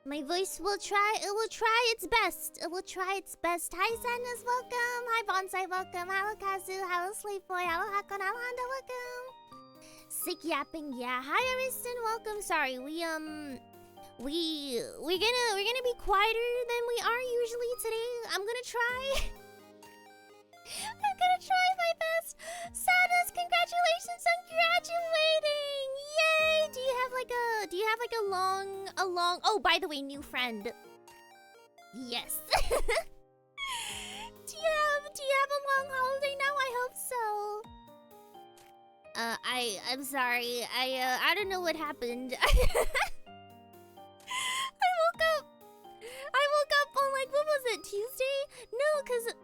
My voice will try. It will try its best. It will try its best. Hi, Sadness, welcome. Hi, Bonsai, welcome. Hello, Kazu. Hello, Sleep Boy. Hello, Hakon. Hello, Honda, welcome. Sick yapping, yeah. Hi, Ariston, welcome. Sorry, we're gonna be quieter than we are usually today. I'm gonna try. I'm gonna try my best. Sadness, congratulations on graduating! Yay! Do you have like a long? Oh, by the way, new friend. Yes. do you have a long holiday now? I hope so. I'm sorry. I don't know what happened. I woke up on like, what was it, Tuesday? No, cause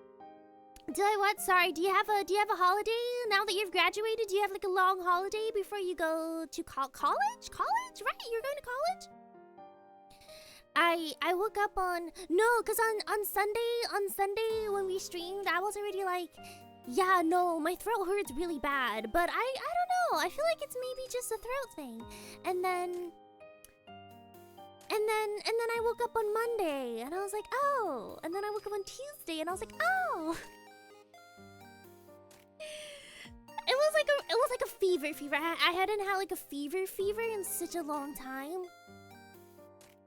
did I what? Sorry. Do you have a holiday now that you've graduated? Do you have like a long holiday before you go to college? College? Right? You're going to college? I woke up on cause on Sunday when we streamed, I was already like, yeah, no, my throat hurts really bad, but I don't know. I feel like it's maybe just a throat thing. And then I woke up on Monday and I was like, oh. And then I woke up on Tuesday and I was like, oh. It was like a fever. I hadn't had like a fever in such a long time.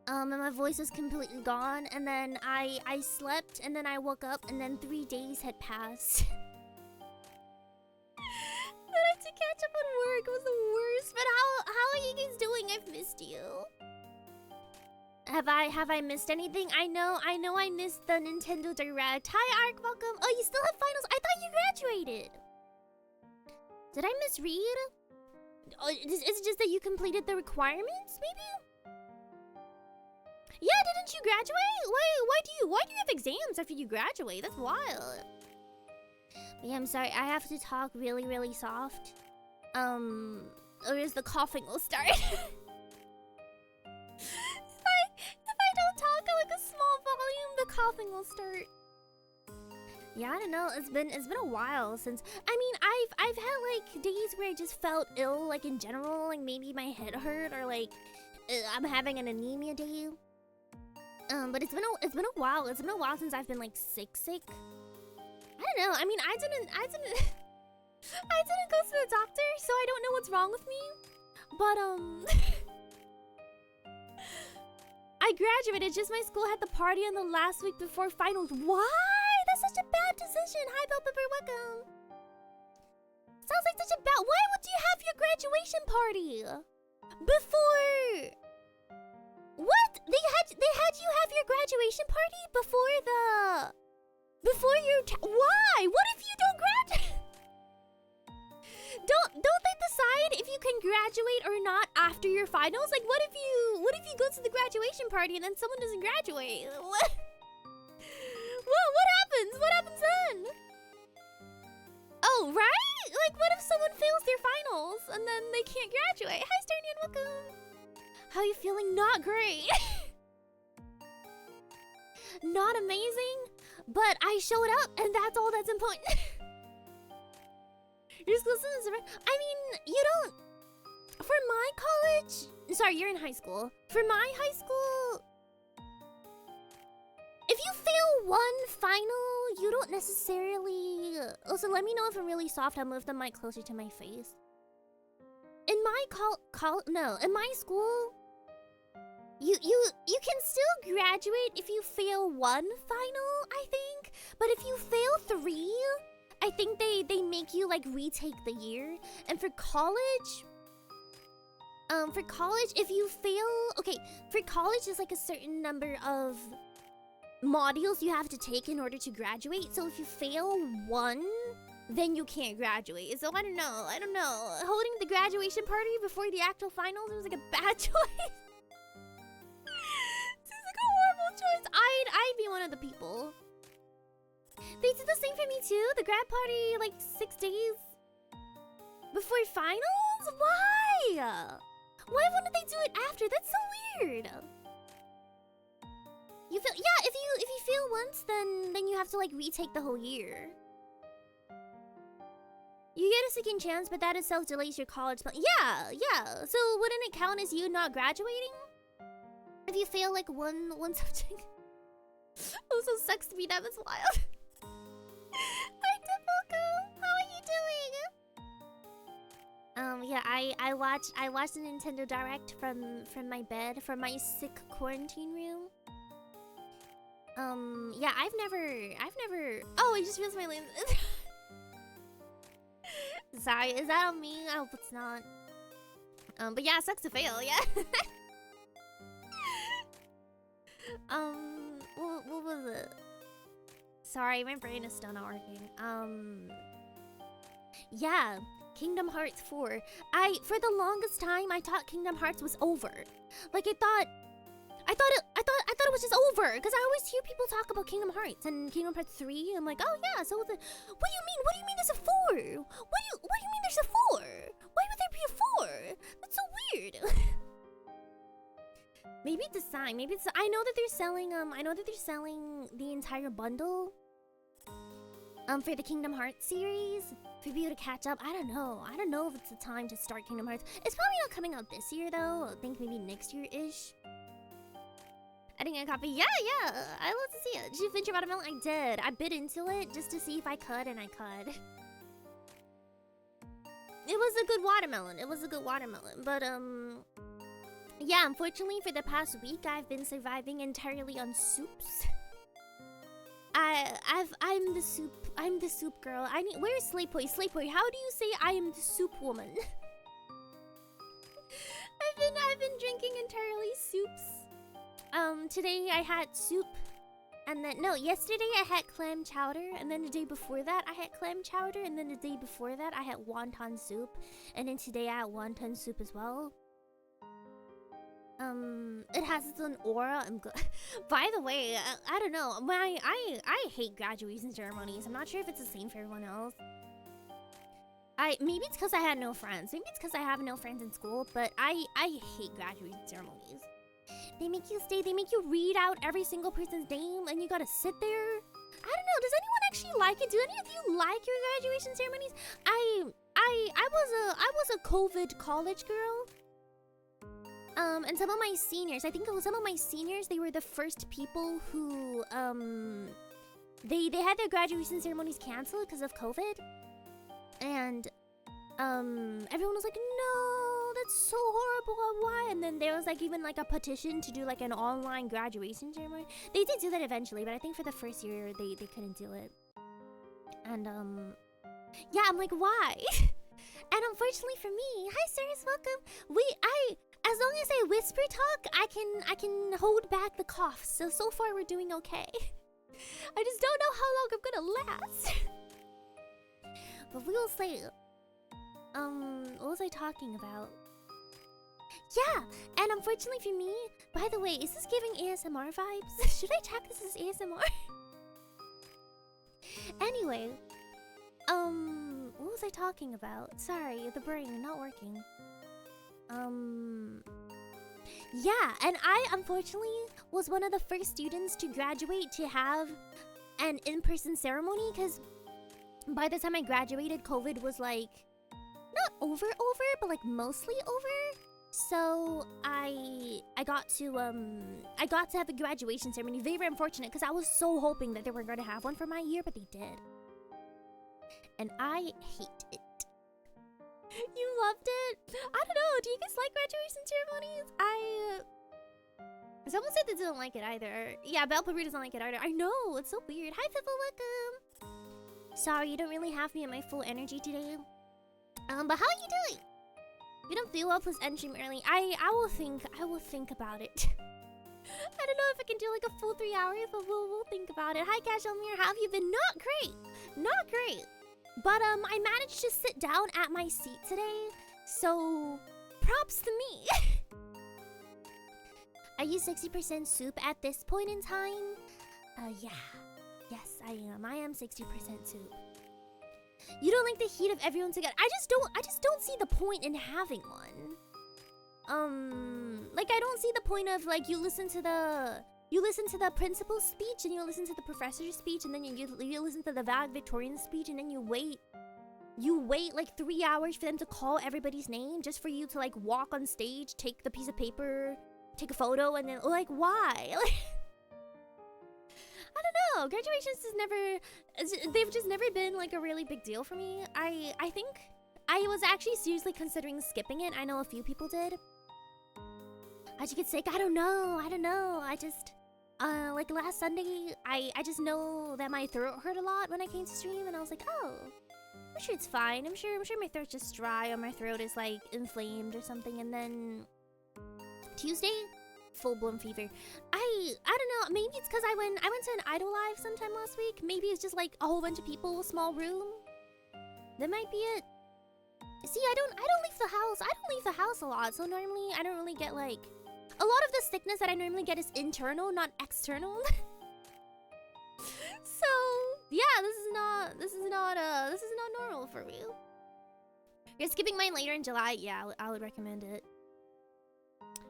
And my voice was completely gone. And then I slept and then I woke up and then 3 days had passed. Then I had to catch up on work. It was the worst. But how are you guys doing? I've missed you. Have I missed anything? I know I missed the Nintendo Direct. Hi Ark, welcome. Oh, you still have finals? I thought you graduated. Did I misread? Oh, is it just that you completed the requirements, maybe? Yeah, didn't you graduate? Why do you have exams after you graduate? That's wild. But yeah, I'm sorry. I have to talk really, really soft. Or else the coughing will start. If I don't talk at like a small volume, the coughing will start. Yeah, I don't know. It's been a while since. I mean, I've had like days where I just felt ill, like in general, like maybe my head hurt or like I'm having an anemia day. But it's been a while. It's been a while since I've been like sick. I don't know. I mean, I didn't I didn't go to the doctor, so I don't know what's wrong with me. But I graduated, just my school had the party on the last week before finals. Why? That's such a bad decision. Hi, Bellpepper, welcome. Sounds like such a bad... Why would you have your graduation party before... What? They had you have your graduation party before your... Why? What if you don't graduate? Don't they decide if you can graduate or not after your finals? Like, what if you go to the graduation party and then someone doesn't graduate? What? What happens? What happens then? Oh, right? Like, what if someone fails their finals and then they can't graduate? Hi, Sternian, welcome. How are you feeling? Not great. Not amazing, but I showed up and that's all that's important. Your school students, I mean, you don't... For my college... Sorry, you're in high school. For my high school... If you fail one final, you don't necessarily... Also, let me know if I'm really soft. I'll move the mic closer to my face. In my in my school... You can still graduate if you fail one final, I think. But if you fail 3... I think they make you like retake the year. And for college, if you fail, for college there's like a certain number of modules you have to take in order to graduate. So if you fail 1, then you can't graduate. So I don't know. Holding the graduation party before the actual finals was like a bad choice. Seems like a horrible choice. I'd be one of the people. They did the same for me too. The grad party, like 6 days before finals? Why? Why wouldn't they do it after? That's so weird. You feel if you fail once, then you have to like retake the whole year. You get a second chance, but that itself delays your college plan. Yeah. So wouldn't it count as you not graduating? If you fail like one subject, also sucks to be that is wild. Hi Tipoco, how are you doing? Yeah, I watched the Nintendo Direct from my bed, from my sick quarantine room. Yeah, I've never. Oh, I just realized my lane. Sorry, is that on me? I hope it's not. But yeah, it sucks to fail. Yeah. What was it? Sorry, my brain is still not working. Yeah, Kingdom Hearts 4. For the longest time, I thought Kingdom Hearts was over. Like, I thought it was just over, because I always hear people talk about Kingdom Hearts and Kingdom Hearts 3. I'm like, oh yeah, so what do you mean? What do you mean there's a 4? What do you mean there's a 4? Why would there be a 4? That's so weird. Maybe it's a sign. Maybe it's. I know that they're selling the entire bundle. For the Kingdom Hearts series, for people to catch up. I don't know if it's the time to start Kingdom Hearts. It's probably not coming out this year though. I think maybe next year-ish. I didn't get a copy. Yeah, I love to see it. Did you finish your watermelon? I did. I bit into it just to see if I could, and I could. It was a good watermelon. But yeah, unfortunately for the past week, I've been surviving entirely on soups. I'm the soup girl. Where's Slaypoy? Slaypoy, how do you say I am the soup woman? I've been drinking entirely soups. Today I had soup, and then yesterday I had clam chowder, and then the day before that I had clam chowder, and then the day before that I had wonton soup, and then today I had wonton soup as well. It has its own aura. I'm good. By the way, I don't know. I hate graduation ceremonies. I'm not sure if it's the same for everyone else. Maybe it's because I had no friends. Maybe it's because I have no friends in school. But I hate graduation ceremonies. They make you stay. They make you read out every single person's name, and you gotta sit there. I don't know. Does anyone actually like it? Do any of you like your graduation ceremonies? I was a COVID college girl. And some of my seniors, they were the first people who, they had their graduation ceremonies canceled because of COVID. And, everyone was like, no, that's so horrible, why? And then there was like even like a petition to do like an online graduation ceremony. They did do that eventually, but I think for the first year, they couldn't do it. And, yeah, I'm like, why? And unfortunately for me, hi sirs, welcome. As long as I whisper talk, I can hold back the coughs. So far we're doing okay. I just don't know how long I'm gonna last. But we will see. What was I talking about? Yeah, and unfortunately for me, by the way, is this giving ASMR vibes? Should I tag this as ASMR? Anyway, what was I talking about? Sorry, the brain not working. Yeah, and I unfortunately was one of the first students to graduate to have an in-person ceremony, because by the time I graduated, COVID was like not over, but like mostly over. So I got to have a graduation ceremony. Very unfortunate, because I was so hoping that they were going to have one for my year, but they did. And I hate it. You loved it? I don't know. Do you guys like graduation ceremonies? Someone said they didn't like it either. Yeah, Belle Peru doesn't like it either. I know. It's so weird. Hi, Pippa. Welcome. Sorry, you don't really have me at my full energy today. But how are you doing? If you don't feel well, please end stream early. I will think about it. I don't know if I can do like a full 3 hours, but we'll think about it. Hi, Casual Mirror. How have you been? Not great. Not great. But I managed to sit down at my seat today, so props to me. Are you 60% soup at this point in time? Yeah. Yes, I am. I am 60% soup. You don't like the heat of everyone together. I just don't see the point in having one. Like I don't see the point of like you listen to the principal's speech, and you listen to the professor's speech, and then you listen to the valedictorian speech, and then you wait like 3 hours for them to call everybody's name just for you to like walk on stage, take the piece of paper, take a photo and then like why? Like, I don't know. Graduations they've just never been like a really big deal for me. I think I was actually seriously considering skipping it. I know a few people did. How'd you get sick? I don't know. I just like last Sunday, I just know that my throat hurt a lot when I came to stream, and I was like, oh, I'm sure it's fine. I'm sure my throat's just dry or my throat is like inflamed or something. And then Tuesday, full-blown fever. I don't know. Maybe it's because I went to an Idol Live sometime last week. Maybe it's just like a whole bunch of people, small room. That might be it. See, I don't leave the house. I don't leave the house a lot, so normally I don't really get like a lot of the sickness that I normally get is internal, not external. So yeah, this is not normal for me. You're skipping mine later in July. Yeah, I would recommend it.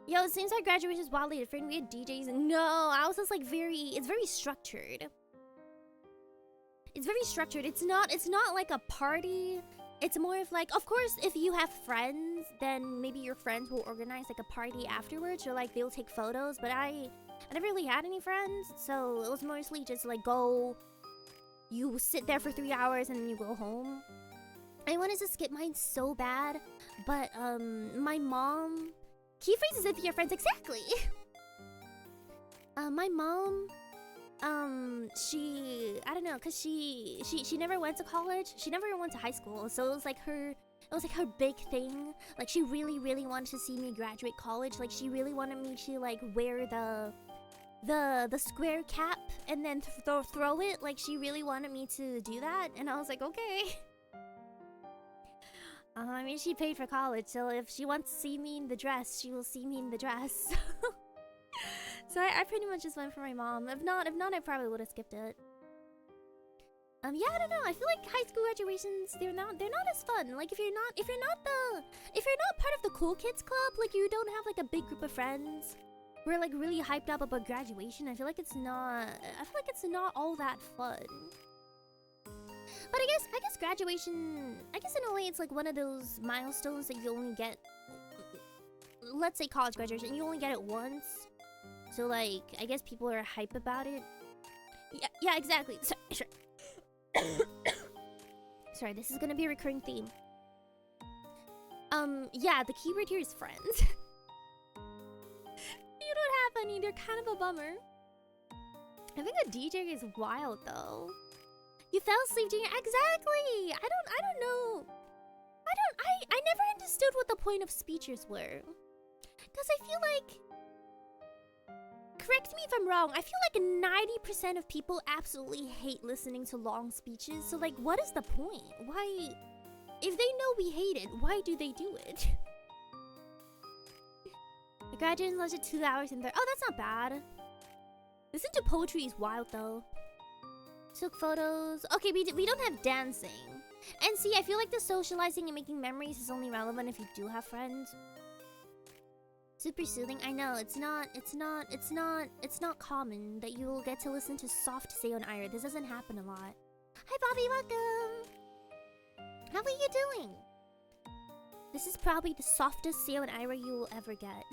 Yo, it seems like graduation is wildly different. We had DJs. No, ours is like it's very structured. It's very structured. It's not like a party. It's more of like, of course, if you have friends, then maybe your friends will organize like a party afterwards, or like they'll take photos. But I never really had any friends, so it was mostly just like you sit there for 3 hours and then you go home. I wanted to skip mine so bad, but my mom, key phrases if you're friends, exactly. My mom, I don't know, cause she never went to college. She never went to high school, so it was like her big thing. Like she really wanted to see me graduate college. Like she really wanted me to like wear the square cap and then throw it. Like she really wanted me to do that, and I was like, okay. I mean, she paid for college, so if she wants to see me in the dress, she will see me in the dress. So I pretty much just went for my mom. If not, I probably would have skipped it. Yeah, I don't know. I feel like high school graduations, they're not as fun. Like if you're not part of the cool kids club, like you don't have like a big group of friends who are like really hyped up about graduation, I feel like it's not all that fun. But I guess graduation, I guess in a way it's like one of those milestones that you only get, let's say college graduation, you only get it once. So like, I guess people are hype about it. Yeah, exactly. Sorry, this is gonna be a recurring theme. Yeah, the keyword here is friends. You don't have any, they're kind of a bummer. I think a DJ is wild though. You fell asleep during exactly. I don't know. I never understood what the point of speeches were. Cause I feel like, correct me if I'm wrong, I feel like 90% of people absolutely hate listening to long speeches. So like, what is the point? Why, if they know we hate it, why do they do it? The graduation lasted 2 hours and oh, that's not bad. Listen to poetry is wild though. Took photos. Okay, we don't have dancing. And see, I feel like the socializing and making memories is only relevant if you do have friends. Super soothing. I know it's not common that you will get to listen to soft Seion Aera. This doesn't happen a lot. Hi Bobby, welcome. How are you doing? This is probably the softest Seion Aera you will ever get.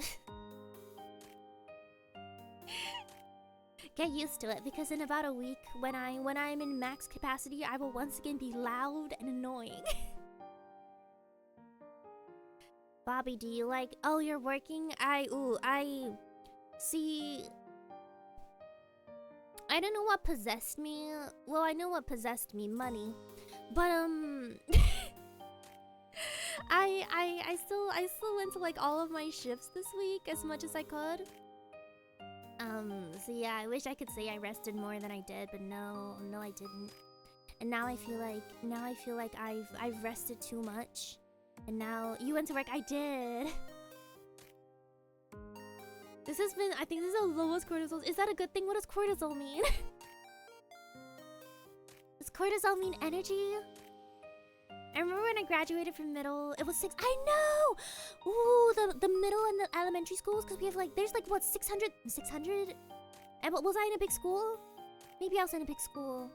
Get used to it, because in about a week, when I'm in max capacity, I will once again be loud and annoying. Bobby, do you like? Oh, you're working? See. I don't know what possessed me. Well, I know what possessed me, money. But I still went to like all of my shifts this week as much as I could. So yeah, I wish I could say I rested more than I did, but no, I didn't. And now I feel like I've rested too much. And now you went to work. I did. This has been, I think this is the lowest cortisol. Is that a good thing? What does cortisol mean? Does cortisol mean energy? I remember when I graduated from middle, it was 6. I know! Ooh, the middle and the elementary schools, because we have like, there's like what, 600? And what, was I in a big school? Maybe I was in a big school.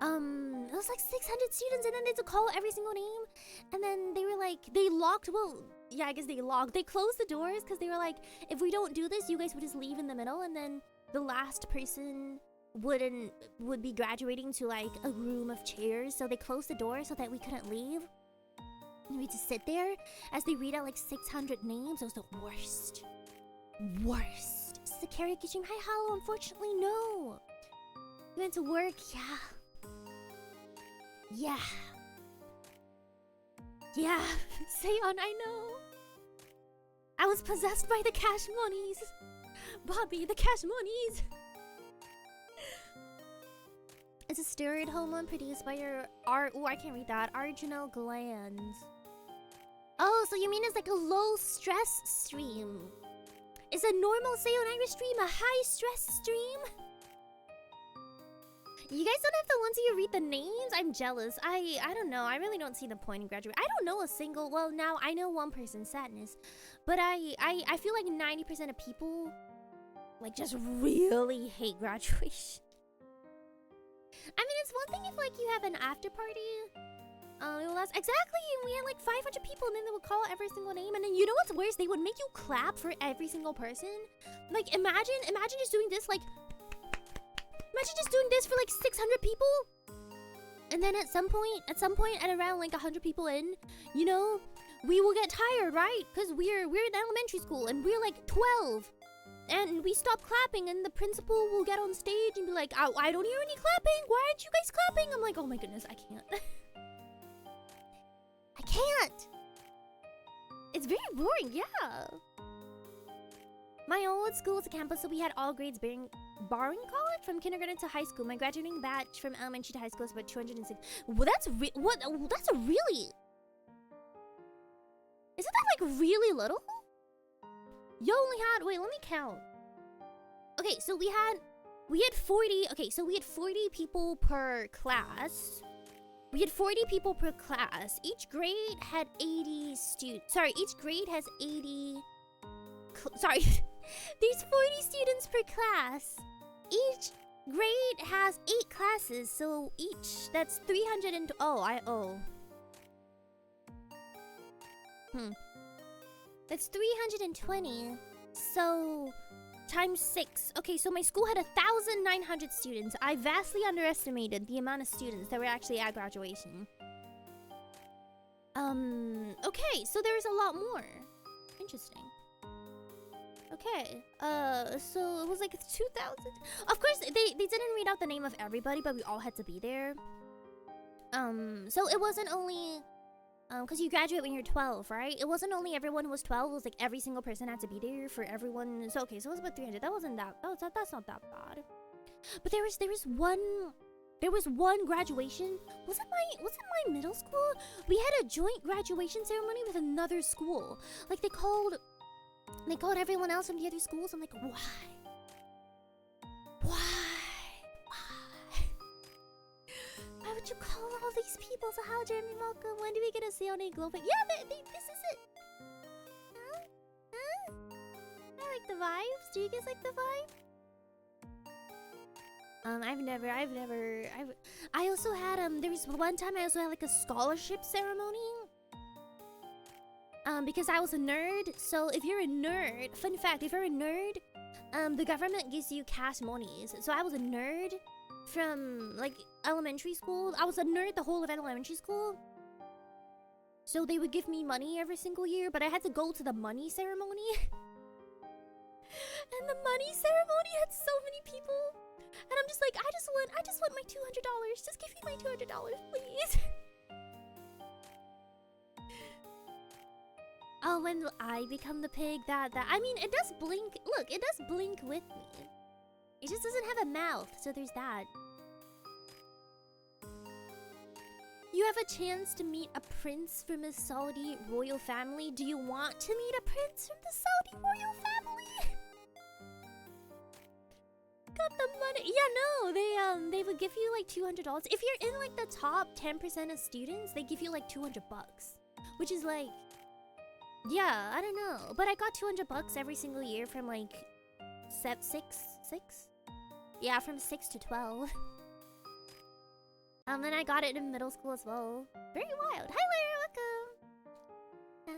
It was like 600 students, and then they had to call every single name. And then they were like, they locked, well, yeah, I guess they locked. They closed the doors because they were like, if we don't do this, you guys would just leave in the middle, and then the last person would be graduating to like a room of chairs. So they closed the door so that we couldn't leave. And we just sit there as they read out like 600 names. It was the worst. Worst. Is this a karaoke stream? Hi, Hollow. Unfortunately, no. You went to work? Yeah. Yeah. Yeah. Seion, I know. I was possessed by the cash monies. Bobby, the cash monies. It's a steroid hormone produced by your I can't read that. Arginal glands. Oh, so you mean it's like a low stress stream? Is a normal Seion Aera stream a high stress stream? You guys don't have the ones where you read the names? I'm jealous. I don't know. I really don't see the point in graduate. I don't know a single. Well, now I know one person, Sadness, but I feel like 90% of people like just really hate graduation. I mean, it's one thing if like you have an after party. Exactly. We had like 500 people, and then they would call every single name, and then you know what's worse? They would make you clap for every single person. Like imagine just doing this like. Imagine just doing this for like 600 people. And then at some point at around like 100 people in, you know, we will get tired, right? Because we're in elementary school and we're like 12. And we stop clapping and the principal will get on stage and be like, I don't hear any clapping. Why aren't you guys clapping? I'm like, oh my goodness, I can't. I can't. It's very boring, yeah. My old school was a campus, so we had all grades barring college from kindergarten to high school. My graduating batch from elementary to high school is about 206. Well, that's a really. Isn't that like really little? You only had. Wait, let me count. Okay, so we had 40. Okay, so we had 40 people per class. We had 40 people per class. Each grade had 80 students. Sorry, each grade has 80. Sorry. There's 40 students per class. Each grade has 8 classes, so each that's 300 and That's 320. So times 6. Okay, so my school had 1,900 students. I vastly underestimated the amount of students that were actually at graduation. Okay, so there's a lot more. Interesting. Okay, so it was like 2,000. Of course, they didn't read out the name of everybody, but we all had to be there. So it wasn't only, because you graduate when you're 12, right? It wasn't only everyone who was 12, it was like every single person had to be there for everyone. So, okay, so it was about 300. That wasn't that, that's not that bad. But there was one graduation. Was it my middle school? We had a joint graduation ceremony with another school. Like they called everyone else from the other schools. I'm like, why? Why would you call all these people? So how, Jeremy, welcome. When do we get a Seion Aera Global? Yeah, this is it. Huh? I like the vibes. Do you guys like the vibe? I also had, there was one time I also had like a scholarship ceremony. Because I was a nerd. So if you're a nerd, fun fact, if you're a nerd, the government gives you cash monies. So I was a nerd from like elementary school. I was a nerd the whole of elementary school. So they would give me money every single year, but I had to go to the money ceremony. And the money ceremony had so many people. And I'm just like, I just want my $200. Just give me my $200, please. Oh, when will I become the pig? I mean, it does blink. Look, it does blink with me. It just doesn't have a mouth, so there's that. You have a chance to meet a prince from a Saudi royal family. Do you want to meet a prince from the Saudi royal family? Got the money. Yeah, no, they would give you like $200. If you're in like the top 10% of students, they give you like $200, which is like, yeah, I don't know. But I got $200 every single year from like six? Yeah, from 6 to 12. Then I got it in middle school as well. Very wild. Hi, Larry, welcome.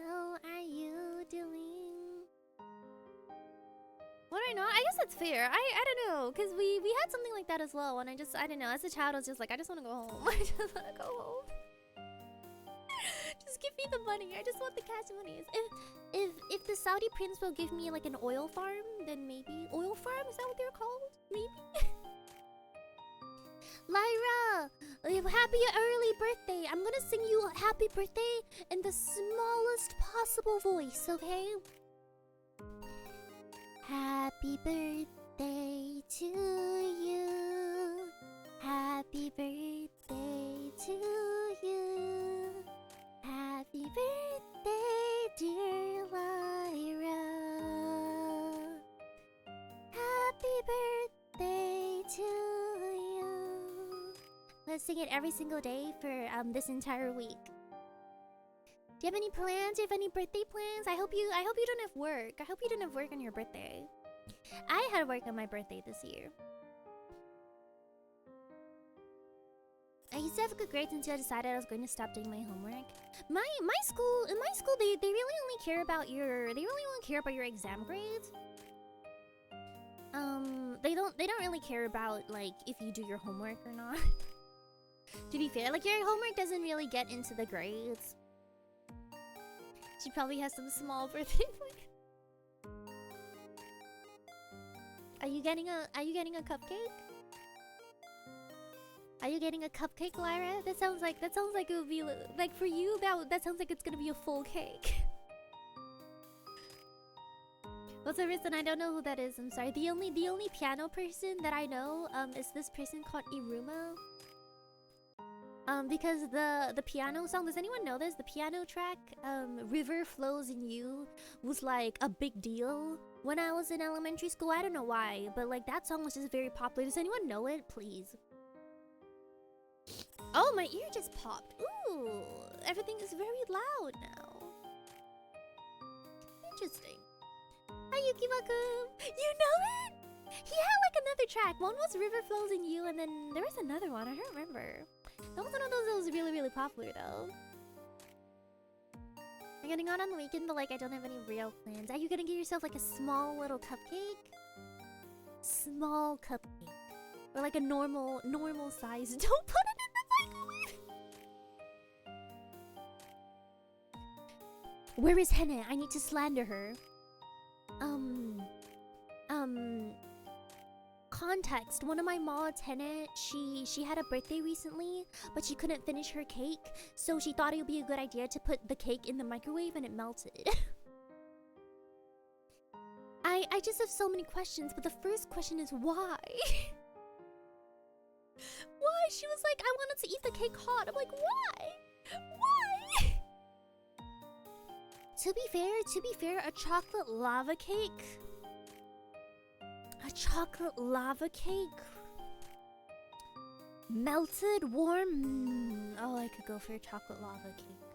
How are you? that's fair. I don't know, cause we had something like that as well, and I don't know. As a child, I was just like, I just want to go home. I just want to go home. Just give me the money. I just want the cash monies. If the Saudi prince will give me like an oil farm, then maybe oil farm, is that what they're called? Maybe. Lyra, happy early birthday. I'm gonna sing you happy birthday in the smallest possible voice, okay? Happy birthday to you. Happy birthday to you. Happy birthday, dear Lyra. Happy birthday to you. Let's sing it every single day for this entire week. Do you have any plans? Do you have any birthday plans? I hope you don't have work. I hope you don't have work on your birthday. I had work on my birthday this year. I used to have good grades until I decided I was going to stop doing my homework. In my school they really only care about your exam grades. They don't really care about like if you do your homework or not. To be fair, like your homework doesn't really get into the grades. She probably has some small birthday plan. Are you getting a cupcake? Are you getting a cupcake, Lyra? That sounds like it would be like for you that sounds like it's gonna be a full cake. What's the reason? I don't know who that is. I'm sorry. The only piano person that I know is this person called Iruma. Because the piano song, does anyone know this? The piano track, River Flows in You, was like a big deal when I was in elementary school. I don't know why, but like that song was just very popular. Does anyone know it? Please. Oh, my ear just popped. Ooh, everything is very loud now. Interesting. Hi, Yukimaku. You know it? He had like another track. One was River Flows in You, and then there was another one. I don't remember. That was one of those that was really, really popular, though. I'm getting on the weekend, but like I don't have any real plans. Are you gonna get yourself like a small little cupcake? Small cupcake. Or like a normal size. Don't put it in the microwave! Where is Henna? I need to slander her. Context. One of my mods, Henna, she had a birthday recently, but she couldn't finish her cake, so she thought it would be a good idea to put the cake in the microwave and it melted. I just have so many questions, but the first question is why? Why? She was like, I wanted to eat the cake hot. I'm like, why? Why? To be fair, a chocolate lava cake. A chocolate lava cake. Melted, warm. Oh, I could go for a chocolate lava cake.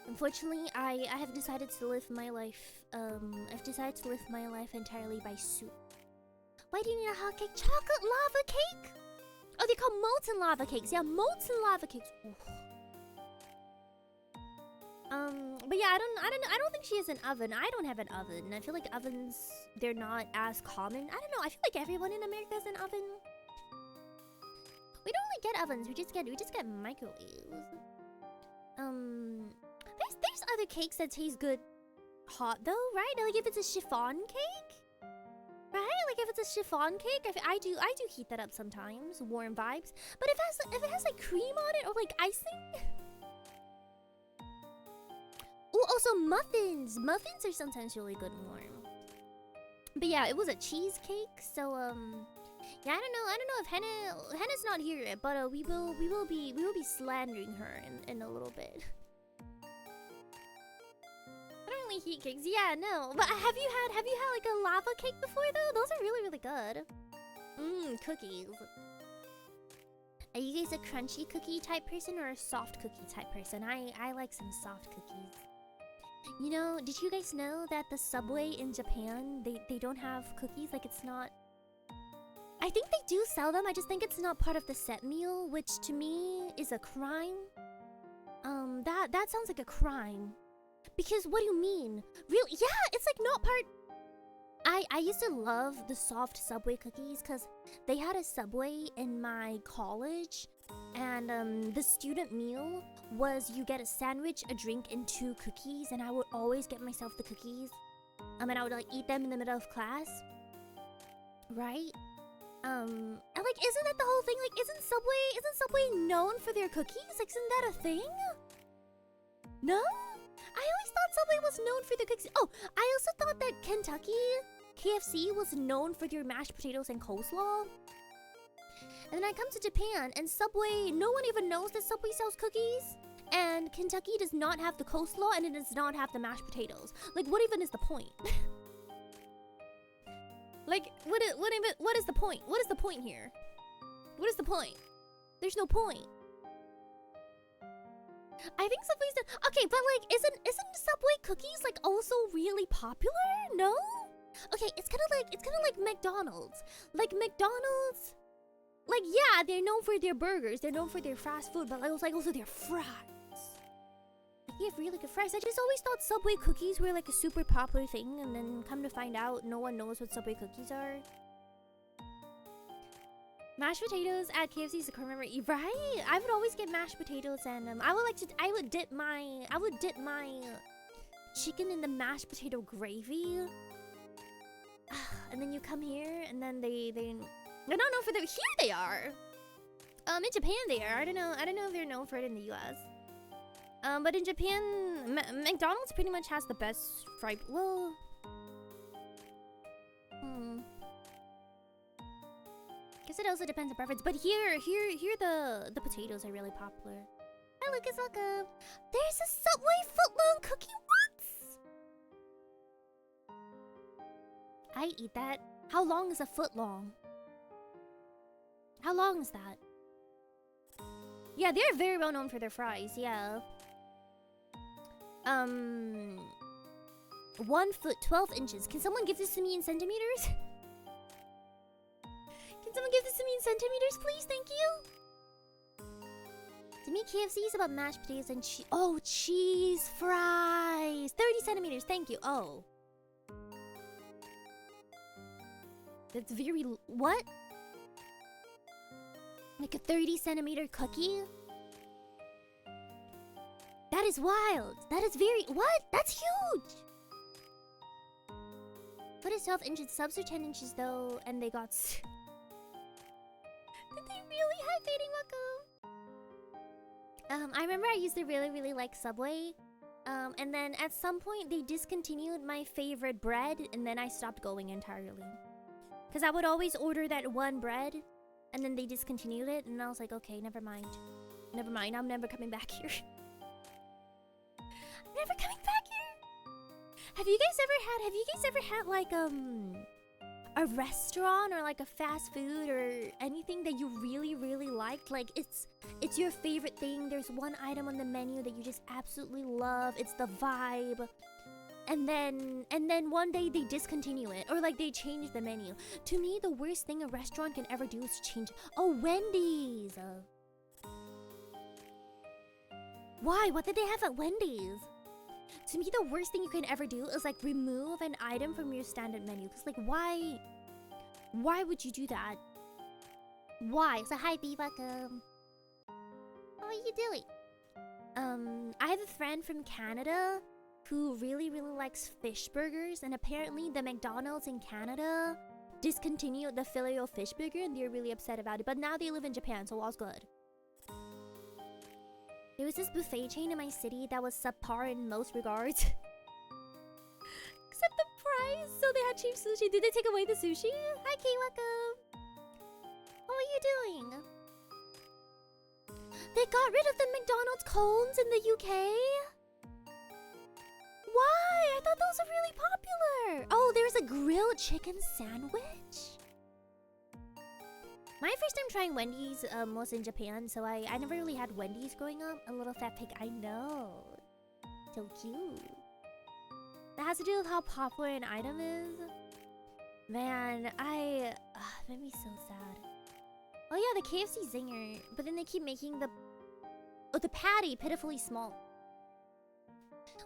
Unfortunately, I have decided to live my life. I've decided to live my life entirely by soup. Why do you need a hot cake? Chocolate lava cake? Oh, they're called molten lava cakes. Yeah, molten lava cakes. Oof. But yeah, I don't think she has an oven. I don't have an oven. I feel like ovens, they're not as common. I don't know. I feel like everyone in America has an oven. We don't really get ovens. We just get microwaves. There's other cakes that taste good hot though, right? Like if it's a chiffon cake, right? Like if it's a chiffon cake, I do heat that up sometimes. Warm vibes. But if it has like cream on it or like icing. Oh, also muffins. Muffins are sometimes really good and warm. But yeah, it was a cheesecake, so yeah, I don't know if Henna's not here yet, but we will be slandering her in a little bit. I don't really heat cakes. Yeah, no. But have you had like a lava cake before though? Those are really, really good. Cookies. Are you guys a crunchy cookie type person or a soft cookie type person? I like some soft cookies. You know, did you guys know that the Subway in Japan, they don't have cookies? Like it's not... I think they do sell them, I just think it's not part of the set meal, which to me is a crime. That sounds like a crime. Because what do you mean? Really? Yeah, it's like not part... I used to love the soft Subway cookies because they had a Subway in my college, and the student meal was you get a sandwich, a drink, and 2 cookies, and I would always get myself the cookies. And I would like eat them in the middle of class, right? And like, isn't that the whole thing? Like, isn't Subway known for their cookies? Like, isn't that a thing? No? I always thought Subway was known for their cookies. Oh, I also thought that KFC was known for their mashed potatoes and coleslaw. And then I come to Japan, and Subway, no one even knows that Subway sells cookies. And Kentucky does not have the coleslaw, and it does not have the mashed potatoes. Like, what even is the point? Like, what is the point? What is the point here? What is the point? There's no point. I think Subway's okay, but like, isn't Subway cookies like also really popular? No? Okay, it's kind of like McDonald's. Like McDonald's, like, yeah, they're known for their burgers, they're known for their fast food, but like also their fries. Like, they have really good fries. I just always thought Subway cookies were like a super popular thing, and then come to find out, no one knows what Subway cookies are. Mashed potatoes at KFC is a core memory, right? I would always get mashed potatoes, and I would dip my chicken in the mashed potato gravy. And then you come here, and then they're not known for their. Here they are. In Japan they are. I don't know if they're known for it in the U.S. But in Japan, McDonald's pretty much has the best fried. Well, guess it also depends on preference. But here the potatoes are really popular. Hi Lucas, welcome. There's a Subway footlong cookie. What? I eat that. How long is a foot long? How long is that? Yeah, they're very well known for their fries, yeah. 1 foot, 12 inches. Can someone give this to me in centimeters? Can someone give this to me in centimeters, please? Thank you. To me, KFC is about mashed potatoes and cheese. Oh, cheese fries. 30 centimeters, thank you. Oh. That's very... What? Like a 30-centimeter cookie? That is wild. That is very... What? That's huge! Foot is 12 inches. Subs are 10 inches, though. And they got... Did they really? Hi, Fading Welcome. I remember I used to really like Subway. And then at some point, they discontinued my favorite bread. And then I stopped going entirely. Because I would always order that one bread. And then they discontinued it, and I was like, okay, never mind. Never mind, I'm never coming back here. Never coming back here! Have you guys ever had like, a restaurant or like a fast food or anything that you really liked? Like, it's your favorite thing, there's one item on the menu that you just absolutely love, it's the vibe. And then one day they discontinue it, or like they change the menu. To me, the worst thing a restaurant can ever do is change. Oh, Wendy's. Why? What did they have at Wendy's? To me, the worst thing you can ever do is like remove an item from your standard menu. Cause like, why would you do that? Why? So hi, B, welcome. How are you doing? I have a friend from Canada who really likes fish burgers, and apparently the McDonald's in Canada discontinued the Filet-O-Fish burger, and they're really upset about it. But now they live in Japan, so all's good. There was this buffet chain in my city that was subpar in most regards. Except the price, so they had cheap sushi. Did they take away the sushi? Hi, Kay, welcome. How are you doing? They got rid of the McDonald's cones in the UK? Why? I thought those were really popular. Oh, there's a grilled chicken sandwich? My first time trying Wendy's was in Japan, so I never really had Wendy's growing up. A little fat pig, I know. So cute. That has to do with how popular an item is. Man, that made me so sad. Oh yeah, the KFC Zinger. But then they keep making the patty pitifully small.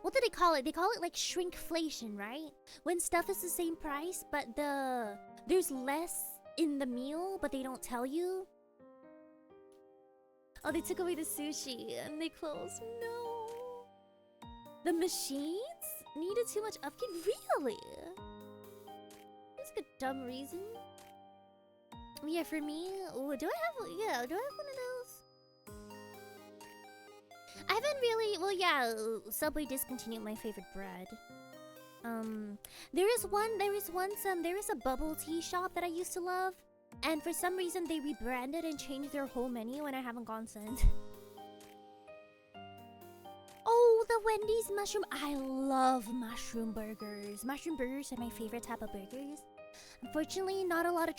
What do they call it? They call it like shrinkflation, right? When stuff is the same price, but there's less in the meal, but they don't tell you. Oh, they took away the sushi and they closed. No. The machines needed too much upkeep. Really? That's like a dumb reason. Yeah, for me, ooh, do I have one of those? I haven't really, well, yeah, Subway discontinued my favorite bread. There is a bubble tea shop that I used to love, and for some reason they rebranded and changed their whole menu, and I haven't gone since. Oh, the Wendy's mushroom. I love mushroom burgers. Mushroom burgers are my favorite type of burgers. Unfortunately, not a lot of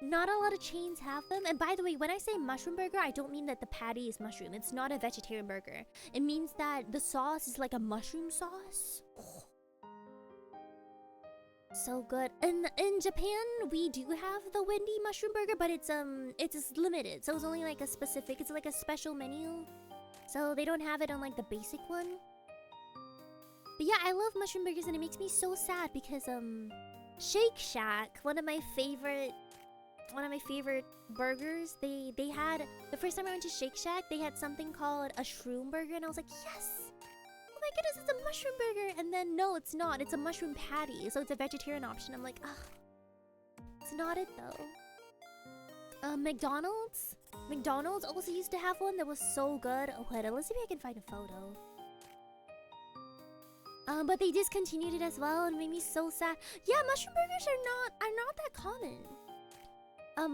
not a lot of chains have them. And by the way, when I say mushroom burger, I don't mean that the patty is mushroom. It's not a vegetarian burger. It means that the sauce is like a mushroom sauce. Oh. So good. In Japan, we do have the Wendy mushroom burger, but it's limited. So it's only like it's like a special menu. So they don't have it on like the basic one. But yeah, I love mushroom burgers, and it makes me so sad because Shake Shack, one of my favorite burgers, they had, the first time I went to Shake Shack, they had something called a shroom burger, and I was like, yes! Oh my goodness, it's a mushroom burger! And then no, it's not. It's a mushroom patty, so it's a vegetarian option. I'm like, ugh. It's not it though. McDonald's also used to have one that was so good. Oh wait, let's see if I can find a photo. But they discontinued it as well and made me so sad. Yeah, mushroom burgers are not that common.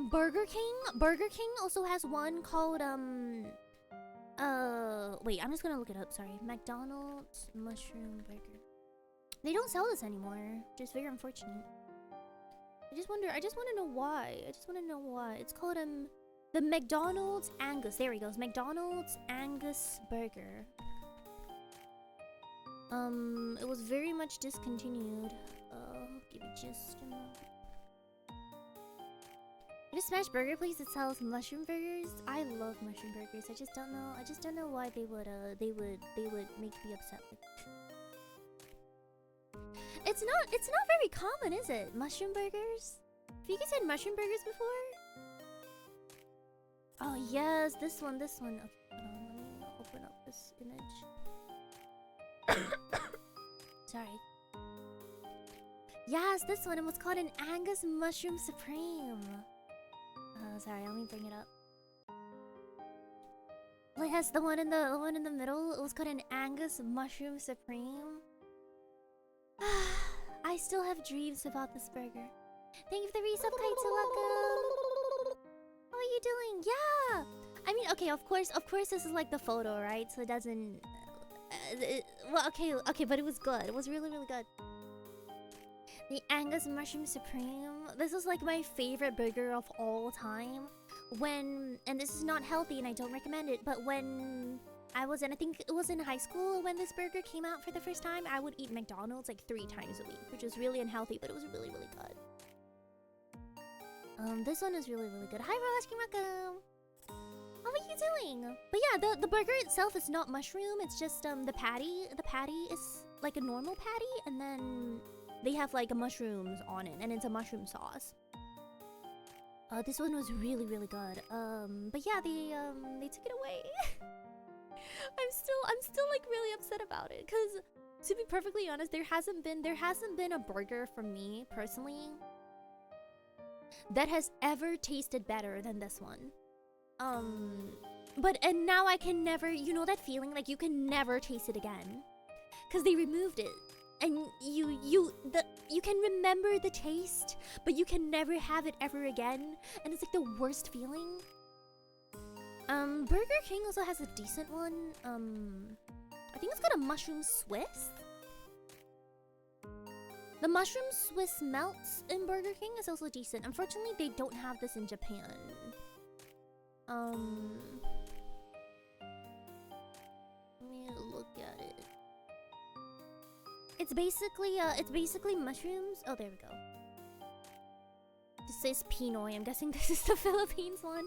Burger King also has one called wait, I'm just gonna look it up, sorry. McDonald's mushroom burger. They don't sell this anymore, which is very unfortunate. I just wanna know why. It's called the McDonald's Angus. There he goes. McDonald's Angus Burger. It was very much discontinued. Give me just a moment. There's a smash burger place that sells mushroom burgers. I love mushroom burgers. I just don't know why they would make me upset with it. It's not very common, is it? Mushroom burgers? Have you guys had mushroom burgers before? Oh yes, this one. Okay, hold on, let me open up this image. Sorry. Yes, this one. It was called an Angus Mushroom Supreme. Sorry, let me bring it up. Well, yes, the one in the middle. It was called an Angus Mushroom Supreme. I still have dreams about this burger. Thank you for the resub, Kaitsuwaka. How are you doing? Yeah. I mean, okay, of course, this is like the photo, right? So it doesn't. Well, okay, but it was good. It was really, really good. The Angus Mushroom Supreme. This is like my favorite burger of all time. And this is not healthy and I don't recommend it, but when I think it was in high school when this burger came out for the first time, I would eat McDonald's like 3 times a week, which was really unhealthy, but it was really, really good. This one is really, really good. Hi, welcome. How are you doing? But yeah, the burger itself is not mushroom. It's just the patty. The patty is like a normal patty, and then they have like mushrooms on it, and it's a mushroom sauce. This one was really, really good. But yeah, they took it away. I'm still like really upset about it, cause to be perfectly honest, there hasn't been a burger from me personally that has ever tasted better than this one. And now I can never, you know that feeling like you can never taste it again, cause they removed it, and you can remember the taste, but you can never have it ever again, and it's like the worst feeling. Burger King also has a decent one. I think it's got a mushroom Swiss. The mushroom Swiss melts in Burger King is also decent. Unfortunately, they don't have this in Japan. Let me look at it. It's basically mushrooms. Oh, there we go. This says Pinoy. I'm guessing this is the Philippines one.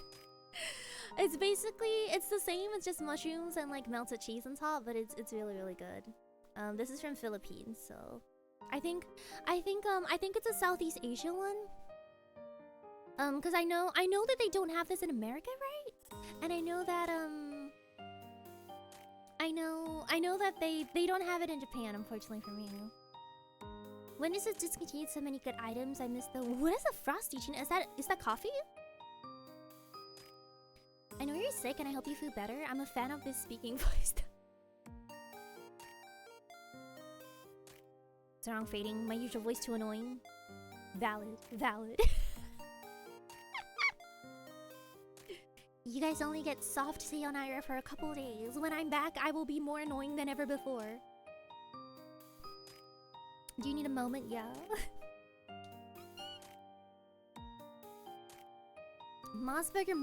It's basically, it's the same. It's just mushrooms and like melted cheese on top, but it's really really good. This is from Philippines, so I think it's a Southeast Asian one. Cause I know that they don't have this in America, right? And I know that I know that they don't have it in Japan, unfortunately for me. When is it discontinued so many good items? I missed the. What is a frosty chin? Is that coffee? I know you're sick and I hope you feel better. I'm a fan of this speaking voice. It's wrong fading. My usual voice too annoying. Valid. You guys only get soft Seion Aera for a couple days. When I'm back, I will be more annoying than ever before. Do you need a moment? Yeah. Mossburger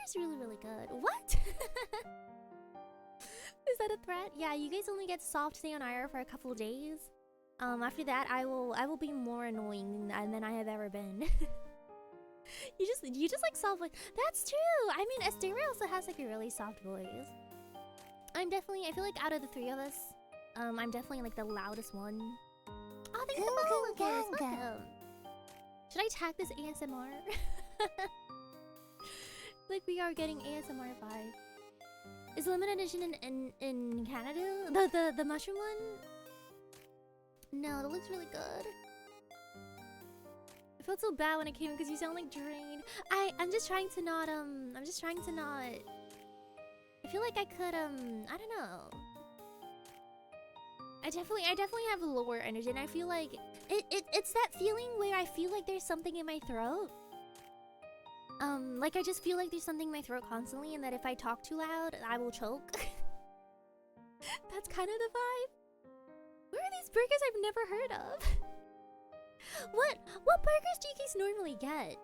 is really really good. What? Is that a threat? Yeah, you guys only get soft Seion Aera for a couple days. After that, I will be more annoying than I have ever been. you just like soft voice. That's true. I mean, Asteria also has like a really soft voice. I feel like out of the three of us, I'm definitely like the loudest one. Oh, thanks for following, Lucas. Welcome. Should I tag this ASMR? Like we are getting ASMR vibe. Is limited edition in Canada? The mushroom one? No, that looks really good. I felt so bad when it came because you sound like drained. I'm just trying to not I feel like I could I don't know. I definitely have lower energy, and I feel like it's that feeling where I feel like there's something in my throat. Like I just feel like there's something in my throat constantly, and that if I talk too loud, I will choke. That's kind of the vibe. Where are these burgers I've never heard of? What burgers do you guys normally get?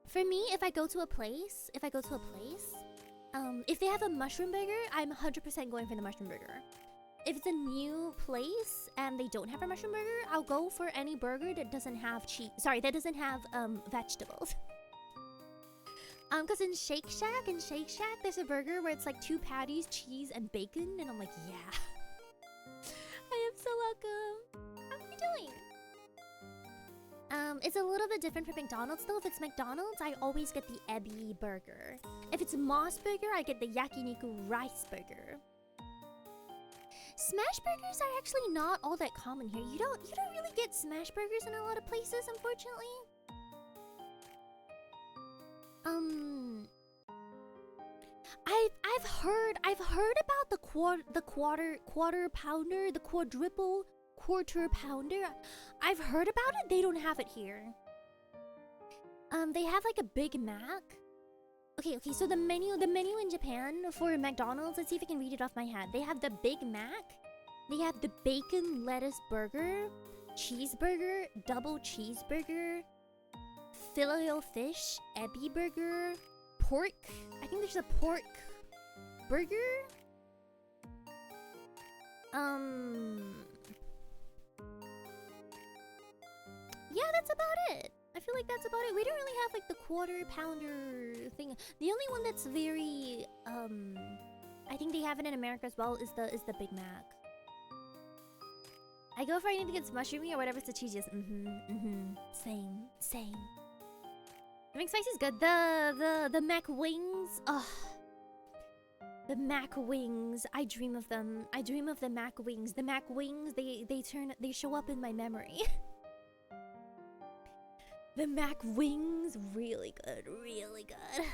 For me, if I go to a place, if they have a mushroom burger, I'm 100% going for the mushroom burger. If it's a new place and they don't have a mushroom burger, I'll go for any burger that doesn't have cheese. Sorry, that doesn't have vegetables. Cause in Shake Shack, there's a burger where it's like 2 patties, cheese, and bacon, and I'm like, yeah. I am so welcome. How are you doing? It's a little bit different from McDonald's though. If it's McDonald's, I always get the Ebi burger. If it's Moss Burger, I get the Yakiniku Rice Burger. Smash burgers are actually not all that common here. You don't really get smash burgers in a lot of places, unfortunately. I've heard about the quarter pounder, the quadruple quarter pounder. I've heard about it. They don't have it here. They have like a Big Mac. Okay, so the menu in Japan for McDonald's, let's see if I can read it off my head. They have the Big Mac, they have the bacon lettuce burger, cheeseburger, double cheeseburger, Filet-O-Fish, Ebi burger, pork. I think there's a pork burger. Yeah, that's about it. I feel like that's about it. We don't really have like the quarter pounder thing. The only one that's very I think they have it in America as well is the Big Mac. I go for anything that's mushroomy or whatever's the cheesiest. Same. The McSpicy is good. The Mac wings. Ugh. The Mac wings. I dream of them. I dream of the Mac wings. The Mac wings, they show up in my memory. The Mac wings, really good, really good.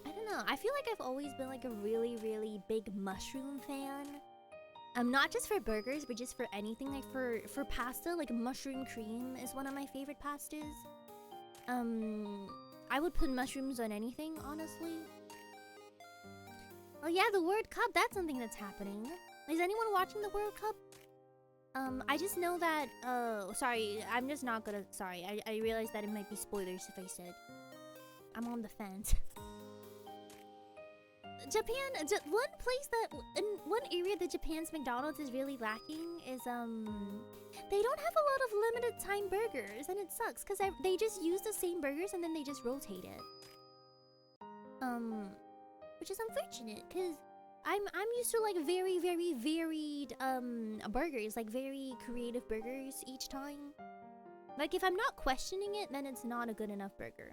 I don't know. I feel like I've always been like a really, really big mushroom fan. Not just for burgers, but just for anything. Like for pasta, like mushroom cream is one of my favorite pastas. I would put mushrooms on anything, honestly. Oh yeah, the World Cup. That's something that's happening. Is anyone watching the World Cup? I just know that, sorry, I'm just not gonna, sorry, I realized that it might be spoilers if I said. I'm on the fence. Japan, one place that, in one area that Japan's McDonald's is really lacking is, they don't have a lot of limited time burgers, and it sucks, because they just use the same burgers and then they just rotate it. Which is unfortunate, cause I'm used to like very varied burgers, like very creative burgers each time. Like if I'm not questioning it, then it's not a good enough burger.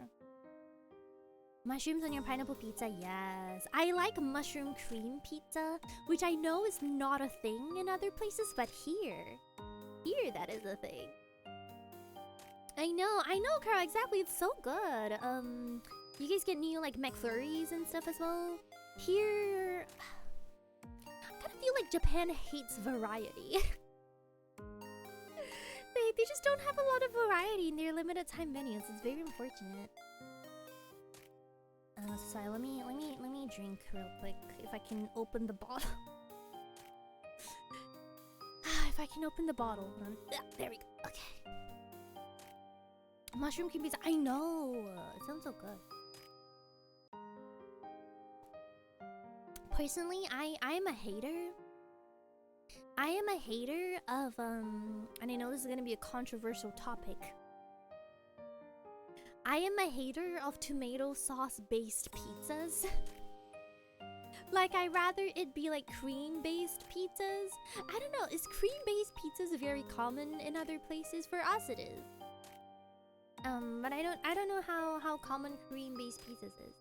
Mushrooms on your pineapple pizza, yes. I like mushroom cream pizza, which I know is not a thing in other places, but here that is a thing. I know, Carl, exactly, it's so good. You guys get new like McFlurries and stuff as well. Here, I kind of feel like Japan hates variety. They just don't have a lot of variety in their limited time menus. It's very unfortunate. Sorry, let me drink real quick. If I can open the bottle. If I can open the bottle. There we go. Okay. Mushroom cream pizza. I know. It sounds so good. Personally, I'm a hater. I am a hater of and I know this is gonna be a controversial topic. I am a hater of tomato sauce based pizzas. Like, I rather it be like cream based pizzas. I don't know, is cream based pizzas very common in other places? For us it is. But I don't know how common cream based pizzas is.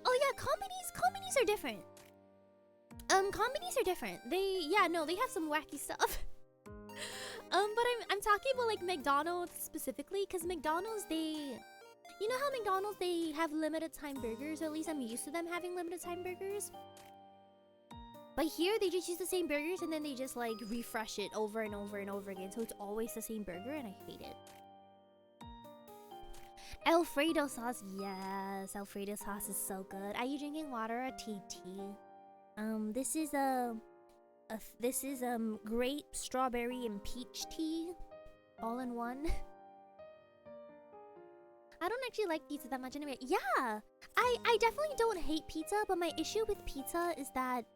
Oh yeah, combinies are different. Combinies are different. They have some wacky stuff. But I'm talking about like McDonald's specifically, because McDonald's, you know how McDonald's, they have limited time burgers, or at least I'm used to them having limited time burgers. But here they just use the same burgers and then they just like refresh it over and over and over again, so it's always the same burger and I hate it. Alfredo sauce, yes, Alfredo sauce is so good. Are you drinking water or tea? This is grape, strawberry, and peach tea, all in one. I don't actually like pizza that much anyway. Yeah, I definitely don't hate pizza, but my issue with pizza is that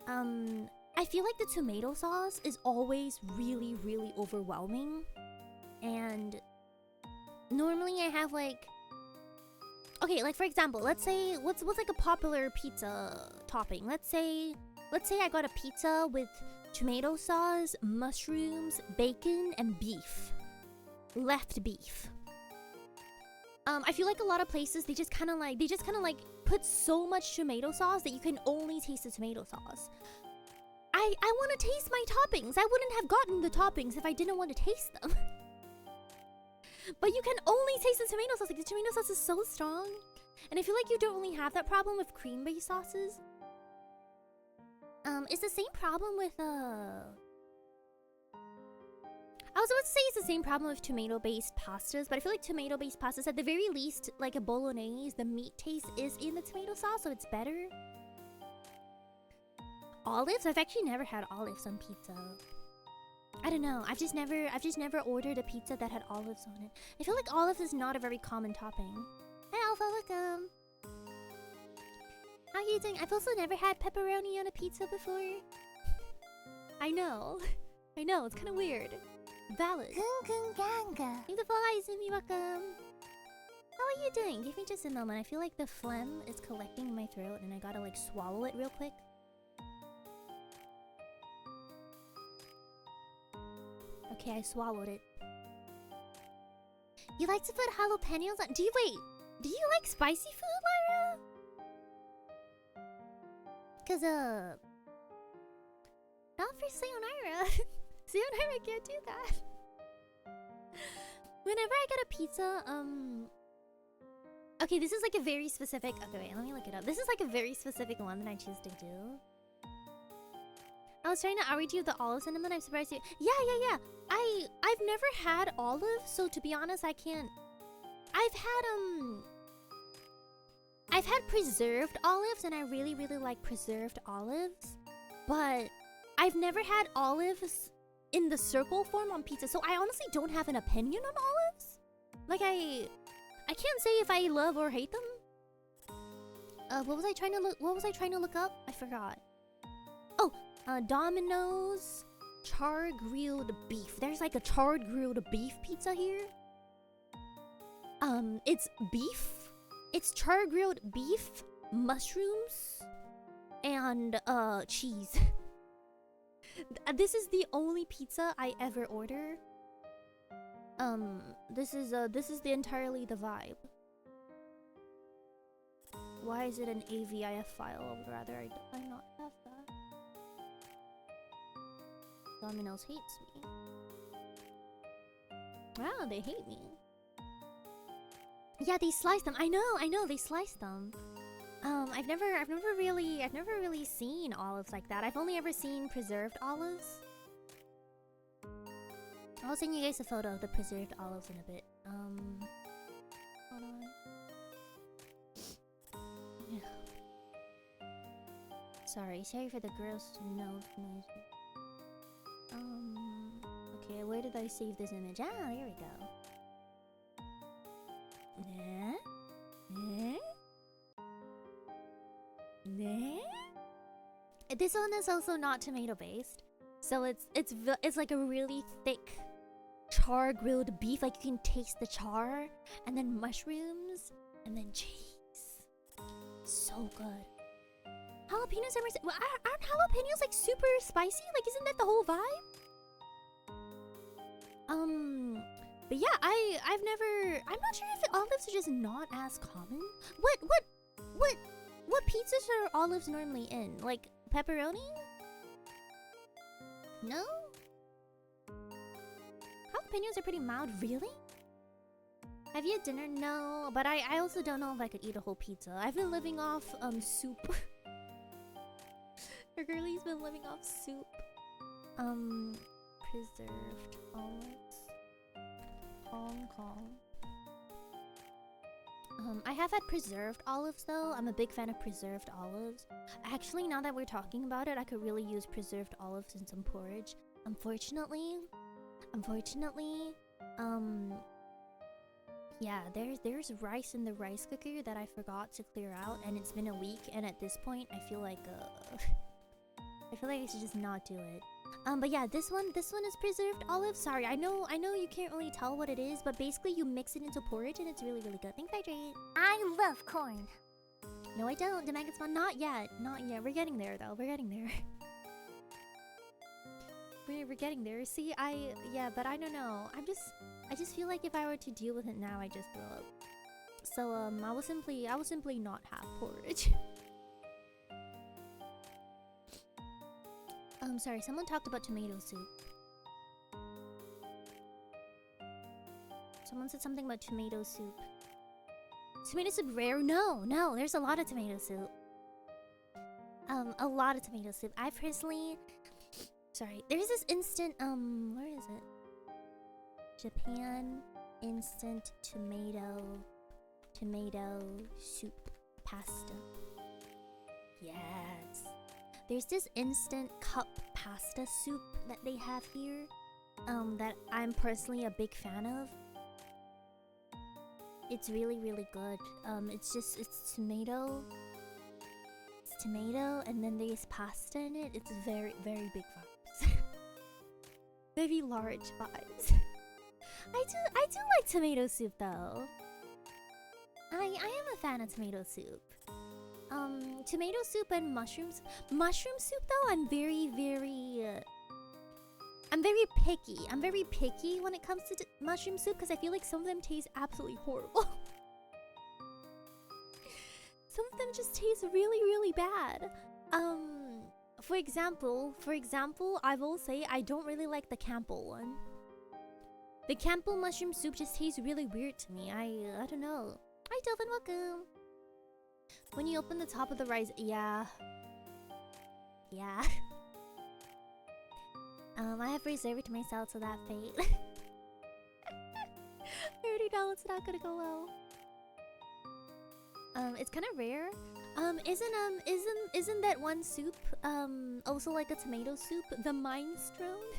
I feel like the tomato sauce is always really overwhelming, and normally I have like, okay, like for example, let's say what's like a popular pizza topping. Let's say I got a pizza with tomato sauce, mushrooms, bacon, and beef. Left beef. I feel like a lot of places they just kind of like put so much tomato sauce that you can only taste the tomato sauce. I want to taste my toppings. I wouldn't have gotten the toppings if I didn't want to taste them. But you can only taste the tomato sauce. Like, the tomato sauce is so strong. And I feel like you don't really have that problem with cream-based sauces. It's the same problem with, I was about to say it's the same problem with tomato-based pastas, but I feel like tomato-based pastas, at the very least, like a bolognese, the meat taste is in the tomato sauce, so it's better. Olives? I've actually never had olives on pizza. I don't know. I've just never ordered a pizza that had olives on it. I feel like olives is not a very common topping. Hey Alpha, welcome. How are you doing? I've also never had pepperoni on a pizza before. I know. It's kind of weird. Valid. Thank the hi, Zumi, welcome. How are you doing? Give me just a moment. I feel like the phlegm is collecting in my throat and I gotta like swallow it real quick. Okay, I swallowed it. You like to put jalapenos on? Do you like spicy food, Lyra? Cause not for Seion Aera. Seion Aera can't do that. Whenever I get a pizza, okay, this is like a very specific. Okay, wait, let me look it up. This is like a very specific one that I choose to do. I was trying to outreach you with the olives and then I'm surprised you. Yeah. I've never had olives, so to be honest, I can't. I've had preserved olives and I really like preserved olives, but I've never had olives in the circle form on pizza, so I honestly don't have an opinion on olives. Like I can't say if I love or hate them. What was I trying to look up? I forgot. Oh, Domino's char grilled beef. There's like a charred grilled beef pizza here. It's beef It's char-grilled beef, mushrooms, and cheese. This is the only pizza I ever order. This is the entirely the vibe. Why is it an AVIF file? I would rather I not have that. Domino's hates me. Wow, they hate me. Yeah, they slice them. I know, they slice them. I've never really seen olives like that. I've only ever seen preserved olives. I'll send you guys a photo of the preserved olives in a bit. Hold on. Sorry for the gross nose noise. Okay, where did I save this image? Ah, here we go. This one is also not tomato based, so it's like a really thick char grilled beef. Like you can taste the char, and then mushrooms, and then cheese. So good. Jalapenos aren't jalapenos like super spicy? Like isn't that the whole vibe? But yeah, I'm not sure if olives are just not as common. What pizzas are olives normally in? Like pepperoni? No? Jalapenos are pretty mild, really? Have you had dinner? No, but I also don't know if I could eat a whole pizza. I've been living off soup. Her girlie's been living off soup. Preserved olives. Hong Kong. I have had preserved olives though. I'm a big fan of preserved olives. Actually, now that we're talking about it, I could really use preserved olives in some porridge. Unfortunately, yeah, there's rice in the rice cooker that I forgot to clear out, and it's been a week, and at this point, I feel like I should just not do it. But yeah, this one is preserved olives. Sorry, I know you can't really tell what it is, but basically you mix it into porridge and it's really, really good. Thanks, Hydrate. I love corn. No, I don't. Demagotspawn, not yet. We're getting there though. We're getting there. We're getting there. See, but I don't know. I just feel like if I were to deal with it now, I just throw up. So I will simply not have porridge. Sorry, someone talked about tomato soup. Someone said something about tomato soup. Tomato soup rare? No, there's a lot of tomato soup. A lot of tomato soup. I personally... Sorry, there's this instant, where is it? Japan instant tomato soup pasta. Yes. There's this instant cup pasta soup that they have here, that I'm personally a big fan of. It's really, really good. It's tomato, and then there's pasta in it. It's very, very big vibes. Very large vibes. I do like tomato soup though. I am a fan of tomato soup. Tomato soup and mushrooms. Mushroom soup though, I'm very picky. I'm very picky when it comes to mushroom soup because I feel like some of them taste absolutely horrible. Some of them just taste really, really bad. For example, I will say I don't really like the Campbell one. The Campbell mushroom soup just tastes really weird to me. I don't know. Hi Delvin, welcome. When you open the top of the rice, yeah. I have reserved to myself to that fate. I already know it's not gonna go well. It's kind of rare. Isn't that one soup also like a tomato soup? The minestrone.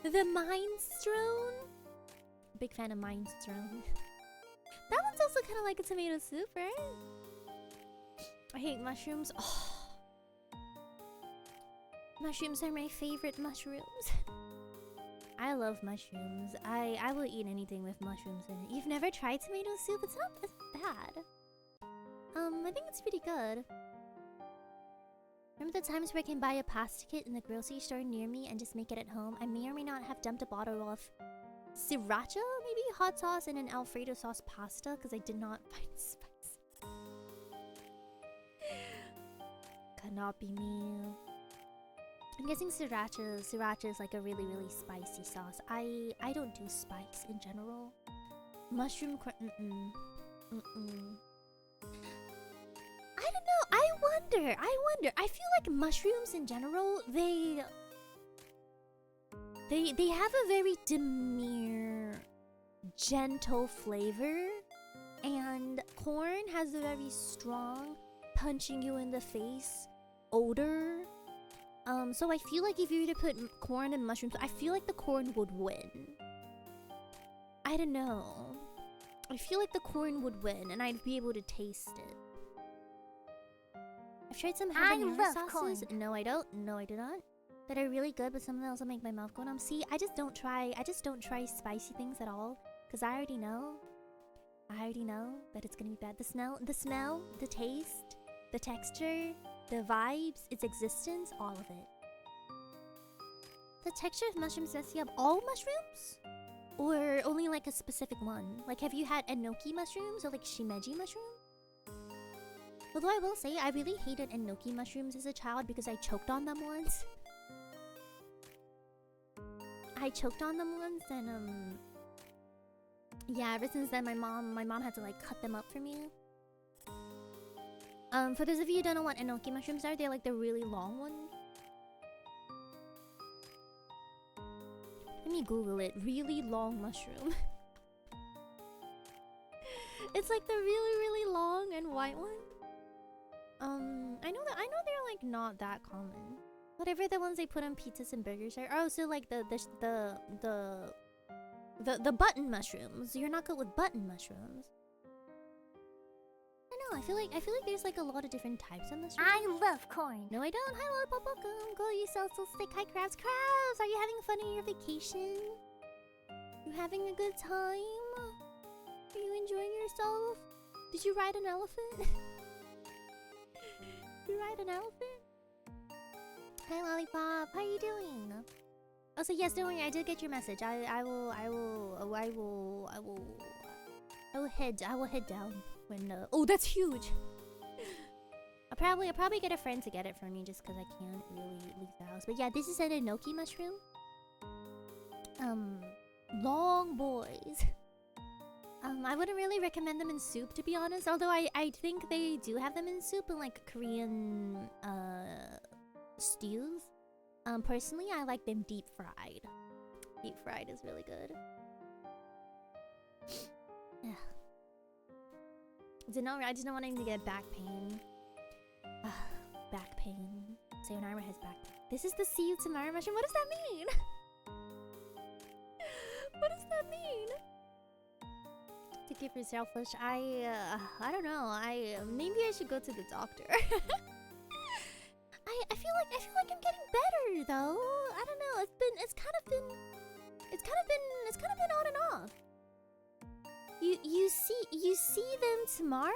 The minestrone. Big fan of minestrone. That one's also kind of like a tomato soup, right? I hate mushrooms. Oh. Mushrooms are my favorite mushrooms. I love mushrooms. I will eat anything with mushrooms in it. You've never tried tomato soup? It's not as bad. I think it's pretty good. Remember the times where I can buy a pasta kit in the grocery store near me and just make it at home? I may or may not have dumped a bottle of sriracha, maybe hot sauce, and an Alfredo sauce pasta because I did not find spice. Cannot be me. I'm guessing sriracha is like a really, really spicy sauce. I don't do spice in general. Mushroom I don't know. I wonder. I feel like mushrooms in general, they have a very demure, gentle flavor, and corn has a very strong, punching you in the face odor. So I feel like if you were to put corn and mushrooms, I feel like the corn would win. I don't know. I feel like the corn would win, and I'd be able to taste it. I've tried some habanero sauces. Corn. No, I don't. No, I do not. That are really good, but some of them also make my mouth go numb. See, I just don't try spicy things at all, because I already know that it's gonna be bad. The smell, the taste, the texture, the vibes, its existence, all of it. The texture of mushrooms mess you up. All mushrooms? Or only like a specific one? Like, have you had enoki mushrooms or like shimeji mushrooms? Although I will say, I really hated enoki mushrooms as a child because I choked on them once. And yeah, ever since then my mom had to like cut them up for me. For those of you who don't know what enoki mushrooms are, they're like the really long ones. Let me Google it. Really long mushroom. It's like the really, really long and white one. I know they're like not that common. Whatever the ones they put on pizzas and burgers are. Oh, so like the button mushrooms. You're not good with button mushrooms. I know. I feel like there's like a lot of different types of mushrooms. I love corn. No, I don't. Hi, Lollipop. Welcome. Go, you so stick. Hi, crabs. Crabs, are you having fun on your vacation? You having a good time? Are you enjoying yourself? Did you ride an elephant? You ride an elephant? Hi, Lollipop. How are you doing? Oh, so yes, don't worry. I did get your message. I will head down when. Oh, that's huge. I'll probably get a friend to get it for me just because I can't really leave the house. But yeah, this is an enoki mushroom. Long boys. I wouldn't really recommend them in soup, to be honest. Although I think they do have them in soup and like Korean stews. Personally, I like them deep fried. Deep fried is really good. Yeah. I just don't want him to get back pain. Back pain. Seion Aera has back pain. This is the see you tomorrow mushroom. What does that mean? What does that mean? To keep yourself selfish. I don't know. Maybe I should go to the doctor. I feel like I'm getting better though. I don't know. It's kind of been on and off. You see them tomorrow?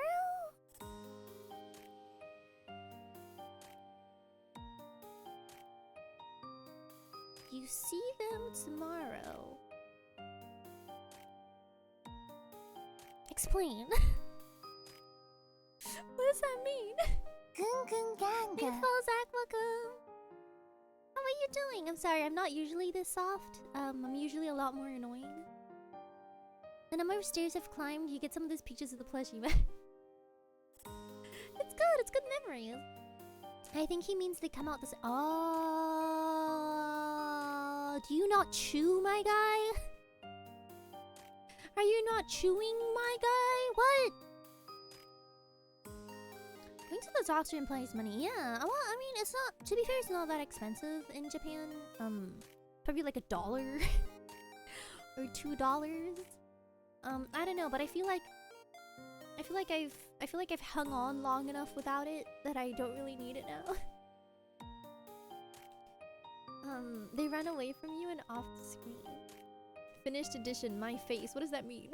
You see them tomorrow. Explain. What does that mean? Hey, Zach, welcome. How are you doing? I'm sorry, I'm not usually this soft. I'm usually a lot more annoying. The number of stairs I've climbed, you get some of those pictures of the plushie, man. It's good memories. I think he means they come out this. Oh, do you not chew, my guy? Are you not chewing, my guy? What? Going to the doctor implies money. Yeah, well, I mean, it's not. To be fair, it's not that expensive in Japan. Probably like $1 or $2. I don't know, but I feel like I've hung on long enough without it that I don't really need it now. They ran away from you and off the screen. Finished edition, my face. What does that mean?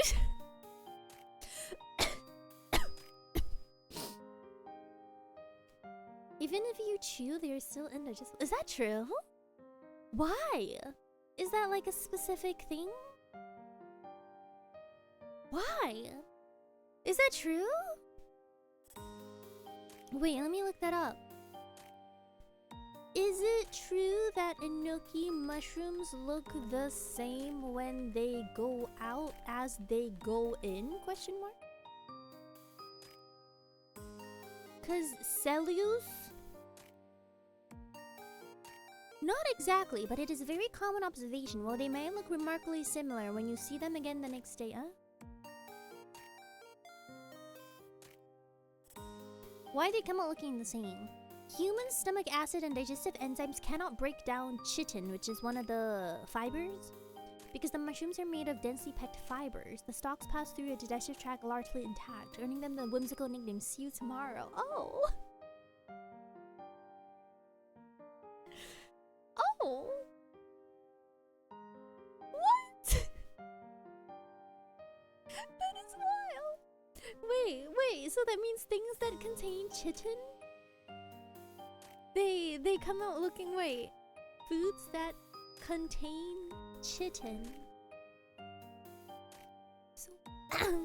Even if you chew, they're still indigestible. Is that true? Why? Is that like a specific thing? Why? Is that true? Wait, let me look that up. Is it true that enoki mushrooms look the same when they go out as they go in? Question mark. Cause cellulose? Not exactly, but it is a very common observation. While they may look remarkably similar when you see them again the next day, Why they come out looking the same? Human stomach acid and digestive enzymes cannot break down chitin, which is one of the fibers. Because the mushrooms are made of densely packed fibers, the stalks pass through a digestive tract largely intact, earning them the whimsical nickname "See you tomorrow." Oh! Oh! What? That is wild! Wait, so that means things that contain chitin? They come out looking, foods that contain chitin.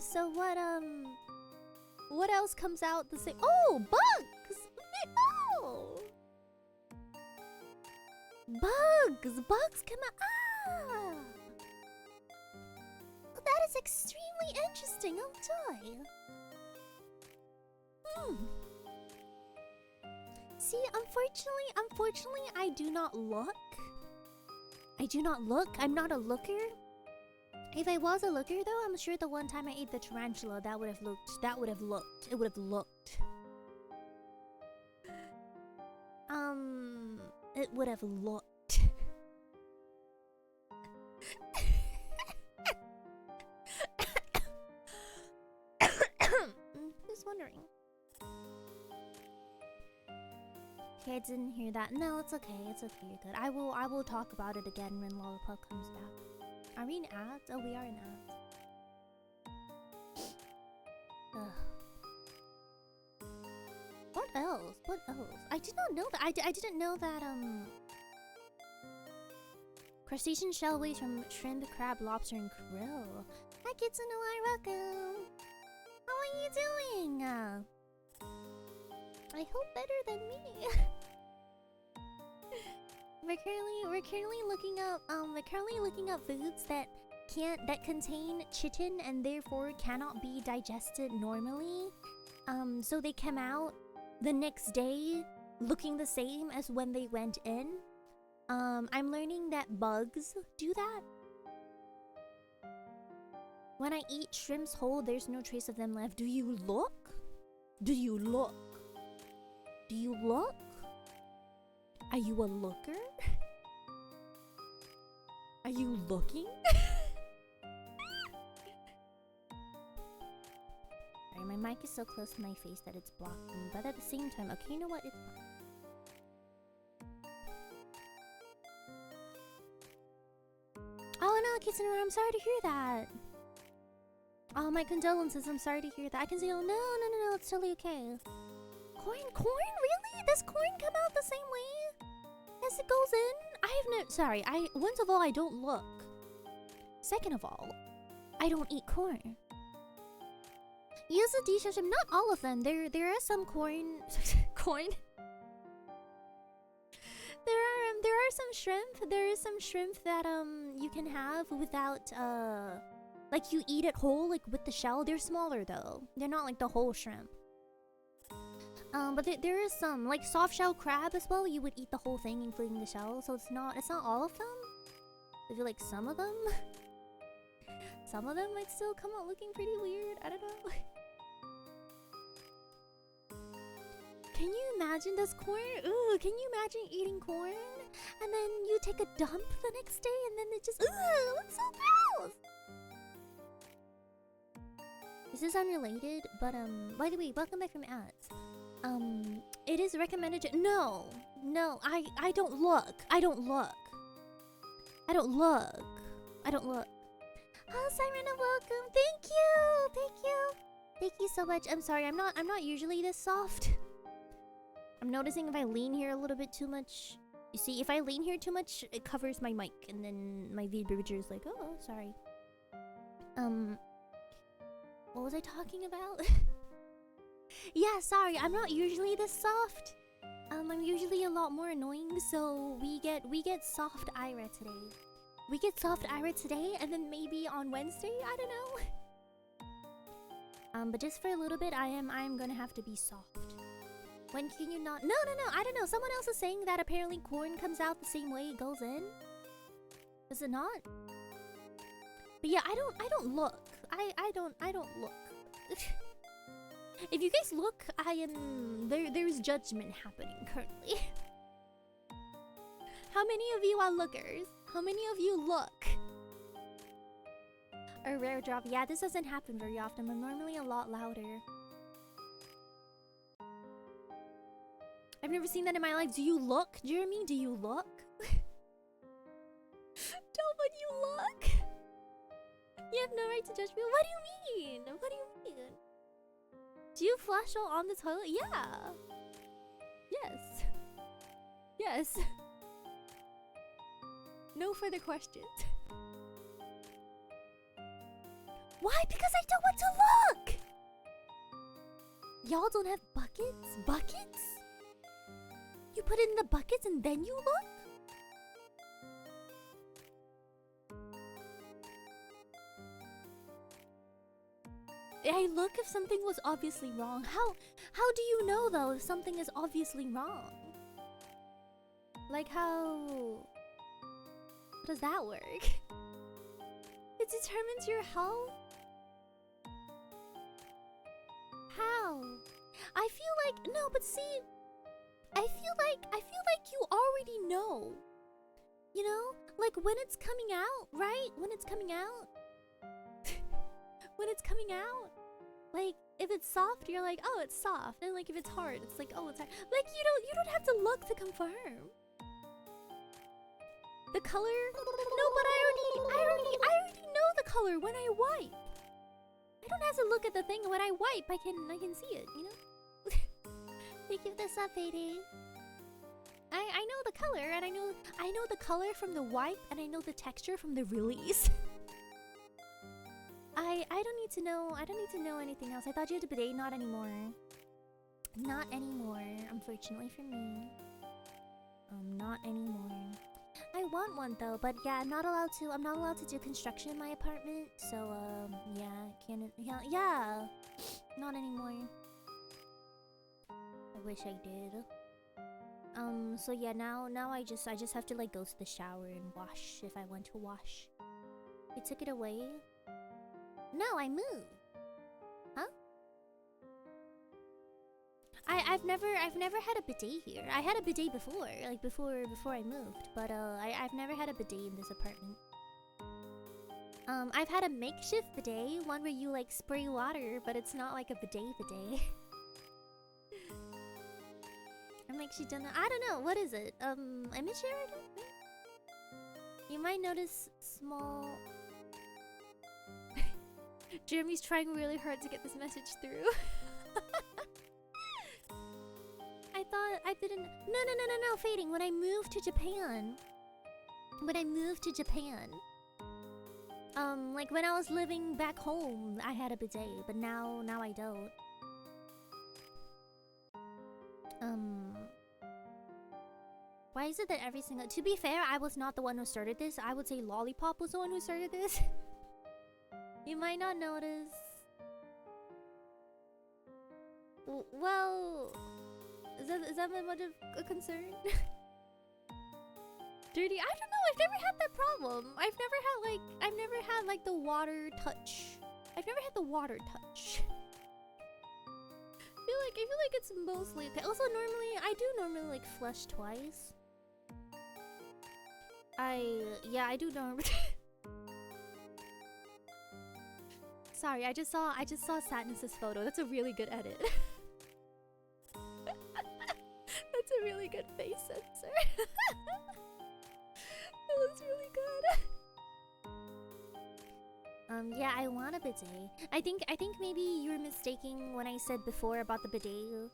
So what else comes out the same? Oh, bugs! Oh! Bugs come out. Ah! Well, that is extremely interesting. Oh joy. See, unfortunately, I do not look. I'm not a looker. If I was a looker, though, I'm sure the one time I ate the tarantula, it would have looked. It would have looked. Just wondering. Okay, I didn't hear that. No, it's okay. It's okay. You're good. I will talk about it again when Lollipop comes back. Are we in ads? Oh, we are in ads. Ugh. What else? I did not know that. I didn't know that crustacean shellfish from shrimp, crab, lobster, and krill. Hi, kids and welcome. How are you doing? I hope better than me. We're currently looking up foods that contain chitin and therefore cannot be digested normally. So they come out the next day looking the same as when they went in. I'm learning that bugs do that. When I eat shrimps whole, there's no trace of them left. Do you look? Are you a looker? Are you looking? Sorry, my mic is so close to my face that it's blocking, but at the same time, okay, you know what? It's fine. Oh no, Kitsune, I'm sorry to hear that. Oh, my condolences, I'm sorry to hear that. I can say, oh no, it's totally okay. Corn? Really? Does corn come out the same way as it goes in? Once of all, I don't look. Second of all, I don't eat corn. Use a dish, not all of them. There are some corn. There are some shrimp. There is some shrimp that you can have without like you eat it whole, like with the shell. They're smaller though. They're not like the whole shrimp. But there is some, like soft shell crab as well. You would eat the whole thing, including the shell. So it's not all of them. I feel like some of them might still come out looking pretty weird. I don't know. Can you imagine this corn? Ooh, can you imagine eating corn and then you take a dump the next day and then it just looks so gross. This is unrelated, but by the way, welcome back from ads. It is recommended to— No, no, I don't look. I don't look. I don't look. I don't look. Oh, Siren, welcome. Thank you. Thank you. Thank you so much. I'm sorry. I'm not usually this soft. I'm noticing if I lean here a little bit too much. You see, if I lean here too much, it covers my mic, and then my VOD is like, oh, sorry. What was I talking about? Yeah, sorry. I'm not usually this soft. I'm usually a lot more annoying, so we get soft Aera today. We get soft Aera today, and then maybe on Wednesday, I don't know. But just for a little bit, I'm gonna have to be soft. When can you not? No, I don't know. Someone else is saying that apparently corn comes out the same way it goes in. Does it not? But yeah, I don't look. I don't look. If you guys look, there's judgment happening currently. How many of you are lookers? How many of you look? A rare drop. Yeah, this doesn't happen very often. I'm normally a lot louder. I've never seen that in my life. Do you look, Jeremy? Do you look? Don't, but you look. You have no right to judge me. What do you mean? What do you mean? Do you flush while on the toilet? Yeah. Yes. Yes. No further questions. Why? Because I don't want to look! Y'all don't have buckets? Buckets? You put it in the buckets and then you look? I look if something was obviously wrong. How do you know though if something is obviously wrong? Like how does that work? It determines your health? How? I feel like no, but see, I feel like you already know. You know? Like when it's coming out, right? When it's coming out. When it's coming out. Like if it's soft, you're like, oh, it's soft. And like if it's hard, it's like, oh, it's hard. Like you don't have to look to confirm. The color? No, but I already know the color when I wipe. I don't have to look at the thing when I wipe. I can see it, you know? Thank you for the sub, Payday. I know the color, and I know the color from the wipe, and I know the texture from the release. I don't need to know anything else. I thought you had a bidet, not anymore. Not anymore, unfortunately for me. Not anymore. I want one though, but yeah, I'm not allowed to do construction in my apartment, so yeah, yeah, not anymore. I wish I did. So yeah, now I just have to like go to the shower and wash if I want to wash. They took it away. No, I moved. Huh? I've never had a bidet here. I had a bidet before, like before I moved, but I've never had a bidet in this apartment. I've had a makeshift bidet, one where you like spray water, but it's not like a bidet. I'm actually done. I don't know. What is it? Image error? You might notice small. Jeremy's trying really hard to get this message through. I thought I didn't. No, Fading. When I moved to Japan. Like when I was living back home, I had a bidet, but now I don't. Why is it that every single— To be fair, I was not the one who started this. I would say Lollipop was the one who started this. You might not notice. Well, is that much of a concern? Dirty? I don't know. I've never had that problem. I've never had like the water touch. I've never had the water touch. I feel like it's mostly okay. Also, I do normally like flush twice. I do normally. Sorry, I just saw Sadness's photo. That's a really good edit. Yeah, I want a bidet. I think maybe you were mistaking when I said before about the bidet.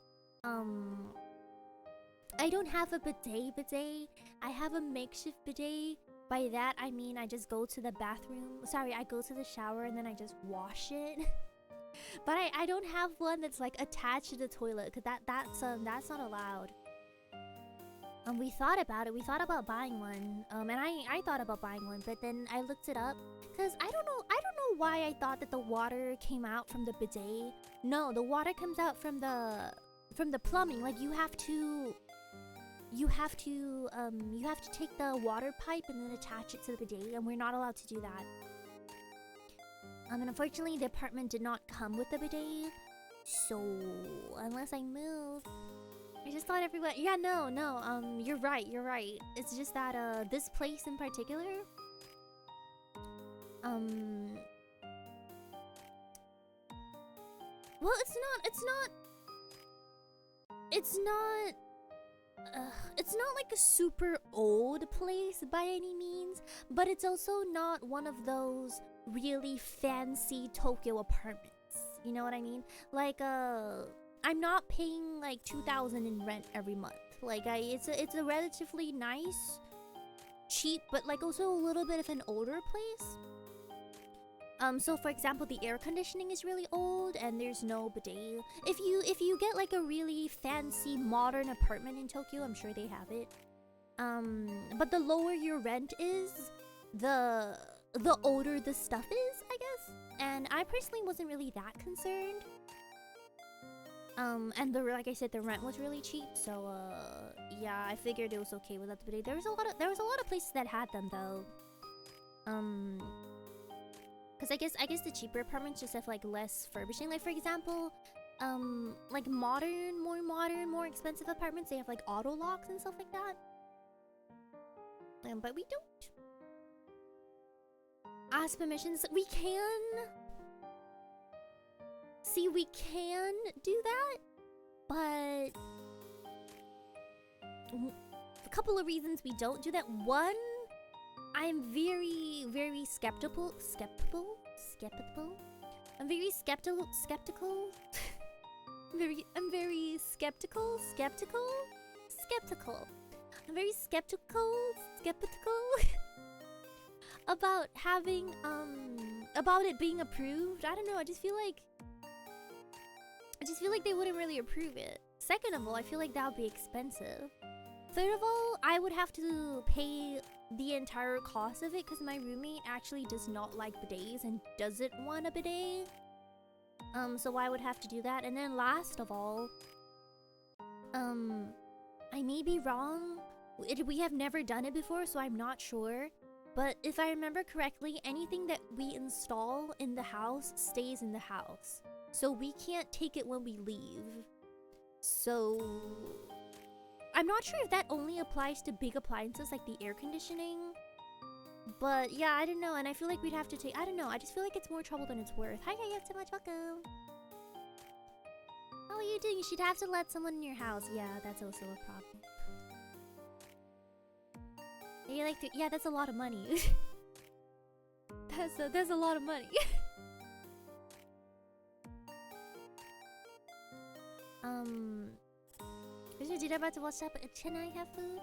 I don't have a bidet. I have a makeshift bidet. By that, I mean I just go to the bathroom. Sorry, I go to the shower and then I just wash it. But I don't have one that's like attached to the toilet, cause that's not allowed. We thought about it. We thought about buying one. And I thought about buying one, but then I looked it up, cause I don't know why I thought that the water came out from the bidet. No, the water comes out from the plumbing. Like you have to take the water pipe and then attach it to the bidet, and we're not allowed to do that. And unfortunately, the apartment did not come with the bidet, so unless I move, I just thought everyone. Yeah, no. You're right. It's just that this place in particular, well, it's not like a super old place by any means, but it's also not one of those really fancy Tokyo apartments. You know what I mean? Like, I'm not paying like 2,000 in rent every month. Like, it's a relatively nice, cheap, but like also a little bit of an older place. So for example, the air conditioning is really old and there's no bidet. If you get like a really fancy modern apartment in Tokyo, I'm sure they have it. But the lower your rent is, the older the stuff is, I guess. And I personally wasn't really that concerned. And like I said, the rent was really cheap, so yeah, I figured it was okay without the bidet. There was a lot of places that had them though. Because I guess the cheaper apartments just have like less furbishing. Like for example, like more modern, more expensive apartments, they have like auto locks and stuff like that. But we don't ask permissions. We can. See, we can do that, but a couple of reasons we don't do that. One, I'm very, very skeptical. I'm very skeptical. I'm very skeptical. I'm very skeptical about having about it being approved. I don't know. I just feel like they wouldn't really approve it. Second of all, I feel like that would be expensive. Third of all, I would have to pay the entire cost of it because my roommate actually does not like bidets and doesn't want a bidet. So I would have to do that. And then last of all, I may be wrong. We have never done it before, so I'm not sure. But if I remember correctly, anything that we install in the house stays in the house. So we can't take it when we leave. So I'm not sure if that only applies to big appliances like the air conditioning. But yeah, I don't know. And I feel like we'd have to take... I don't know. I just feel like it's more trouble than it's worth. Hi, you have so much. Welcome. How are you doing? You should have to let someone in your house. Yeah, that's also a problem. You like to... Yeah, that's a lot of money. That's a lot of money. Did I about to watch that? Can I have food?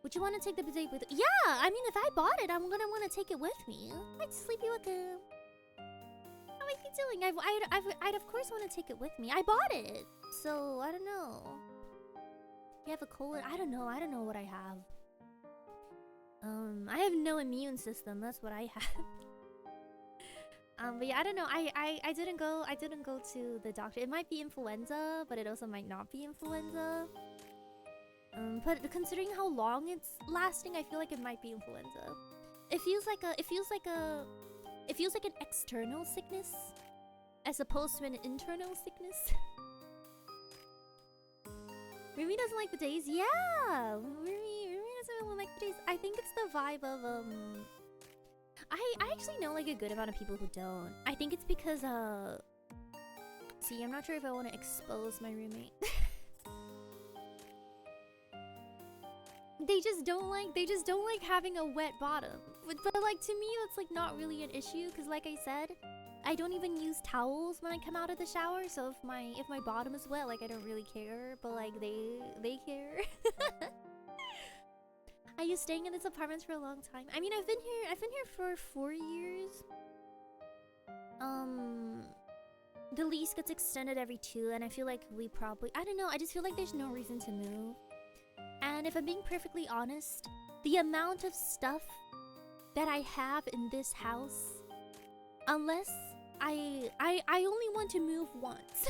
Would you want to take the bidet with? Yeah, I mean, if I bought it, I'm gonna want to take it with me. Hi, Sleepy, welcome. How are you doing? I'd of course want to take it with me. I bought it, so I don't know. You have a cold? I don't know. I don't know what I have. I have no immune system. That's what I have. But yeah, I don't know. I didn't go to the doctor. It might be influenza, but it also might not be influenza. But considering how long it's lasting, I feel like it might be influenza. It feels like an external sickness as opposed to an internal sickness. Rumi doesn't like bidets. Yeah, Rumi doesn't like bidets. I think it's the vibe of I actually know like a good amount of people who don't. I think it's because see, I'm not sure if I want to expose my roommate. They just don't like having a wet bottom. but like to me that's like not really an issue because like I said, I don't even use towels when I come out of the shower. So if my bottom is wet, like I don't really care. But like they care. I used staying in this apartment for a long time. I mean, I've been here for 4 years. The lease gets extended every 2, and I feel like I don't know, I just feel like there's no reason to move. And if I'm being perfectly honest, the amount of stuff that I have in this house, unless I only want to move once.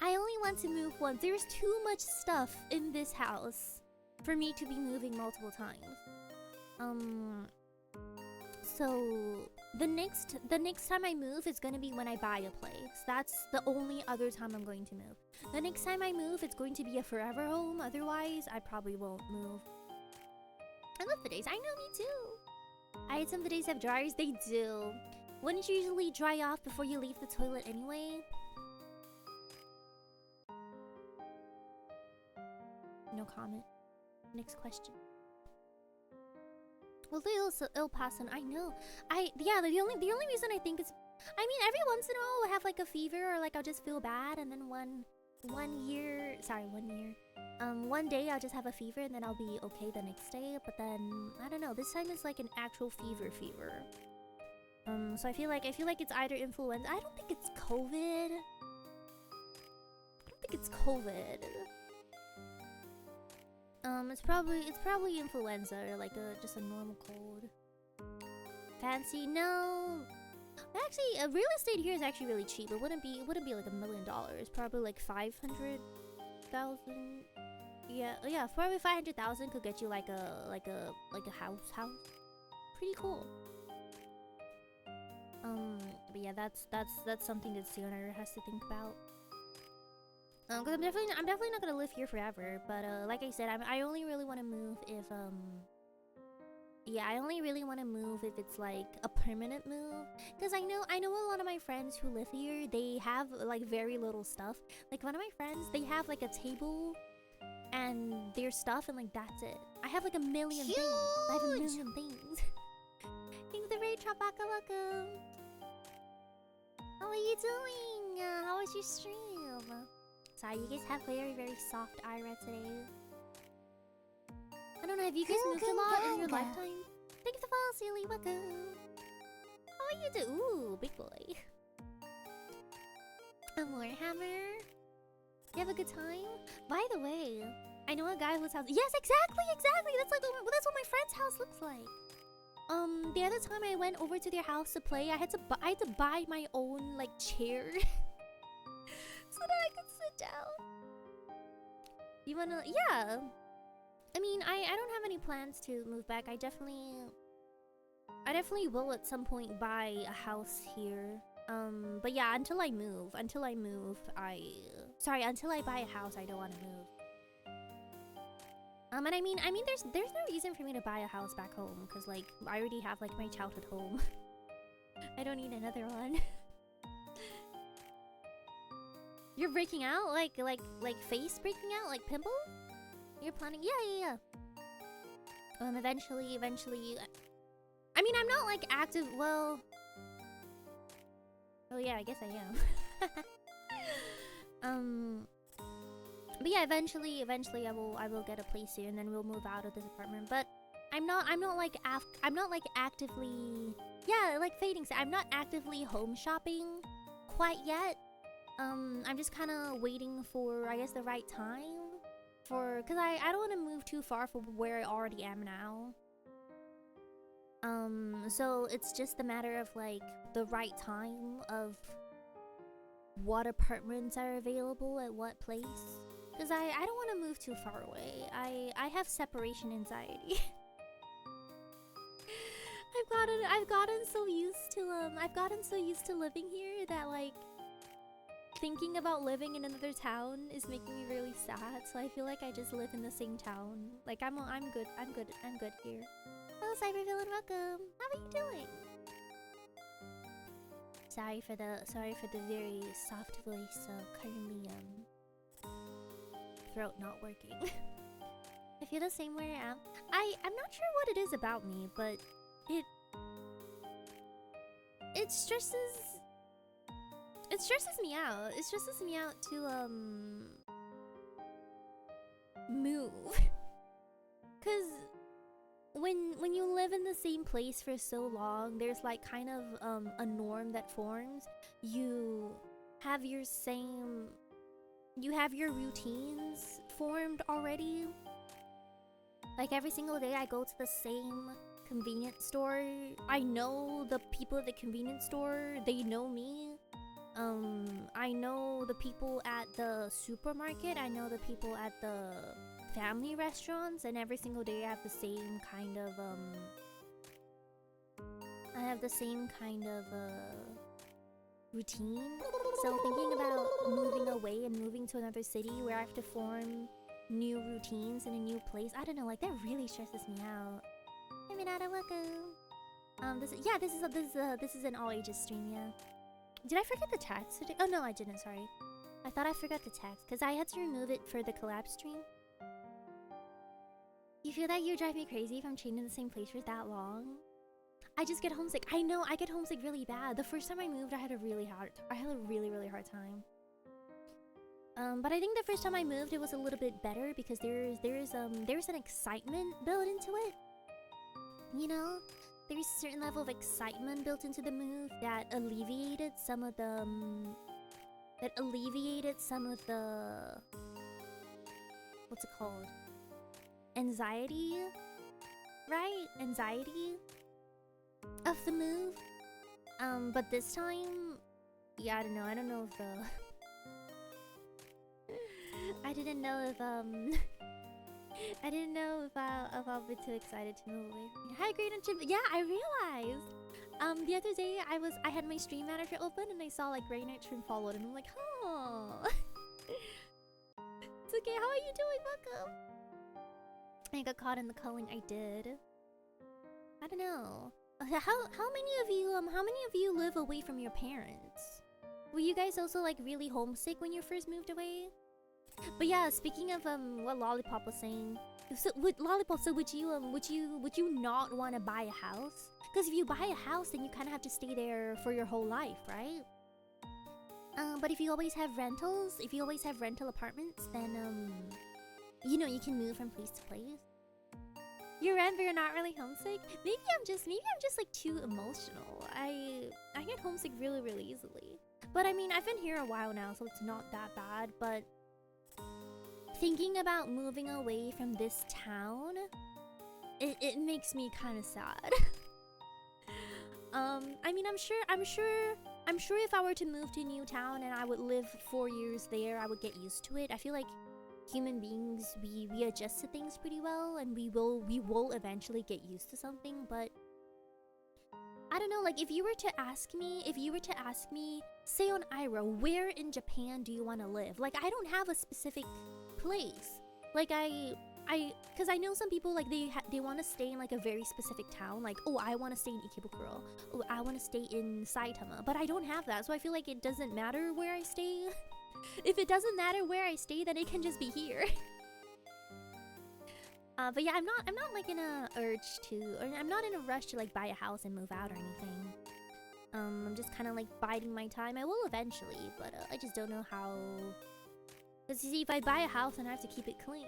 I only want to move once. There's too much stuff in this house for me to be moving multiple times. So the next time I move is gonna be when I buy a place. That's the only other time I'm going to move. The next time I move, it's going to be a forever home. Otherwise, I probably won't move. I love bidets. I know, me too. I had some bidets have dryers. They do. Wouldn't you usually dry off before you leave the toilet anyway? No comment. Next question. Well, it'll pass on. I know. The only reason I think is, I mean, every once in a while I'll have like a fever or like I'll just feel bad, and then one day I'll just have a fever and then I'll be okay the next day. But then I don't know. This time it's like an actual fever. So I feel like it's either influenza. I don't think it's COVID. It's probably influenza or like just a normal cold. Fancy? No. Actually, real estate here is actually really cheap. It wouldn't be like $1 million. Probably like 500,000. Yeah, probably 500,000 could get you like a house. Pretty cool. But yeah, that's something that Seion Aera has to think about. Cause I'm definitely not gonna live here forever. But like I said, I only really want to move if I only really want to move if it's like a permanent move. Cause I know a lot of my friends who live here, they have like very little stuff. Like one of my friends, they have like a table and their stuff, and like that's it. I have like a million things. I have a million things. Thanks for raid, Trapaka, welcome. How are you doing? How was your stream? Sorry, you guys have very, very soft Aera today. I don't know, have you guys moved a lot in your lifetime? Thank you for following, Silly, welcome. How are you doing? Ooh, big boy. A Warhammer. You have a good time? By the way, I know a guy whose house. Yes, exactly. That's what my friend's house looks like. The other time I went over to their house to play, I had to buy my own like chair so that I could sit down. You wanna? Yeah. I mean, I don't have any plans to move back. I definitely will at some point buy a house here. But yeah, until I buy a house, I don't want to move. And I mean, there's no reason for me to buy a house back home, because like I already have like my childhood home. I don't need another one. You're breaking out, like face breaking out, like pimple? You're planning? Yeah. Eventually. I mean, I'm not like active. Well, oh yeah, I guess I am. But yeah, eventually I will get a place here, and then we'll move out of this apartment. But I'm not like actively, yeah, like Fading said, I'm not actively home shopping quite yet. I'm just kind of waiting for, I guess, the right time because I don't want to move too far from where I already am now. So it's just a matter of like the right time of what apartments are available at what place. Because I don't want to move too far away. I have separation anxiety. I've gotten so used to living here that like thinking about living in another town is making me really sad. So I feel like I just live in the same town. Like I'm good here. Hello, Cybervillain, welcome. How are you doing? Sorry for the very soft voice. Currently throat not working. I feel the same way I am. I'm not sure what it is about me, but it stresses me out. It stresses me out to move. Cause when you live in the same place for so long, there's like kind of a norm that forms. You have your routines formed already. Like every single day I go to the same convenience store. I know the people at the convenience store, they know me. I know the people at the supermarket, I know the people at the family restaurants, and every single day I have the same kind of routine. So thinking about moving away and moving to another city where I have to form new routines in a new place, I don't know, like that really stresses me out. Hey Minata, welcome. This is an all ages stream, yeah. Did I forget the text today? Oh no, I didn't, sorry. I thought I forgot the text because I had to remove it for the collab stream. You feel that you drive me crazy if I'm chained in the same place for that long? I just get homesick. I know, I get homesick really bad. The first time I moved, I had a really hard time. But I think the first time I moved, it was a little bit better because there's an excitement built into it. You know, there's a certain level of excitement built into the move that alleviated some of the what's it called? Anxiety, right? Anxiety of the move. But this time, yeah, I don't know. I don't know if I didn't know if I'll be too excited to move away from here. Hi, Great and Chip. Yeah, I realized. The other day I had my stream manager open and I saw like Grey Knight Trim followed and I'm like, oh. It's okay. How are you doing? Welcome. I got caught in the culling. I did. I don't know. How many of you live away from your parents? Were you guys also like really homesick when you first moved away? But yeah, speaking of what Lollipop was saying, so would you not want to buy a house? Because if you buy a house, then you kind of have to stay there for your whole life, right? But if you always have rentals, if you always have rental apartments, then you know, you can move from place to place. You're but you're not really homesick. Maybe I'm just like too emotional. I get homesick really easily. But I mean, I've been here a while now, so it's not that bad. But thinking about moving away from this town, it makes me kind of sad. I mean, I'm sure if I were to move to a new town and I would live 4 years there, I would get used to it. I feel like human beings, we adjust to things pretty well, and we will eventually get used to something. But I don't know, like if you were to ask me, Seion Aera, where in Japan do you want to live? Like I don't have a specific place. Like because I know some people like they want to stay in like a very specific town. Like, oh, I want to stay in Ikebukuro. Oh, I want to stay in Saitama. But I don't have that, so I feel like it doesn't matter where I stay. If it doesn't matter where I stay, then it can just be here. But yeah, I'm not like in a urge to, or I'm not in a rush to like buy a house and move out or anything. I'm just kind of like biding my time. I will eventually, but I just don't know how. Because you see, if I buy a house, then I have to keep it clean.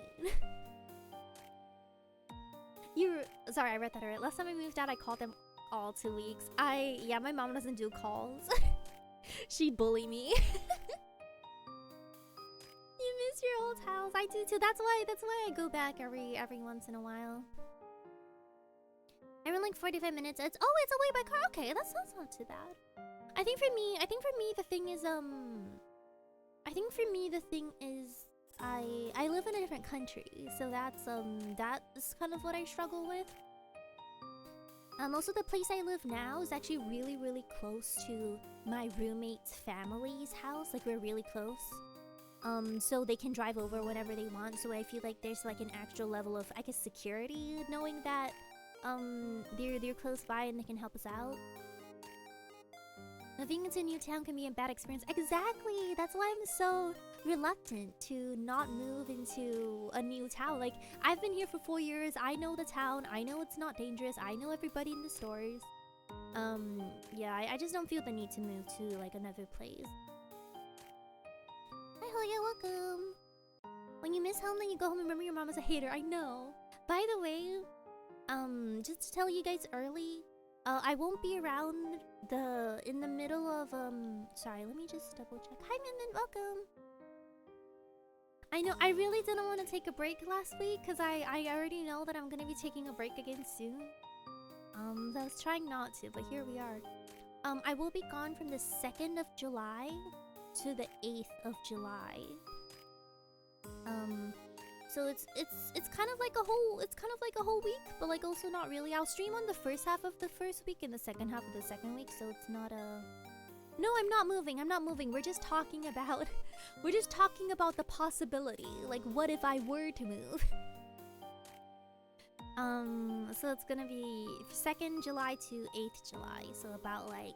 Sorry, I read that right. Last time I moved out, I called them all 2 weeks. Yeah, my mom doesn't do calls. She'd bully me. You miss your old house. I do too. That's why I go back every once in a while. I run like 45 minutes. It's away by car. Okay, that's not too bad. I think for me the thing is I live in a different country, so that's kind of what I struggle with. Also the place I live now is actually really close to my roommate's family's house. Like we're really close. So they can drive over whenever they want. So I feel like there's like an extra level of, I guess, security knowing that they're close by and they can help us out. Moving into a new town can be a bad experience. Exactly. That's why I'm so reluctant to not move into a new town. Like, I've been here for 4 years. I know the town. I know it's not dangerous. I know everybody in the stores. Yeah, I just don't feel the need to move to like another place. Hi, Hoya, welcome. When you miss home, then you go home and remember your mom is a hater. I know. By the way, just to tell you guys early, I won't be around in the middle of sorry, let me just double check. Hi, Min, welcome. I know I really didn't want to take a break last week because I already know that I'm gonna be taking a break again soon. I was trying not to, but here we are. I will be gone from the 2nd of July to the 8th of July. So it's kind of like a whole week, but like also not really. I'll stream on the first half of the first week and the second half of the second week, so it's not a. No, I'm not moving. We're just talking about the possibility. Like, what if I were to move? So it's gonna be 2nd July to 8th July, so about like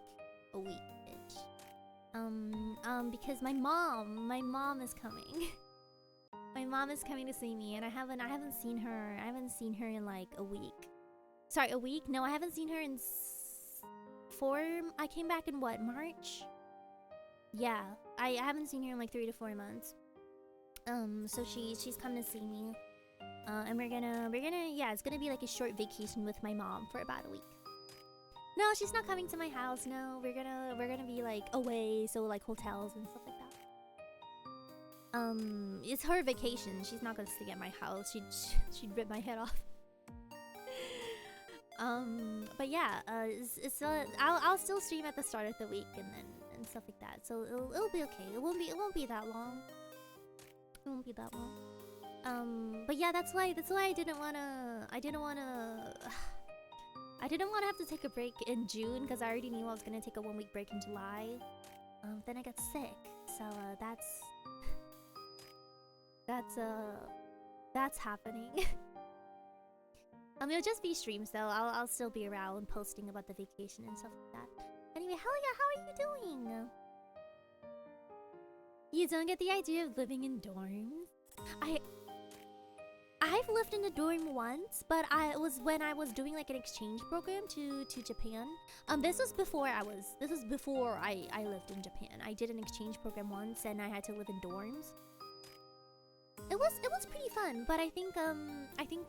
a week-ish. Because my mom is coming. My mom is coming to see me, and I haven't seen her. I haven't seen her in like a week. Sorry, a week? No, I haven't seen her in I came back in what, March? Yeah, I haven't seen her in like 3 to 4 months. So she's come to see me. And we're gonna yeah, it's gonna be like a short vacation with my mom for about a week. No, she's not coming to my house. No, we're gonna be like away, so like hotels and stuff like that. It's her vacation. She's not gonna stay at my house. She'd rip my head off. But yeah, I'll still stream at the start of the week and stuff like that. So it'll be okay. It won't be that long. It won't be that long. But yeah, that's why I didn't wanna have to take a break in June because I already knew I was gonna take a 1-week break in July. Then I got sick, so that's happening. It'll just be streams though. I'll still be around posting about the vacation and stuff like that. Anyway, hell yeah, how are you doing? You don't get the idea of living in dorms? I've lived in a dorm once, but it was when I was doing like an exchange program to Japan. This was before I lived in Japan. I did an exchange program once and I had to live in dorms. It was pretty fun, but I think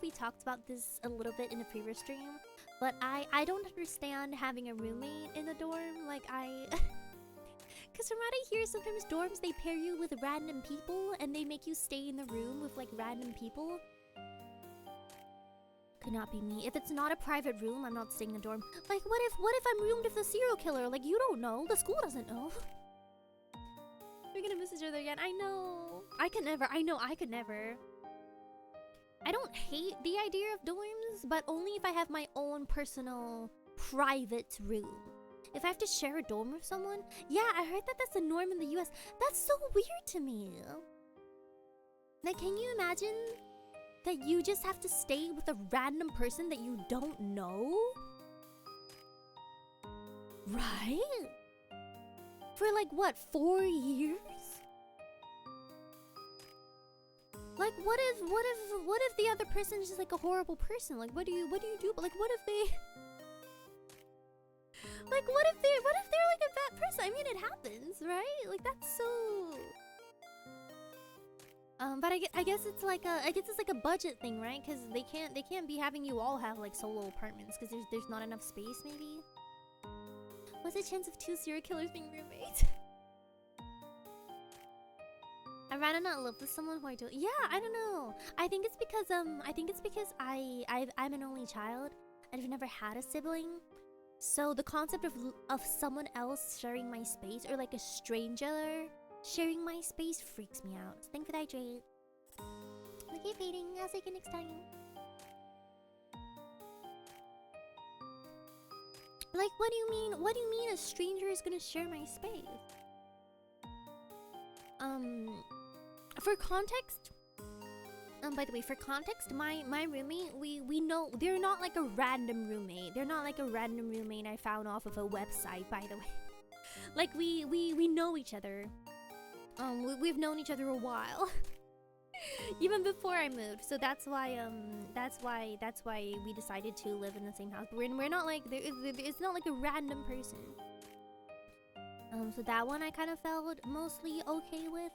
we talked about this a little bit in a previous stream. But I don't understand having a roommate in a dorm. Like cause from what I hear, sometimes dorms they pair you with random people and they make you stay in the room with like random people. Could not be me. If it's not a private room, I'm not staying in the dorm. Like what if I'm roomed with a serial killer? Like you don't know. The school doesn't know. We're gonna miss each other again. I know. I could never. I don't hate the idea of dorms, but only if I have my own personal private room. If I have to share a dorm with someone, yeah, I heard that that's the norm in the US. That's so weird to me. Like, can you imagine that you just have to stay with a random person that you don't know? Right? For like what, 4 years? Like what if the other person is just like a horrible person? Like what do you do? But like what if they like what if they're like a bad person? I mean it happens, right? Like that's so but I guess it's like a budget thing, right? Because they can't be having you all have like solo apartments because there's not enough space maybe. What's the chance of 2 serial killers being roommates? I'd rather not live with someone who I don't. Yeah, I don't know. I think it's because I'm an only child and I've never had a sibling. So the concept of someone else sharing my space or like a stranger sharing my space freaks me out. Thank you for that, Jade. Okay, fading. I'll see you next time. Like, what do you mean? What do you mean a stranger is gonna share my space? For context, by the way, for context, my roommate, we know they're not like a random roommate. They're not like a random roommate I found off of a website, by the way. Like we know each other. We've known each other a while. Even before I moved, so that's why we decided to live in the same house. We're not like it's not like a random person. So that one I kind of felt mostly okay with.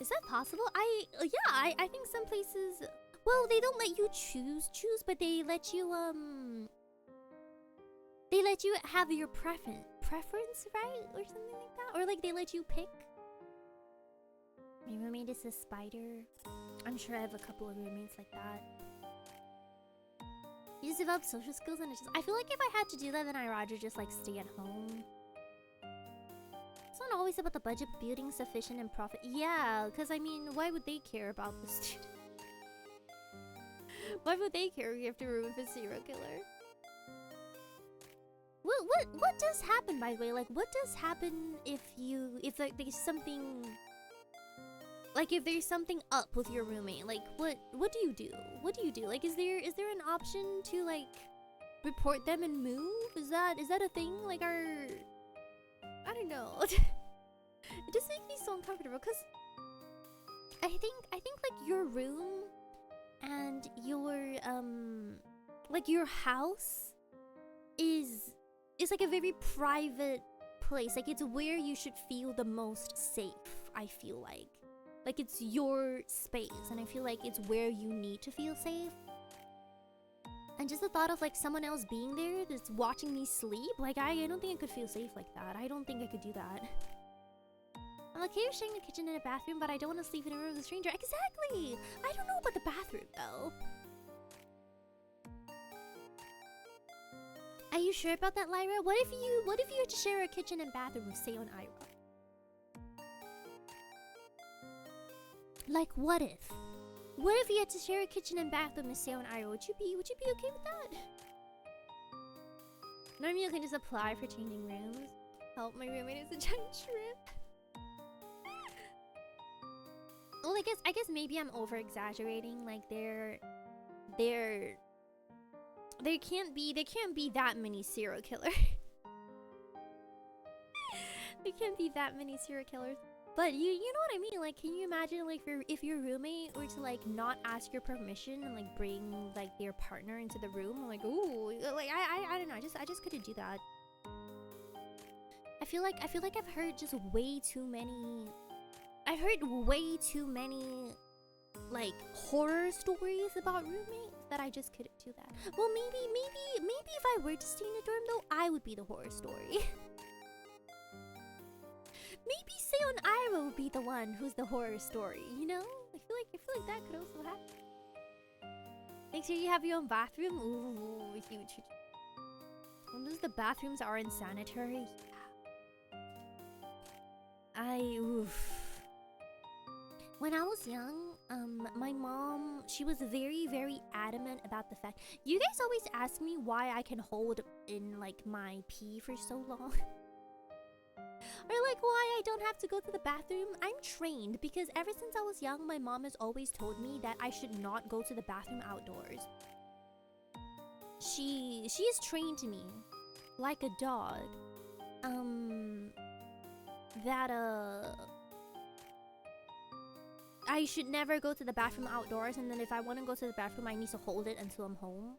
Is that possible? I think some places, well, they don't let you choose, but they let you have your preference, right, or something like that, or like they let you pick. My roommate is a spider. I'm sure I have a couple of roommates like that. You just develop social skills and I feel like if I had to do that, then I'd rather just like stay at home. It's not always about the budget, building sufficient and profit. Yeah, because I mean, why would they care about the student? Why would they care if you have to room with a serial killer? What does happen, by the way? Like, what does happen if like there's something, like if there's something up with your roommate? Like, what do you do? What do you do? Like, is there an option to like report them and move? Is that a thing? Like, I don't know. It just makes me so uncomfortable because I think like your room and your house is like a very private place. Like, it's where you should feel the most safe, I feel like. Like, it's your space, and I feel like it's where you need to feel safe. And just the thought of, like, someone else being there that's watching me sleep, like, I don't think I could feel safe like that. I don't think I could do that. I'm okay with sharing a kitchen and a bathroom, but I don't want to sleep in a room with a stranger. Exactly! I don't know about the bathroom, though. Are you sure about that, Lyra? What if you had to share a kitchen and bathroom with Seion Aera? Like, what if? What if you had to share a kitchen and bathroom with Seion Aera? Would you be okay with that? Normally you can just apply for changing rooms. Help, my roommate is a giant shrimp. Well, I guess maybe I'm over exaggerating. Like, there can't be that many serial killers. There can't be that many serial killers. But you know what I mean? Like, can you imagine, like, if your roommate were to, like, not ask your permission and, like, bring, like, their partner into the room? I'm like, ooh, like, I don't know. I just couldn't do that. I feel like I've heard just way too many. I've heard way too many, like, horror stories about roommates that I just couldn't do that. Well, maybe if I were to stay in a dorm, though, I would be the horror story. Maybe Seion Aera will be the one who's the horror story, you know? I feel like that could also happen. Make sure you have your own bathroom. Ooh, huge. Sometimes the bathrooms are unsanitary. Oof. When I was young, my mom, she was very, very adamant about the fact. You guys always ask me why I can hold in, like, my pee for so long. Or like why I don't have to go to the bathroom. I'm trained because ever since I was young, my mom has always told me that I should not go to the bathroom outdoors. She has trained me like a dog. That I should never go to the bathroom outdoors, and then if I want to go to the bathroom, I need to hold it until I'm home.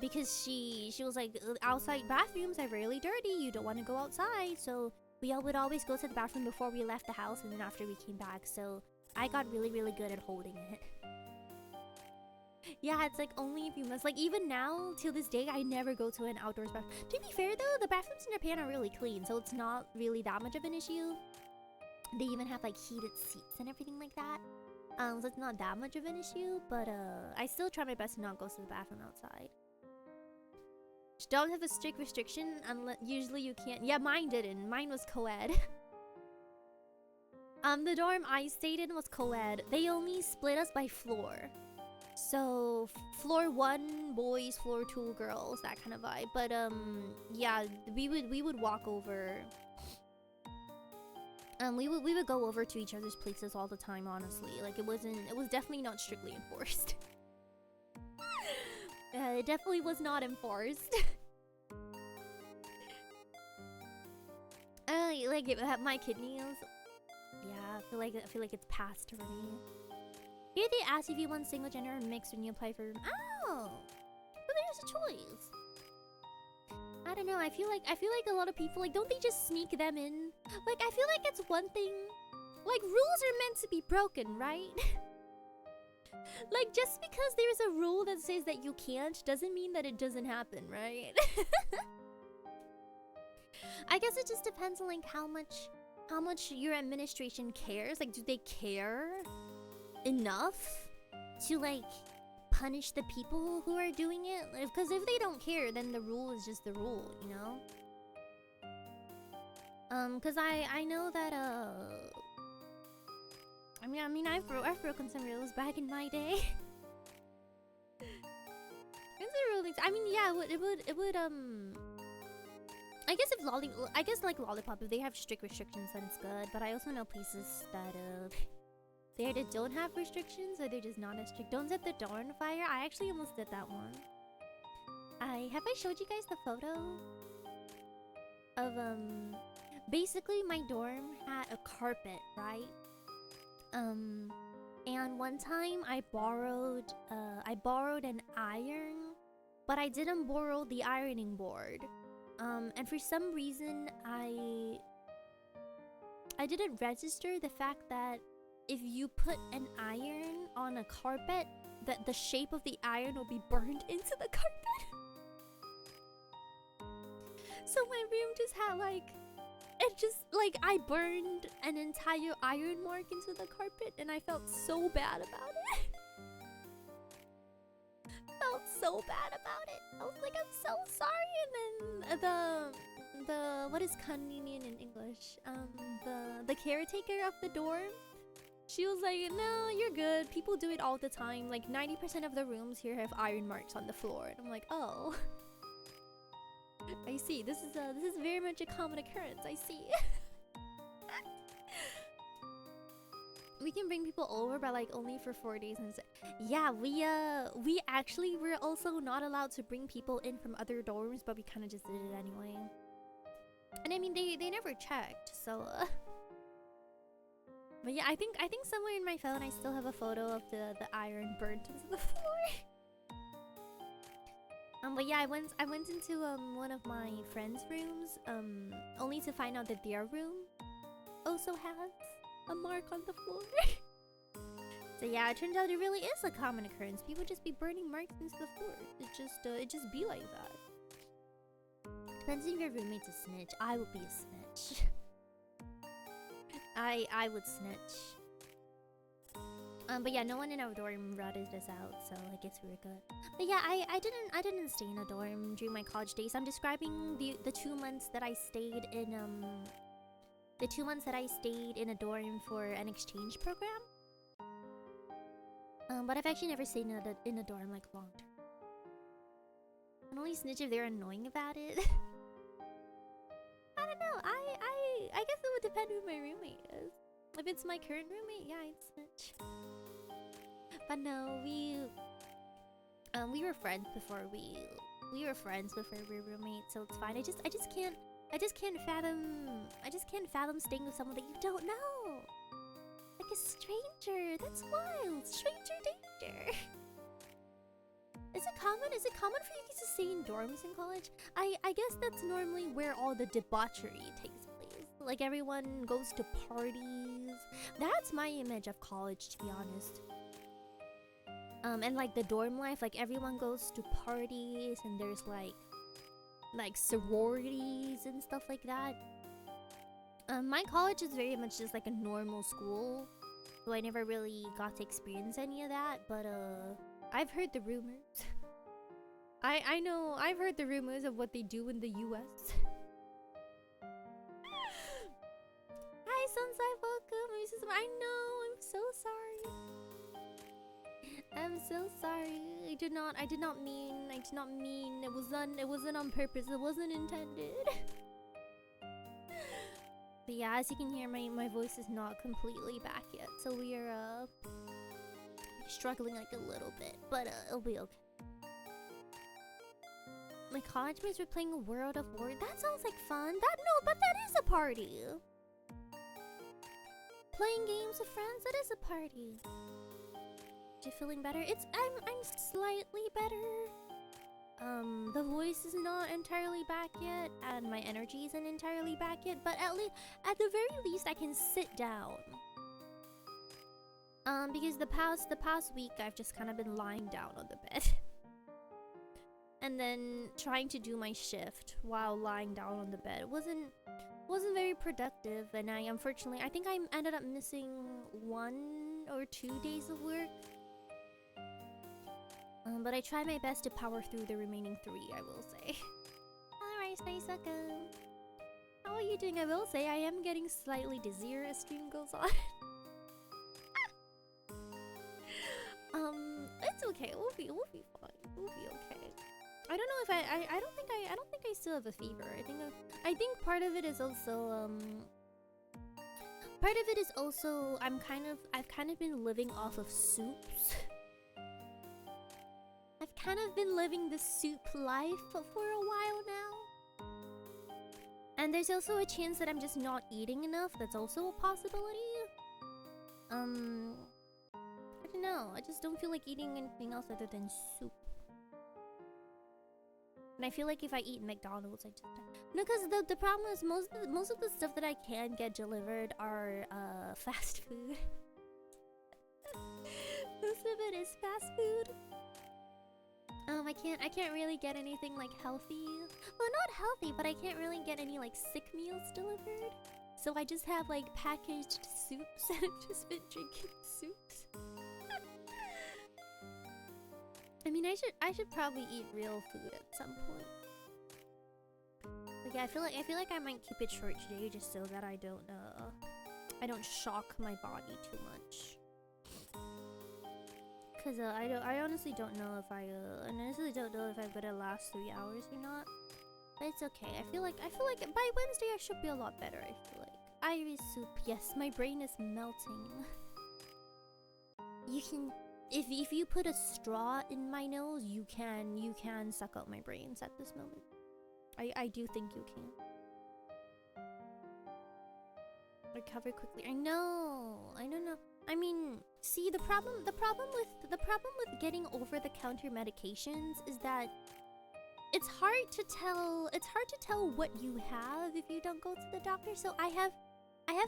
Because she was like, outside bathrooms are really dirty, you don't want to go outside, so we all would always go to the bathroom before we left the house and then after we came back, so I got really, really good at holding it. Yeah, it's like only if you must. Like, even now, till this day, I never go to an outdoors bathroom. To be fair though, the bathrooms in Japan are really clean, so it's not really that much of an issue. They even have like heated seats and everything like that. So it's not that much of an issue, but I still try my best to not go to the bathroom outside. Don't have a strict restriction, unless usually you can't. Yeah, mine didn't. Mine was co-ed. The dorm I stayed in was co-ed. They only split us by floor. So floor 1 boys, floor 2 girls, that kind of vibe. But yeah, we would walk over. We would go over to each other's places all the time, honestly. Like, it was definitely not strictly enforced. It definitely was not enforced. like my kidneys. Yeah, I feel like it's past for me. Here they ask if you want single gender or mixed when you apply for. Oh, but there's a choice. I don't know. I feel like a lot of people, like, don't they just sneak them in? Like, I feel like it's one thing. Like, rules are meant to be broken, right? Like, just because there's a rule that says that you can't doesn't mean that it doesn't happen, right? I guess it just depends on like how much your administration cares. Like, do they care enough to like punish the people who are doing it? Because if they don't care, then the rule is just the rule, you know? Because I know that I mean I've broken some rules back in my day. It's a rule. I mean, yeah, it would I guess like Lollipop, if they have strict restrictions, then it's good. But I also know places that they either don't have restrictions or they're just not as strict. Don't set the door on fire. I actually almost did that one. I showed you guys the photo of basically my dorm had a carpet, right? And one time I borrowed an iron, but I didn't borrow the ironing board. And for some reason I didn't register the fact that if you put an iron on a carpet, that the shape of the iron will be burned into the carpet. So my room just had like, it just like, I burned an entire iron mark into the carpet and I felt so bad about it. Felt so bad about it. I was like, I'm so sorry. And then the what is convenient in English? The caretaker of the dorm, she was like, no, you're good. People do it all the time. Like 90% of the rooms here have iron marks on the floor. And I'm like, oh, I see. This is very much a common occurrence. I see. We can bring people over, but like only for 4 days. And yeah, we actually were also not allowed to bring people in from other dorms, but we kind of just did it anyway. And I mean, they never checked, so. But yeah, I think somewhere in my phone I still have a photo of the iron burnt into the floor. But yeah, I went into one of my friends' rooms only to find out that their room also has a mark on the floor. So yeah, it turns out it really is a common occurrence. People just be burning marks into the floor. It just be like that. Depends if your roommate's a snitch. I would be a snitch. I would snitch. But yeah, no one in our dorm routed us out, so I guess we were good. But yeah, I didn't stay in a dorm during my college days. I'm describing the 2 months that I stayed in the 2 months that I stayed in a dorm for an exchange program. But I've actually never stayed in a dorm like long term. I can only snitch if they're annoying about it. I don't know. I guess it would depend who my roommate is. If it's my current roommate, yeah, I'd snitch. But no, we were friends before we were roommates, so it's fine. I just can't fathom staying with someone that you don't know. Like a stranger. That's wild. Stranger danger. Is it common for you guys to stay in dorms in college? I guess that's normally where all the debauchery takes place. Like everyone goes to parties. That's my image of college, to be honest. And like the dorm life, like everyone goes to parties and there's like sororities and stuff like that. My college is very much just like a normal school, so I never really got to experience any of that, but I've heard the rumors. I know, I've heard the rumors of what they do in the US. Hi Sunside, welcome. I know, I'm so sorry. I'm so sorry. I did not mean. It wasn't on purpose. It wasn't intended. But yeah, as you can hear, my voice is not completely back yet, so we are struggling like a little bit, but it'll be okay. My college mates were playing a World of War. That sounds like fun. But that is a party. Playing games with friends, that is a party. You feeling better? I'm slightly better. The voice is not entirely back yet, and my energy isn't entirely back yet, but at the very least I can sit down. Because the past week I've just kind of been lying down on the bed. And then trying to do my shift while lying down on the bed wasn't very productive, and I think I ended up missing 1 or 2 days of work. But I tried my best to power through the remaining 3, I will say. Alright, Spaisuka. How are you doing? I will say I am getting slightly dizzier as stream goes on. It's okay. We'll be fine. We'll be okay. I don't know if I don't think I still have a fever. I think part of it is also I've kind of been living off of soups. I've kind of been living the soup life for a while now. And there's also a chance that I'm just not eating enough. That's also a possibility. I don't know. I just don't feel like eating anything else other than soup. And I feel like if I eat McDonald's, I just no, because the problem is most of the stuff that I can get delivered are fast food. Most of it is fast food. I can't really get anything like healthy. Well, not healthy, but I can't really get any like sick meals delivered. So I just have like packaged soups, and I've just been drinking soups. I mean, I should probably eat real food at some point. But yeah, I feel like I might keep it short today just so that I don't shock my body too much. Cause I honestly don't know if I'm gonna last 3 hours or not. But it's okay. I feel like by Wednesday I should be a lot better. I feel like iris soup. Yes, my brain is melting. You can. If you put a straw in my nose, you can suck out my brains at this moment. I do think you can. Recover quickly. I know. I mean, see, the problem with getting over-the-counter medications is that it's hard to tell what you have if you don't go to the doctor. So I have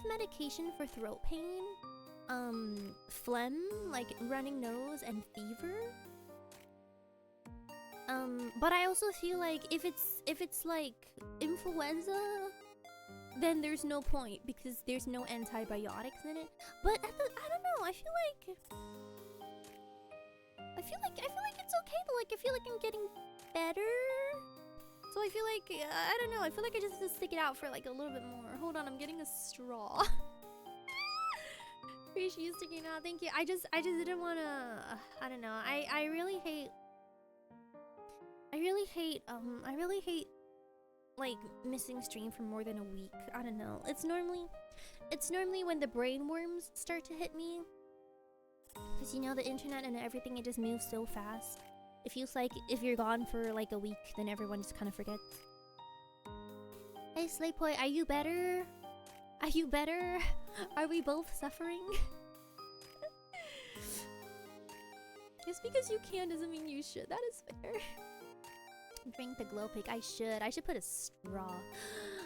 medication for throat pain, phlegm, like running nose, and fever. But I also feel like if it's like influenza, then there's no point because there's no antibiotics in it. But I don't know. I feel like it's okay, but like I feel like I'm getting better. So I feel like I don't know. I feel like I just have to stick it out for like a little bit more. Hold on, I'm getting a straw. Fish you sticking out. Thank you. I just didn't want to. I don't know. I really hate like missing stream for more than a week. I don't know. It's normally when the brain worms start to hit me. Because you know, the internet and everything, it just moves so fast. It feels like if you're gone for like a week, then everyone just kind of forgets. Hey Slayboy, are you better? Are you better? Are we both suffering? Just because you can doesn't mean you should. That is fair. Drink the glow pick. I should put a straw.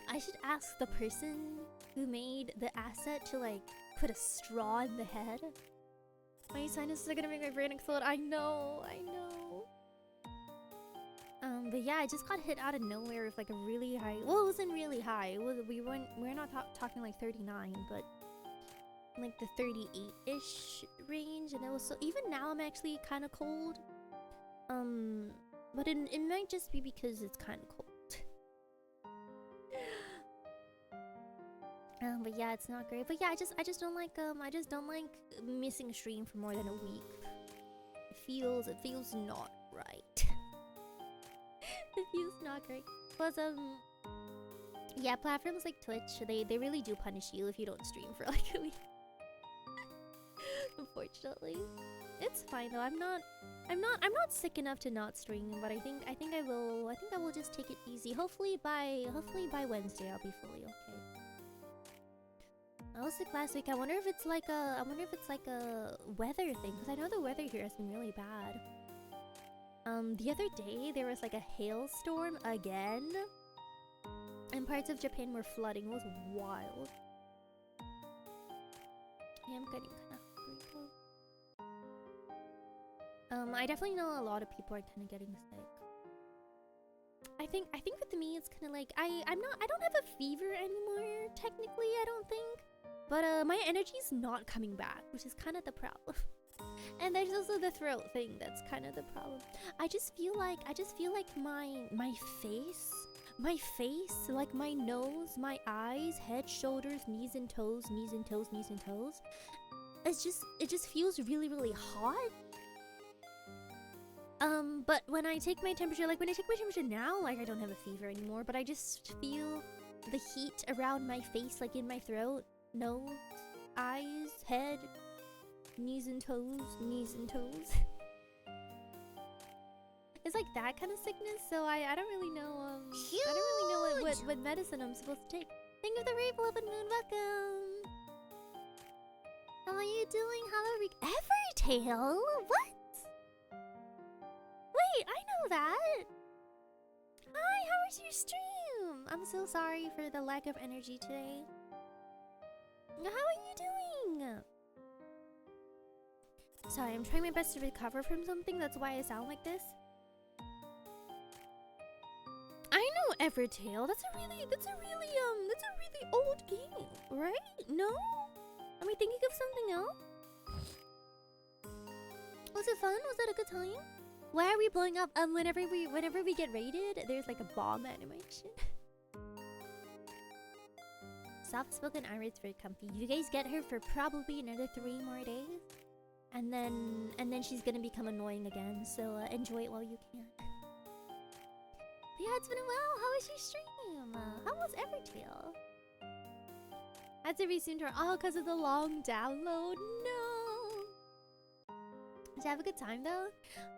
I should ask the person who made the asset to like put a straw in the head. My sinuses are gonna make my brain explode. I know. But yeah, I just got hit out of nowhere with like a really high. Well, it wasn't really high. We're not talking like 39, but like the 38-ish range, and it was so. Even now, I'm actually kind of cold. But it might just be because it's kind of cold. But yeah, it's not great. But yeah, I just don't like missing stream for more than a week. It feels not right. It feels not great. Plus yeah, platforms like Twitch, they really do punish you if you don't stream for like a week. Unfortunately. It's fine though. I'm not sick enough to not stream, but I think I will just take it easy. Hopefully by Wednesday I'll be fully okay. I was sick last week. I wonder if it's like a weather thing, because I know the weather here has been really bad. The other day there was like a hailstorm again, and parts of Japan were flooding. It was wild. I am getting kind of hungry though. I definitely know a lot of people are kind of getting sick. I think with me it's kind of like I don't have a fever anymore technically, I don't think, but my energy's not coming back, which is kind of the problem. And there's also the throat thing that's kind of the problem. I just feel like my face, like my nose, my eyes, head, shoulders, knees and toes, it just feels really, really hot. But when I take my temperature, now, like I don't have a fever anymore, but I just feel the heat around my face, like in my throat, nose, eyes, head, knees and toes. It's like that kind of sickness, so I don't really know, what medicine I'm supposed to take. Thank you for the rainbow and moon, welcome! How are you doing? Hello, Evertail? What? Wait, I know that! Hi, how was your stream? I'm so sorry for the lack of energy today. How are you doing? Sorry, I'm trying my best to recover from something, that's why I sound like this. I know Evertail. That's a really old game, right? No? Am I thinking of something else? Was it fun? Was that a good time? Why are we blowing up? Whenever we get raided, there's like a bomb animation. Soft-spoken Iris very comfy. You guys get her for probably another 3 more days, and then she's gonna become annoying again. So enjoy it while you can. But yeah, it's been a while. How was your stream? How was Evertail? Had to resume to because of the long download. No. Did you have a good time though?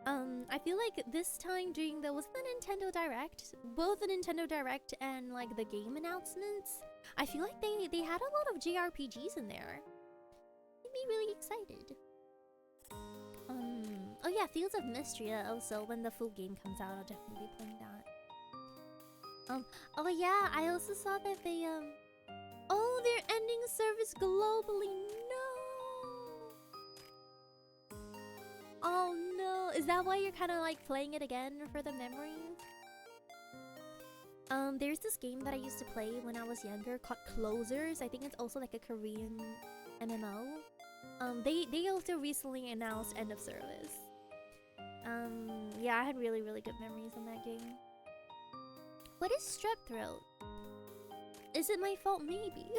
I feel like this time during the Nintendo Direct, both the Nintendo Direct and like the game announcements, I feel like they had a lot of JRPGs in there. Made me really excited. Oh yeah, Fields of Mystria also. When the full game comes out, I'll definitely be playing that. Oh yeah, I also saw that they oh, they're ending service globally. No. Oh no, is that why you're kind of like playing it again for the memories? There's this game that I used to play when I was younger called Closers. I think it's also like a Korean MMO. They also recently announced end of service. Yeah, I had really good memories on that game. What is strep throat? Is it my fault? Maybe.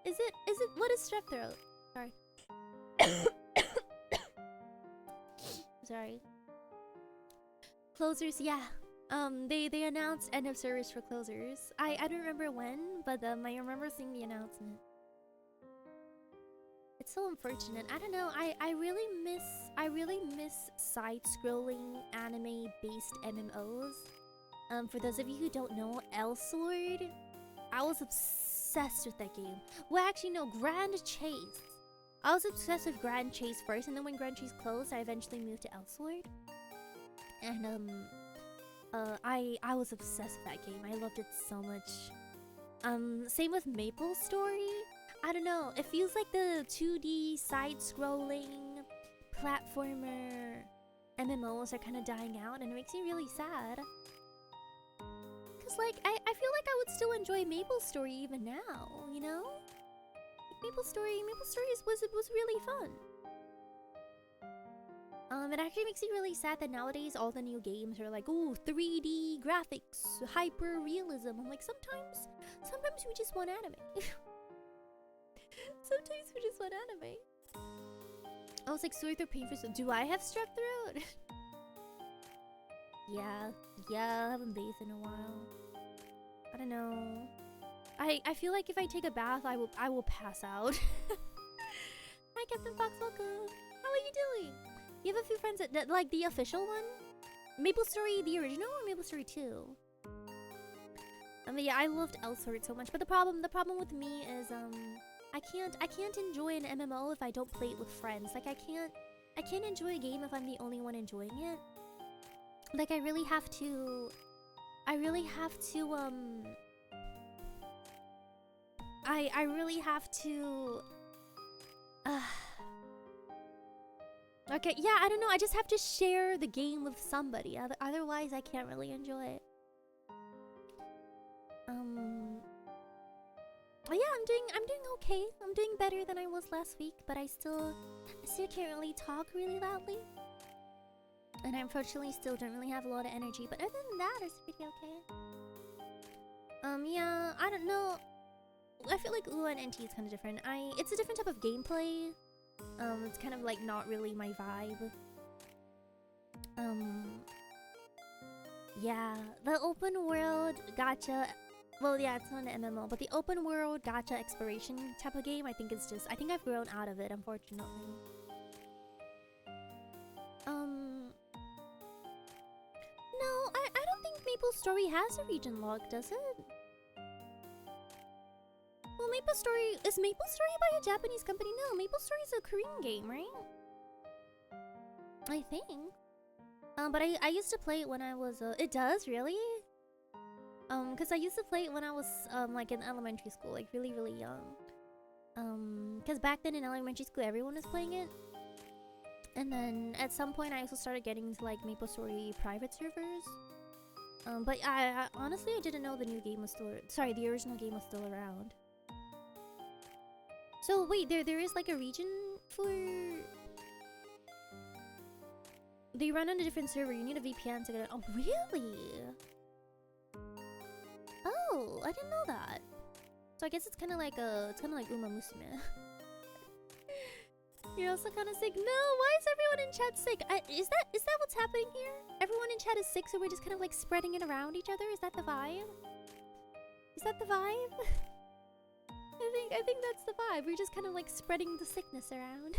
Is it what is strep throat? Sorry. Sorry. Closers, yeah. They announced end of service for Closers. I don't remember when, but I remember seeing the announcement. It's so unfortunate. I don't know. I really miss side-scrolling anime-based MMOs. For those of you who don't know, Elsword, I was obsessed with that game. Well, actually, no, Grand Chase. I was obsessed with Grand Chase first, and then when Grand Chase closed, I eventually moved to Elsword. And I was obsessed with that game. I loved it so much. Same with Maple Story. I don't know. It feels like the 2D side-scrolling platformer MMOs are kind of dying out, and it makes me really sad. Cause like I feel like I would still enjoy Maple Story even now, you know? Like, Maple Story was really fun. It actually makes me really sad that nowadays all the new games are like, ooh, 3D graphics, hyper realism. I'm like, sometimes we just want anime. Sometimes we just want anime. I was like, sore throat pain for some. Do I have strep throat? Yeah, I haven't bathed in a while. I don't know. I feel like if I take a bath, I will pass out. I Hi, Captain Fox, welcome. How are you doing? You have a few friends that like the official one? Maple Story, the original, or Maple Story 2? I mean, yeah, I loved Elsword so much, but the problem with me is I can't enjoy an MMO if I don't play it with friends. Like I can't enjoy a game if I'm the only one enjoying it. Like I really have to I really have to okay, yeah, I don't know. I just have to share the game with somebody. Otherwise, I can't really enjoy it. Yeah, I'm doing okay. I'm doing better than I was last week, but I still can't really talk really loudly. And I unfortunately still don't really have a lot of energy, but other than that, it's pretty okay. Yeah, I don't know. I feel like UA and NT is kind of different. It's a different type of gameplay. It's kind of like not really my vibe. Yeah, the open world gacha. Well, yeah, it's not an MMO, but the open world gacha exploration type of game, I think I've grown out of it, unfortunately. No, I don't think Maple Story has a region lock, does it? Well, is Maple Story by a Japanese company? No, Maple Story is a Korean game, right? I think. But I used to play it when I was it does really? Cause I used to play it when I was like in elementary school, like really young. Cause back then in elementary school everyone was playing it. And then at some point I also started getting into like Maple Story private servers. But I honestly I didn't know the new game was still the original game was still around. So wait, there is like a region for. They run on a different server. You need a VPN to get it. Oh really? Oh, I didn't know that. So I guess it's kind of like Uma Musume. You're also kind of sick. No, why is everyone in chat sick? Is that what's happening here? Everyone in chat is sick, so we're just kind of like spreading it around each other. Is that the vibe? Is that the vibe? I think that's the vibe. We're just kind of like spreading the sickness around.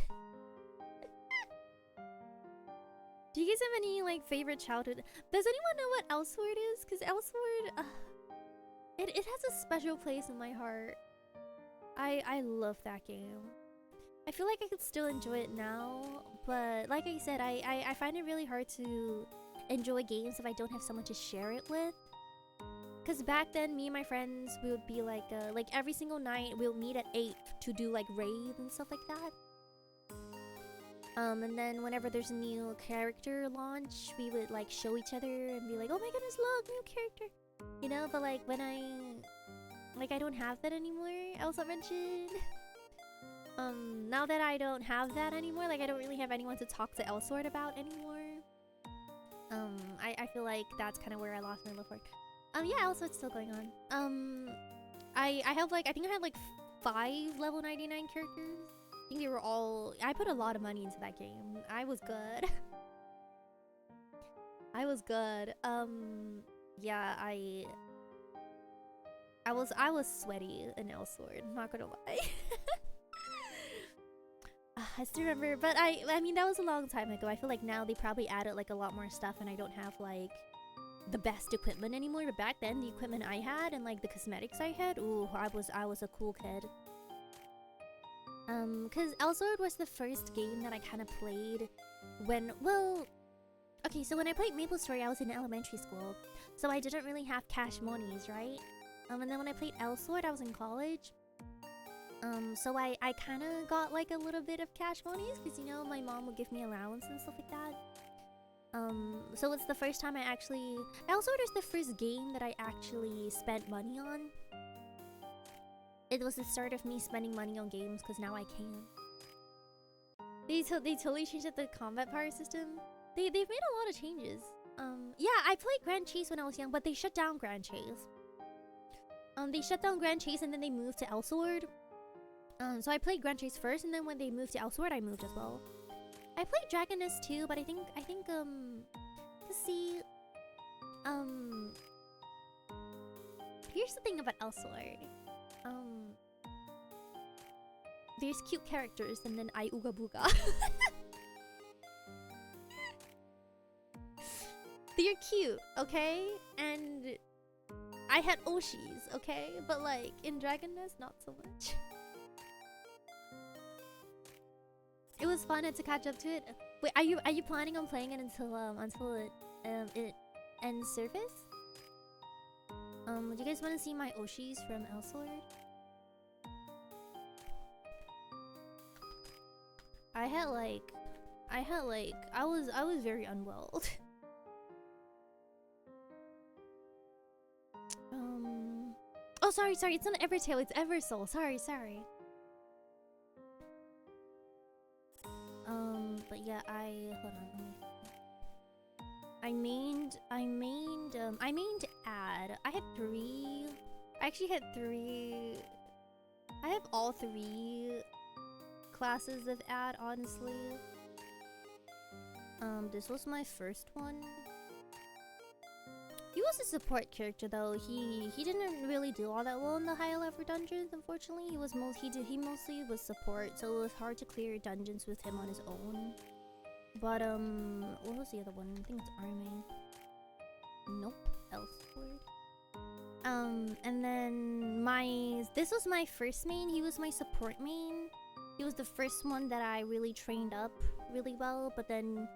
Do you guys have any like favorite childhood? Does anyone know what Elsword is? Because Elsword, it has a special place in my heart. I love that game. I feel like I could still enjoy it now, but like I said, I find it really hard to enjoy games if I don't have someone to share it with. Cause back then, me and my friends, we would be like every single night we'll meet at 8 to do like raids and stuff like that. And then whenever there's a new character launch, we would like show each other and be like, oh my goodness, look, new character. You know, but like when I don't have that anymore, I also mentioned. Now that I don't have that anymore, like I don't really have anyone to talk to Elsword about anymore. I feel like that's kind of where I lost my love for it. Yeah, Elsword's still going on. I have like, I think I had like 5 level 99 characters. I think they were all, I put a lot of money into that game. I was good. I was good. Yeah, I was sweaty in Elsword, not gonna lie. I still remember, but I mean that was a long time ago. I feel like now they probably added like a lot more stuff and I don't have like the best equipment anymore, but back then the equipment I had and like the cosmetics I had, ooh, I was a cool kid. Cause Elsword was the first game that I kind of played when, well, okay, so when I played Maple Story, I was in elementary school, so I didn't really have cash monies, right? And then when I played Elsword, I was in college. So I kind of got like a little bit of cash monies, cause you know my mom would give me allowance and stuff like that. So it's the first time Elsword is the first game that I actually spent money on. It was the start of me spending money on games, because now I can. They totally changed up the combat power system. They've made a lot of changes. Yeah, I played Grand Chase when I was young, but they shut down Grand Chase. They shut down Grand Chase and then they moved to Elsword. So I played Grand Chase first, and then when they moved to Elsword, I moved as well. I played Dragoness too, but I think, see, here's the thing about Elsword. there's cute characters, and then I ooga booga. They're cute, okay? And I had Oshis, okay? But like in Dragon Nest, not so much. It was fun to catch up to it. Wait, are you planning on playing it until it ends surface? Do you guys want to see my Oshis from Elsword? I was very unwell. Oh, sorry, it's not Evertail, it's Eversoul. Sorry. But yeah, hold on, let me see. I mained Ad. I actually had 3. I have all 3 classes of Ad, honestly. This was my first one. He was a support character though. He didn't really do all that well in the higher level dungeons, unfortunately. He mostly was support, so it was hard to clear dungeons with him on his own. But what was the other one? I think it's Army. Nope, Elsword. And then this was my first main. He was my support main. He was the first one that I really trained up really well, but then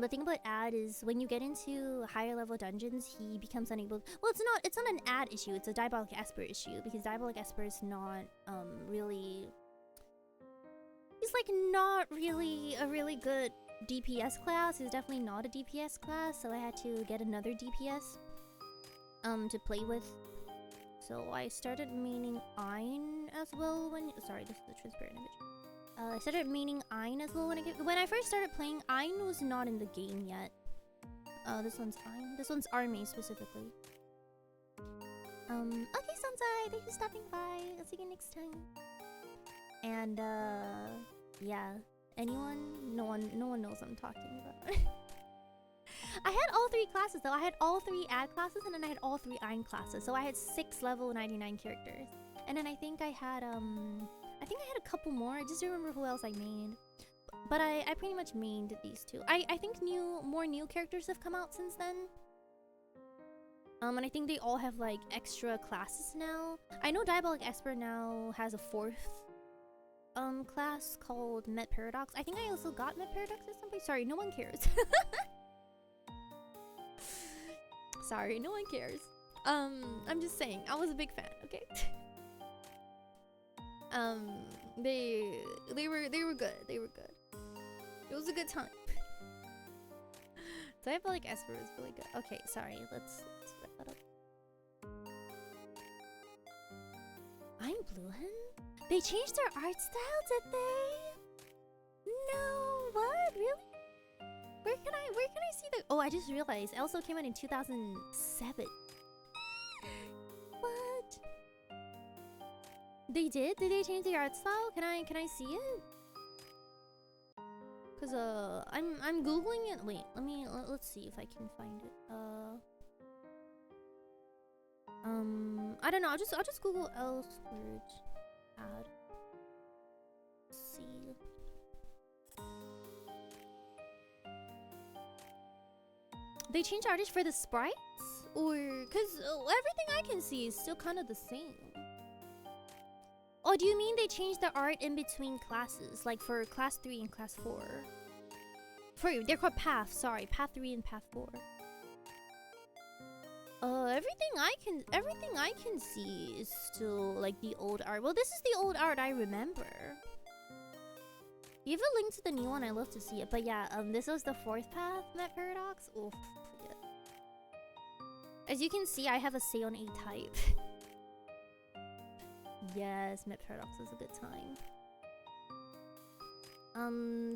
the thing about Ad is when you get into higher level dungeons, he becomes unable. Well, it's not an Ad issue. It's a Diabolic Esper issue, because Diabolic Esper is not really. He's like not really a really good DPS class. He's definitely not a DPS class, so I had to get another DPS to play with. So I started maining Ein as well sorry, this is a transparent image. I started maining Ein as well when I first started playing. Ein was not in the game yet. This one's Ein. This one's Army specifically. Okay, Sansai, thank you for stopping by. I'll see you next time. And yeah. Anyone? No one knows what I'm talking about. I had all 3 classes though. I had all 3 Ad classes, and then I had all 3 Ein classes. So I had 6 level 99 characters. And then I think I had a couple more. I just don't remember who else I made. But I pretty much mained these 2. I think more new characters have come out since then. And I think they all have like extra classes now. I know Diabolic Esper now has a 4th class called Met Paradox. I think I also got Met Paradox at some point. Sorry, no one cares. Sorry, no one cares. I'm just saying, I was a big fan, okay? They were good. They were good. It was a good time. So I feel like Esper was really good. Okay, sorry. Let's wrap that up. I'm Bluehen? They changed their art style, did they? No, what? Really? Where can I see the? Oh, I just realized. It also came out in 2007. What? They did? Did they change the art style? Can I see it? Cause I'm googling it. Wait, let's see if I can find it. I don't know. I'll just Google Elsword Ad. Let's see. They changed artists for the sprites, or cause everything I can see is still kind of the same. Oh, do you mean they changed the art in between classes, like for class 3 and class 4? They're called Path. Sorry, Path 3 and Path 4. Everything I can see is still like the old art. Well, this is the old art I remember. You have a link to the new one. I love to see it. But yeah, this was the 4th path, Met Paradox. Oof. Yeah. As you can see, I have a Seion A type. Yes, Met Paradox was a good time.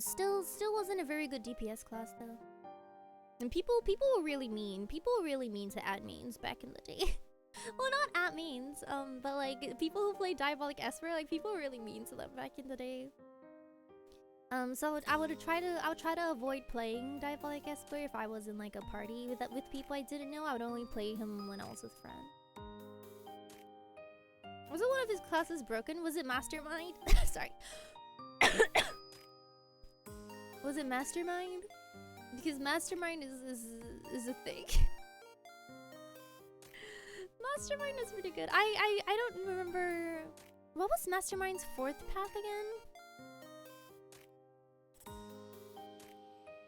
Still wasn't a very good DPS class though. And people were really mean. People were really mean to admins back in the day. Well, not admins, but like people who played Diabolic Esper, like people were really mean to them back in the day. So I would try to avoid playing Diabolic Esper if I was in like a party with people I didn't know. I would only play him when I was with friends. Was it one of his classes broken? Was it Mastermind? Sorry. Was it Mastermind? Because Mastermind is a thing. Mastermind is pretty good. I don't remember. What was Mastermind's fourth path again?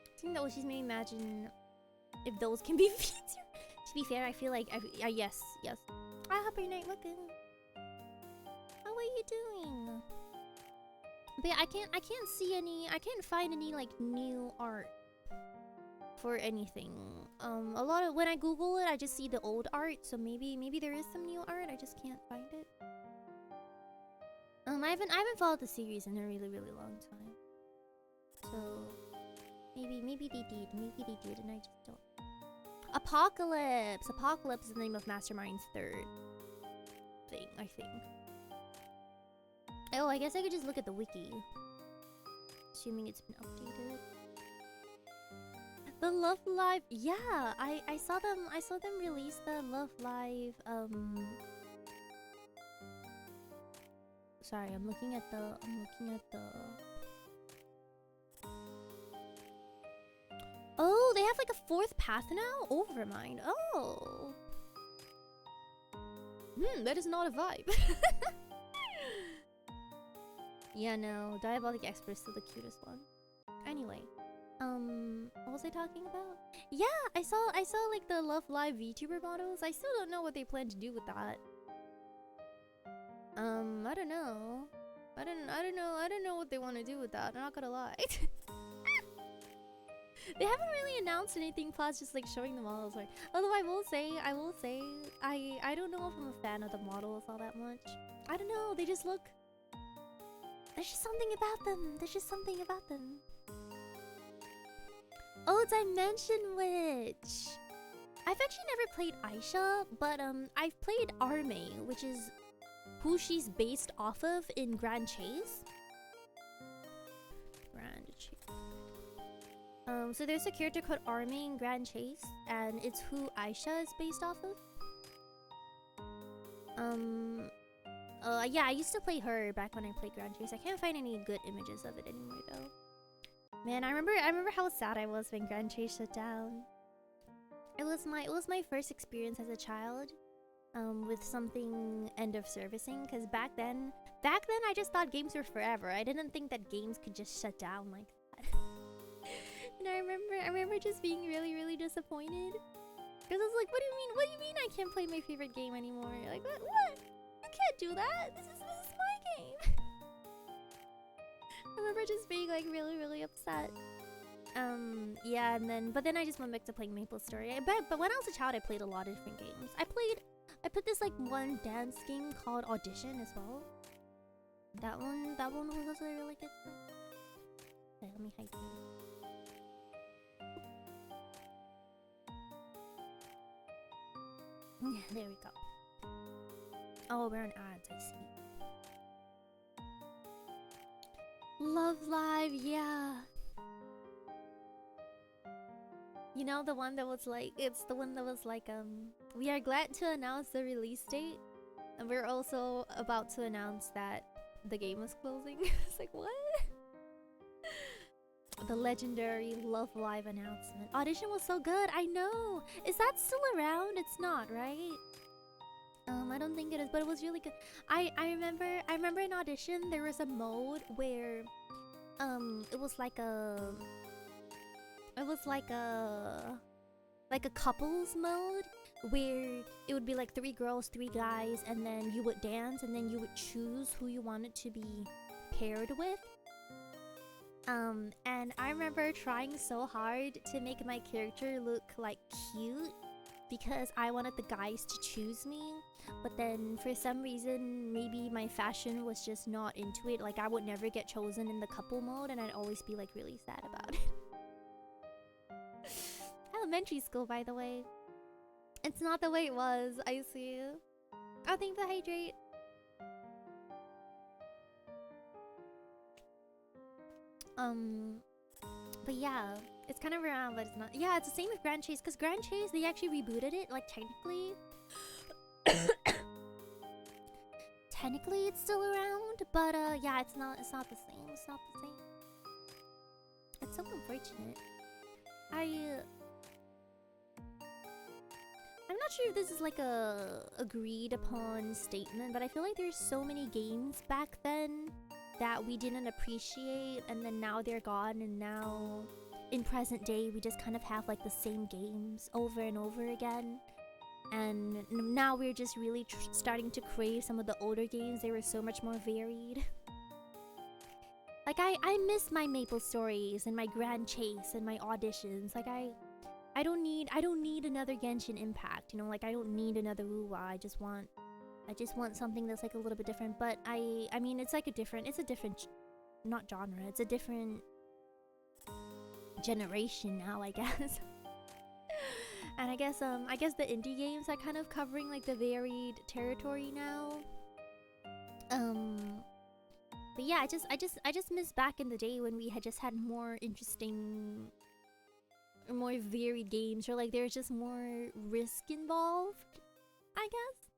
I think that was just made me imagine if those can be featured. To be fair, I feel like yes. I hope your night looking. How are you doing? But yeah, I can't see any. I can't find any like new art for anything. A lot of when I Google it, I just see the old art. So maybe there is some new art. I just can't find it. I haven't followed the series in a really long time. So maybe they did, and I just don't. Apocalypse. Apocalypse is the name of Mastermind's third thing, I think. Oh, I guess I could just look at the wiki. Assuming it's been updated. The Love Live, yeah, I saw them release the Love Live. Sorry, I'm looking at the. Oh, they have like a fourth path now. Overmind. Oh. That is not a vibe. Yeah, no, Diabolic Expert is still the cutest one. Anyway. What was I talking about? Yeah, I saw like the Love Live VTuber models. I still don't know what they plan to do with that. I don't know. I don't know what they want to do with that. I'm not gonna lie. They haven't really announced anything plus just like showing the models. Like, although I will say, I don't know if I'm a fan of the models all that much. I don't know. They just look. There's just something about them. Oh, Dimension Witch! I've actually never played Aisha, but I've played Arme, which is who she's based off of in Grand Chase. So there's a character called Arme in Grand Chase, and it's who Aisha is based off of. Yeah, I used to play her back when I played Grand Chase. I can't find any good images of it anymore though. Man, I remember how sad I was when Grand Chase shut down. It was my first experience as a child, with something end of servicing. Cause back then I just thought games were forever. I didn't think that games could just shut down like that. And I remember just being really disappointed. Cause I was like, what do you mean I can't play my favorite game anymore? Like what? You can't do that. This is my game. I remember just being like really upset. Yeah, but then I just went back to playing MapleStory. But when I was a child, I played a lot of different games. I put this like one dance game called Audition as well. That one was a really good one. Okay, let me hide you. Yeah, there we go. Oh, we're on ads, I see. Love Live, yeah. You know the one that was like, it's the one that was like, we are glad to announce the release date, and we're also about to announce that the game is closing. It's like, what? The legendary Love Live announcement. Audition was so good, I know. Is that still around? It's not, right? I don't think it is, but it was really good. I remember in Audition there was a mode where it was like a couples mode where it would be like 3 girls, 3 guys, and then you would dance and then you would choose who you wanted to be paired with. And I remember trying so hard to make my character look like cute because I wanted the guys to choose me, but then for some reason maybe my fashion was just not into it. Like I would never get chosen in the couple mode and I'd always be like really sad about it. Elementary school, by the way. It's not the way it was. I see you. Oh, thank you for the hydrate. But yeah, it's kind of around, but it's not. Yeah, it's the same with Grand Chase, because Grand Chase, they actually rebooted it, like technically. technically it's still around, but yeah, it's not the same. It's not the same. It's so unfortunate. I'm not sure if this is like a agreed upon statement, but I feel like there's so many games back then that we didn't appreciate, and then now they're gone, and now in present day we just kind of have like the same games over and over again. And now we're just really starting to crave some of the older games. They were so much more varied. Like I miss my Maple Stories and my Grand Chase and my auditions. Like I don't need another Genshin Impact, you know, like I don't need another Uwa. I just want something that's like a little bit different. But I mean it's a different not genre, it's a different generation now, I guess. And I guess the indie games are kind of covering like the varied territory now. But yeah, I just miss back in the day when we had just had more interesting, more varied games, or like there's just more risk involved, I guess.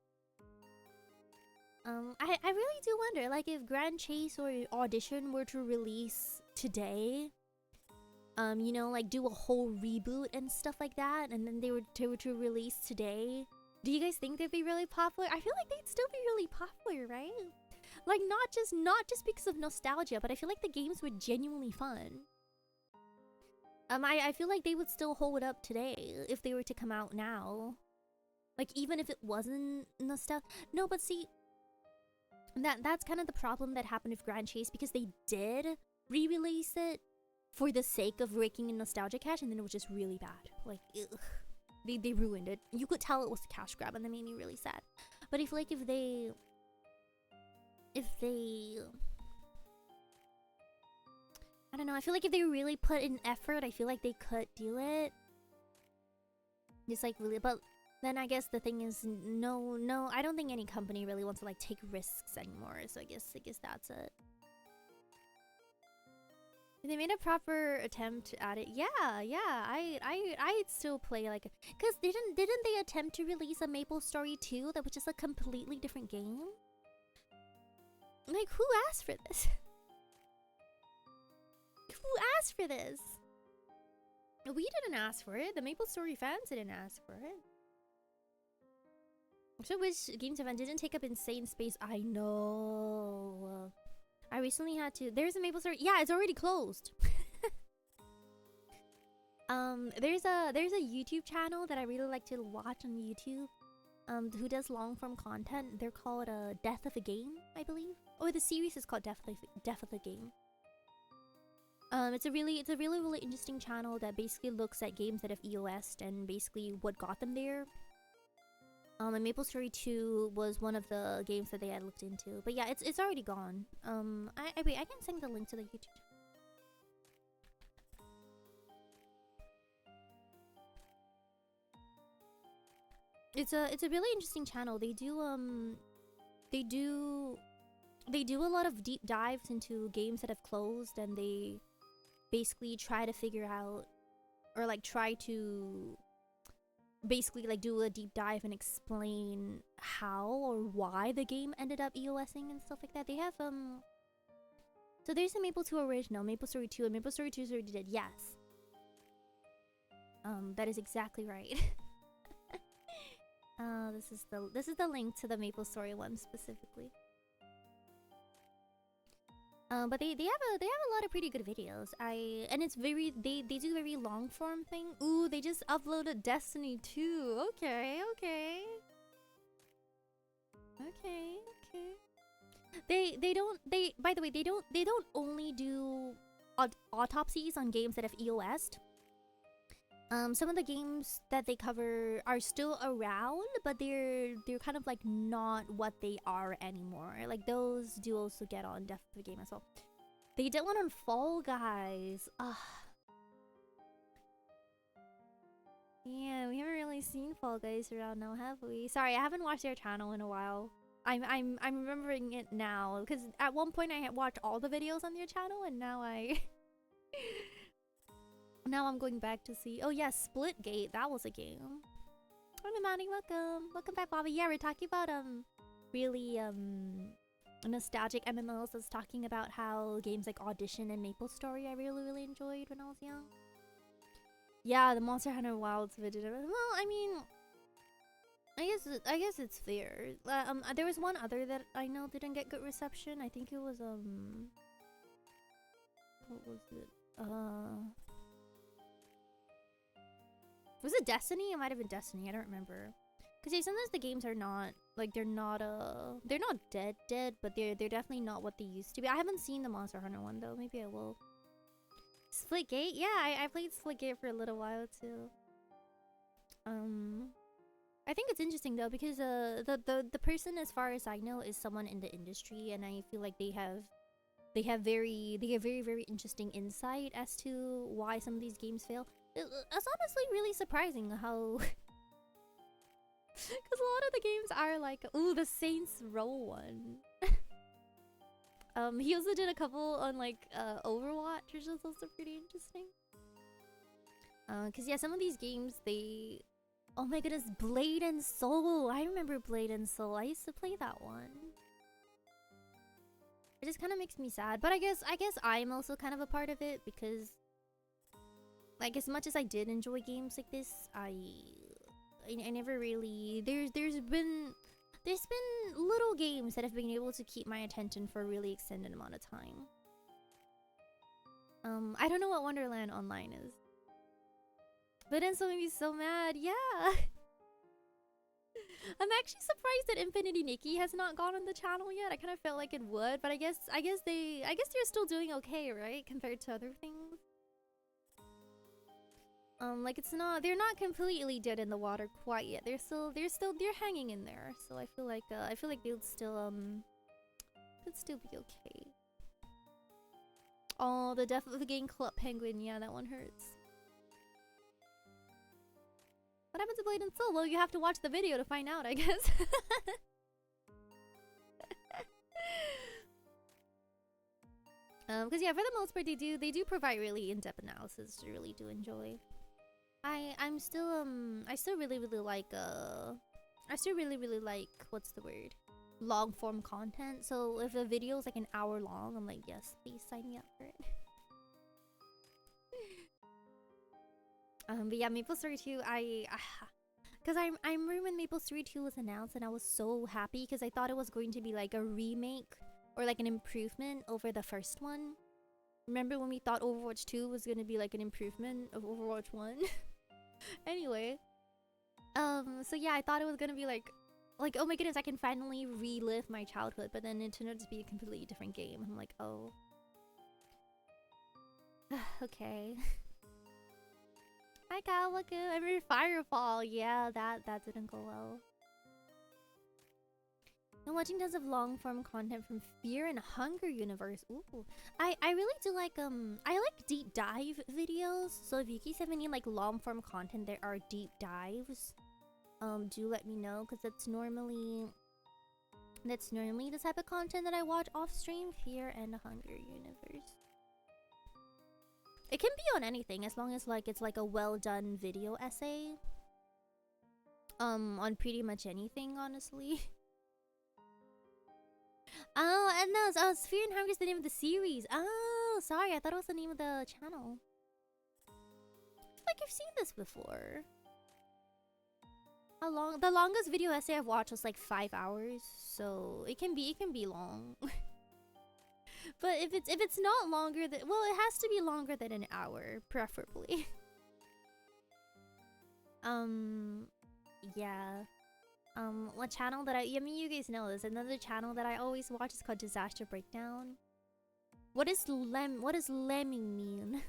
I really do wonder, like, if Grand Chase or Audition were to release today, you know, like do a whole reboot and stuff like that, and then they were to release today, do you guys think they'd be really popular? I feel like they'd still be really popular, right? Like not just because of nostalgia, but I feel like the games were genuinely fun. I feel like they would still hold up today if they were to come out now. Like even if it wasn't nostalgia. No, but see, that's kind of the problem that happened with Grand Chase, because they did re-release it for the sake of raking in nostalgia cash, and then it was just really bad. Like, ugh. They ruined it. You could tell it was a cash grab, and that made me really sad. But if they I don't know, I feel like if they really put in effort, I feel like they could do it. Just like really, but then I guess the thing is, no, I don't think any company really wants to like take risks anymore. So I guess that's it. They made a proper attempt at it. Yeah, I'd still play like, cause didn't they attempt to release a Maple Story 2 that was just a completely different game? Like, who asked for this? Who asked for this? We didn't ask for it. The Maple Story fans didn't ask for it. I'm so wish Games Event didn't take up insane space. I know. I recently had to. There's a Maple Story. Yeah, it's already closed. There's a YouTube channel that I really like to watch on YouTube. Who does long form content. They're called Death of a Game, I believe. Or the series is called Death of the Game. It's a really interesting channel that basically looks at games that have EOS'd and basically what got them there. And Maple Story 2 was one of the games that they had looked into. But yeah, it's already gone. Wait, I can send the link to the YouTube. It's a really interesting channel. They do a lot of deep dives into games that have closed, and they basically try to figure out, or like try to basically like do a deep dive and explain how or why the game ended up EOSing and stuff like that. They have so there's a Maple 2 original, Maple Story 2, and Maple Story 2 is already dead. Yes. That is exactly right. This is the link to the Maple Story one specifically. But they have a lot of pretty good videos. And it's very they do very long form thing. Ooh, they just uploaded Destiny 2. Okay. By the way, they don't only do autopsies on games that have EOS'd. Some of the games that they cover are still around, but they're kind of like not what they are anymore. Like those do also get on Death of the Game as well. They did one on Fall Guys. Yeah, we haven't really seen Fall Guys around now, have we? Sorry, I haven't watched their channel in a while. I'm remembering it now because at one point I had watched all the videos on their channel, and now now I'm going back to see. Oh yeah, Splitgate. That was a game. Hi Maddie, welcome back, Bobby. Yeah, we're talking about really nostalgic MMOs that's talking about how games like Audition and MapleStory I really enjoyed when I was young. Yeah, the Monster Hunter Wilds video. Well, I mean, I guess it's fair. There was one other that I know didn't get good reception. I think it was what was it? Was it Destiny? It might have been Destiny. I don't remember. Cause yeah, sometimes the games are not like they're not dead, but they're definitely not what they used to be. I haven't seen the Monster Hunter one though. Maybe I will. Splitgate? Yeah, I played Splitgate for a little while too. I think it's interesting though because the person, as far as I know, is someone in the industry, and I feel like they have very interesting insight as to why some of these games fail. It's honestly really surprising how. Because a lot of the games are like, ooh, the Saints Row one. He also did a couple on like Overwatch, which is also pretty interesting. Cause yeah, some of these games they, oh my goodness, Blade and Soul. I remember Blade and Soul. I used to play that one. It just kind of makes me sad, but I guess I'm also kind of a part of it because, like, as much as I did enjoy games like this, I never really there's been little games that have been able to keep my attention for a really extended amount of time. I don't know what Wonderland Online is, but then so made me so mad. Yeah. I'm actually surprised that Infinity Nikki has not gone on the channel yet. I kind of felt like it would, but I guess they're still doing okay, right, compared to other things. Like they're not completely dead in the water quite yet. They're hanging in there. So I feel like they'll still could still be okay. Oh, the death of the game Club Penguin. Yeah, that one hurts. What happened to Blade and Soul? Well, you have to watch the video to find out, I guess. Because yeah, for the most part, they do provide really in-depth analysis, which I really do enjoy. I still really like what's the word? Long form content. So if a video is like an hour long, I'm like, yes, please sign me up for it. But yeah, MapleStory 2, because I remember when MapleStory 2 was announced, and I was so happy because I thought it was going to be like a remake or like an improvement over the first one. Remember when we thought Overwatch 2 was gonna be like an improvement of Overwatch 1? Anyway, so yeah, I thought it was gonna be like, oh my goodness, I can finally relive my childhood, but then it turned out to be a completely different game. I'm like, oh. Okay. Hi Kyle, welcome. I remember Firefall. Yeah, that didn't go well. I'm watching tons of long form content from Fear and Hunger universe. Ooh, I really do like I like deep dive videos. So if you guys have any like long form content that are deep dives, do let me know, because that's normally the type of content that I watch off stream. Fear and Hunger universe. It can be on anything as long as like it's like a well done video essay. On pretty much anything, honestly. Oh, and no, Sphere and Hunger is the name of the series. Oh, sorry, I thought it was the name of the channel. I feel like I've seen this before. How long? The longest video essay I've watched was like 5 hours, so it can be long. But if it's not longer than, well, it has to be longer than an hour, preferably. Yeah. What channel that I mean, you guys know this. Another channel that I always watch is called Disaster Breakdown. What does lemming mean?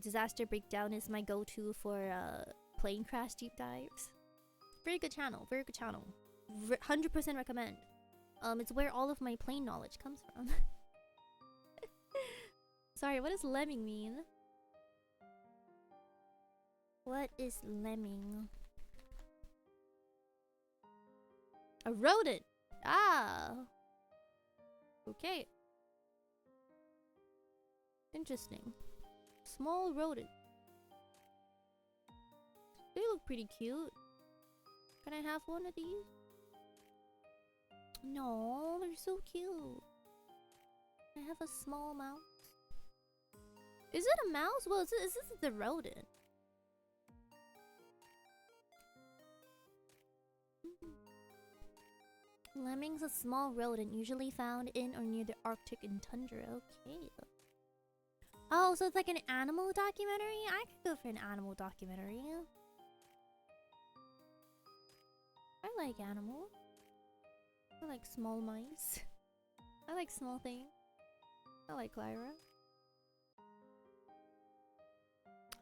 Disaster Breakdown is my go-to for plane crash deep dives. Very good channel. 100% recommend. It's where all of my plane knowledge comes from. Sorry, what does lemming mean? What is lemming? A rodent! Ah! Okay. Interesting. Small rodent. They look pretty cute. Can I have one of these? No, they're so cute. I have a small mouse. Is it a mouse? Well, is this the rodent? Lemming's a small rodent usually found in or near the Arctic and tundra. Okay. Oh, so it's like an animal documentary? I could go for an animal documentary. I like animals. I like small mice. I like small things. I like Lyra.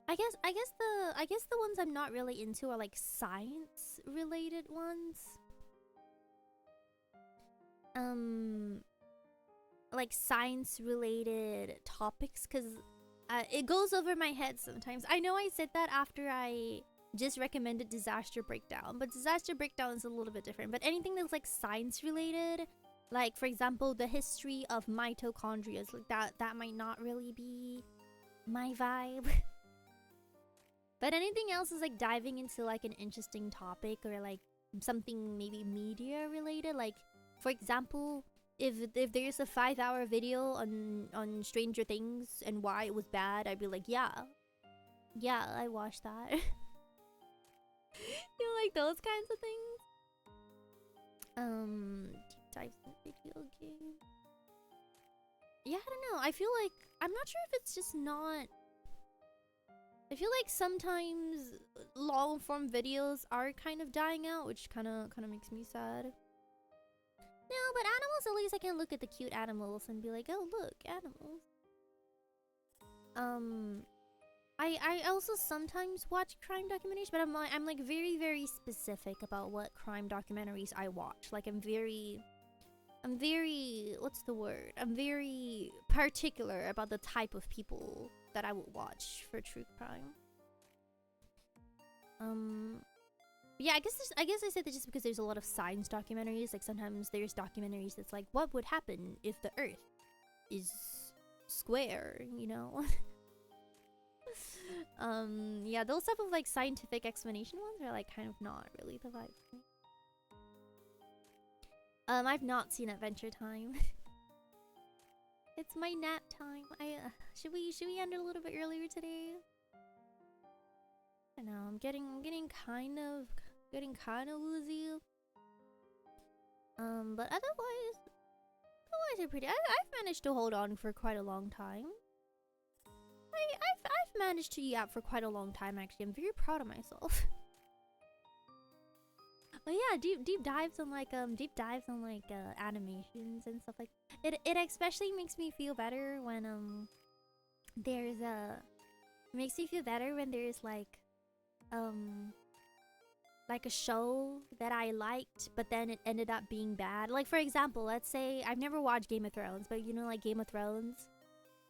I guess the ones I'm not really into are like science related ones. Like science related topics, because it goes over my head sometimes. I know I said that after I just recommended Disaster Breakdown, but Disaster Breakdown is a little bit different. But anything that's like science related, like for example the history of mitochondria, like that might not really be my vibe. But anything else is like diving into like an interesting topic or like something maybe media related. Like for example, if there's a 5-hour video on Stranger Things and why it was bad, I'd be like, yeah, I watched that. You know, like those kinds of things. Deep dives in video game. Yeah, I don't know. I feel like I'm not sure if it's just not. I feel like sometimes long form videos are kind of dying out, which kind of makes me sad. No, but animals, at least I can look at the cute animals and be like, oh look, animals. I also sometimes watch crime documentaries, but I'm like very, very specific about what crime documentaries I watch. Like I'm very what's the word? I'm very particular about the type of people that I would watch for true crime. Yeah, I guess I said that just because there's a lot of science documentaries. Like sometimes there's documentaries that's like, what would happen if the Earth is square, you know? Yeah, those type of like scientific explanation ones are like kind of not really the vibe for me. I've not seen Adventure Time. It's my nap time. Should we end it a little bit earlier today? I don't know. I'm getting kind of woozy. But otherwise they're pretty. I've managed to hold on for quite a long time. I've managed to yap for quite a long time actually. I'm very proud of myself. Oh yeah, deep dives on like animations and stuff like it. It especially makes me feel better when there's like a show that I liked, but then it ended up being bad. Like for example, let's say I've never watched Game of Thrones, but you know, like Game of Thrones,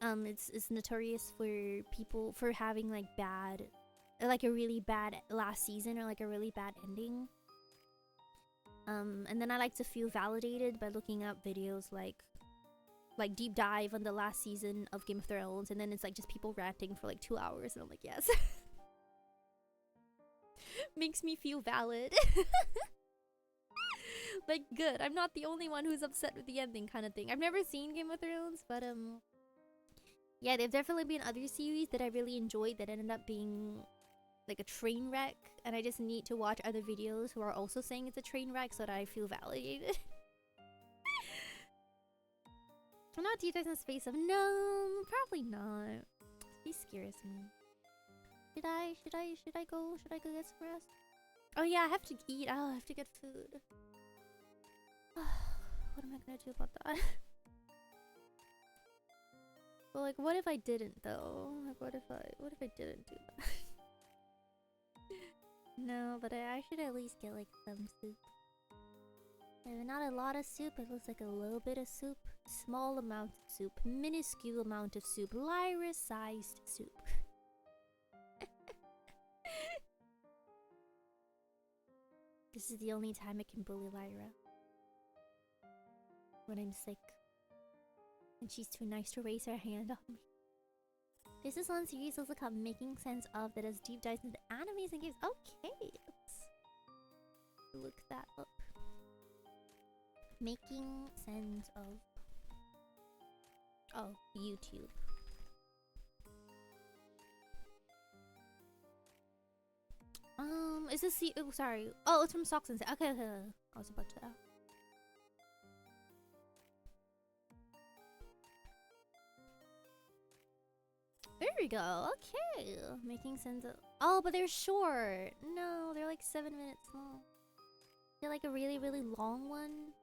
it's notorious for people for having like a really bad last season or like a really bad ending. And then I like to feel validated by looking up videos like deep dive on the last season of Game of Thrones, and then it's like just people ranting for like 2 hours, and I'm like, yes. Makes me feel valid. Like, good. I'm not the only one who's upset with the ending kind of thing. I've never seen Game of Thrones, but yeah, there've definitely been other series that I really enjoyed that ended up being like a train wreck, and I just need to watch other videos who are also saying it's a train wreck so that I feel validated. I'm not deep in space of no, probably not. He scares me. Should I go get some rest? Oh yeah, I have to eat. I have to get food. What am I gonna do about that? Well, like, what if I didn't though? Like, what if I didn't do that? No, but I should at least get like some soup. Maybe not a lot of soup, it looks like a little bit of soup. Small amount of soup. Minuscule amount of soup. Lyra-sized soup. This is the only time I can bully Lyra. When I'm sick. And she's too nice to raise her hand on me. This is one series also called Making Sense of that has deep dives into animes and games. Okay. look that up. Making sense of... Oh, YouTube. Is this the... Oh, sorry. Oh, it's from Socks and... Okay, okay. I was about to... There we go. Okay. Making sense of... Oh, but they're short. No, they're like 7 minutes long. They're like a really, really long one.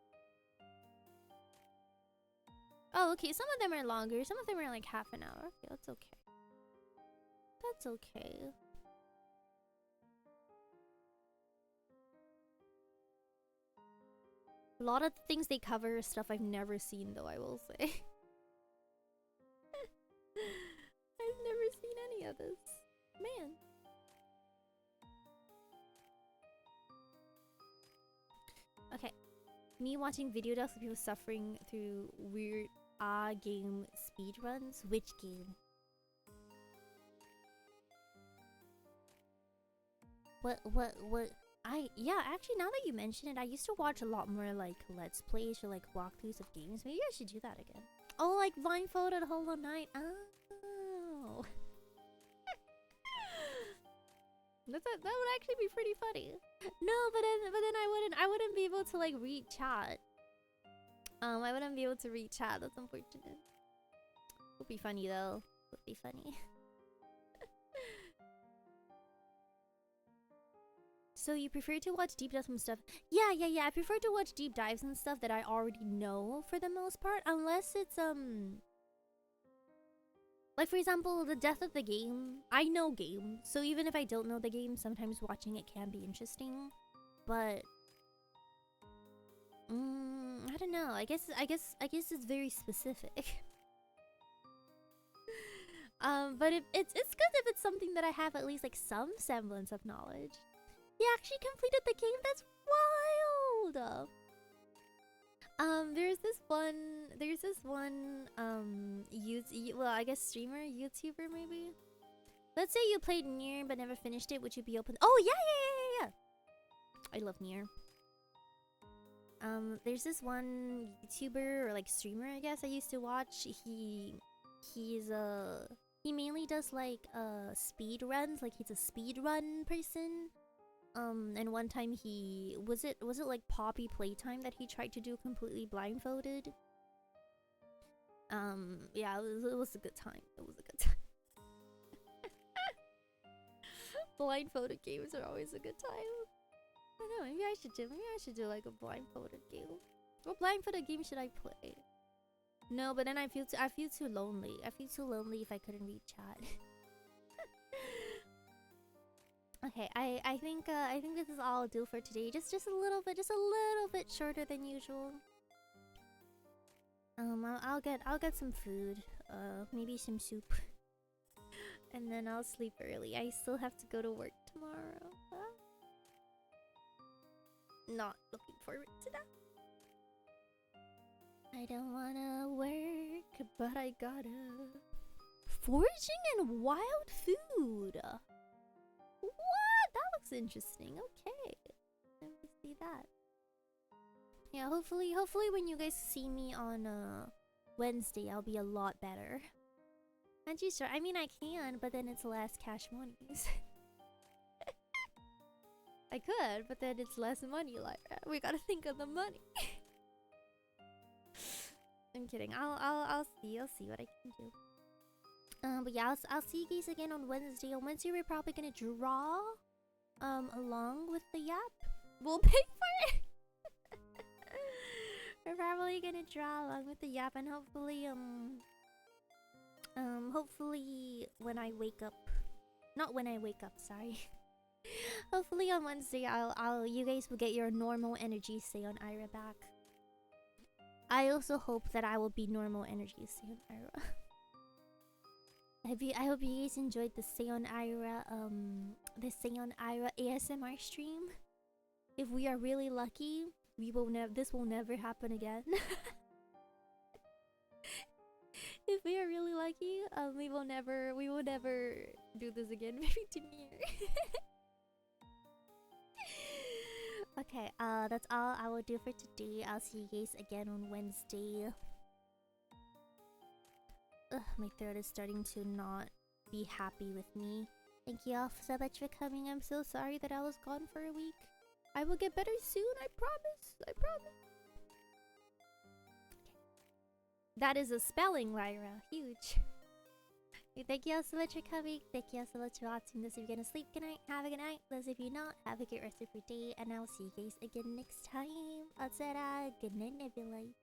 Oh, okay. Some of them are longer. Some of them are like half an hour. Okay, that's okay. That's okay. A lot of the things they cover is stuff I've never seen, though, I will say. I've never seen any of this. Man. Okay. Me watching video docs of people suffering through weird game speedruns. Which game? What? Yeah, actually, now that you mention it, I used to watch a lot more like Let's Plays or like walkthroughs of games. Maybe I should do that again. Oh, like blindfolded Hollow Knight. Oh. That would actually be pretty funny. No, but then I wouldn't be able to like read chat. I wouldn't be able to read chat. That's unfortunate. Would be funny though. Would be funny. So you prefer to watch deep dives and stuff? Yeah. I prefer to watch deep dives and stuff that I already know for the most part, unless it's like for example, the death of the game. I know game, so even if I don't know the game, sometimes watching it can be interesting. But I don't know. I guess it's very specific. But it's good if it's something that I have at least like some semblance of knowledge. He actually completed the game. That's wild. There's this one well, I guess streamer, YouTuber maybe. Let's say you played Nier but never finished it. Would you be open? Oh yeah. I love Nier. There's this one YouTuber or like streamer, I guess, I used to watch. He mainly does like speed runs. Like he's a speed run person. And one time was it like Poppy Playtime that he tried to do completely blindfolded? Yeah, it was a good time. It was a good time. Blindfolded games are always a good time. I don't know, maybe I should do like a blindfolded game. What blindfolded game should I play? No, but then I feel too lonely. I feel too lonely if I couldn't read chat. Okay, I think this is all I'll do for today. Just a little bit shorter than usual. I'll get some food. Maybe some soup. And then I'll sleep early. I still have to go to work tomorrow. Not looking forward to that. I don't wanna work, but I gotta. Foraging and wild food. What? That looks interesting. Okay. Let me see that. Yeah, hopefully when you guys see me on Wednesday, I'll be a lot better. Aren't you sure? I mean, I can, but then it's less cash monies. I could, but then it's less money. Like, we gotta think of the money. I'm kidding. I'll see what I can do. But yeah, I'll see you guys again on Wednesday. On Wednesday, we're probably gonna draw, along with the yap. We'll pay for it. We're probably gonna draw along with the yap, and hopefully when I wake up, not when I wake up, sorry. Hopefully on Wednesday, you guys will get your normal energy Seion Aera back. I also hope that I will be normal energy Seion Aera. I hope you guys enjoyed the Seion Aera ASMR stream. If we are really lucky, this will never happen again. If we are really lucky, we will never do this again. Maybe to Nier. Okay, that's all I will do for today. I'll see you guys again on Wednesday. Ugh, my throat is starting to not be happy with me. Thank you all so much for coming. I'm so sorry that I was gone for a week. I will get better soon, I promise. I promise. Okay. That is a spelling, Lyra. Huge. Thank you all so much for coming. Thank you all so much for watching. Those of you gonna sleep, good night. Have a good night. Those of you not, have a good rest of your day. And I'll see you guys again next time. Good night, Nebulite.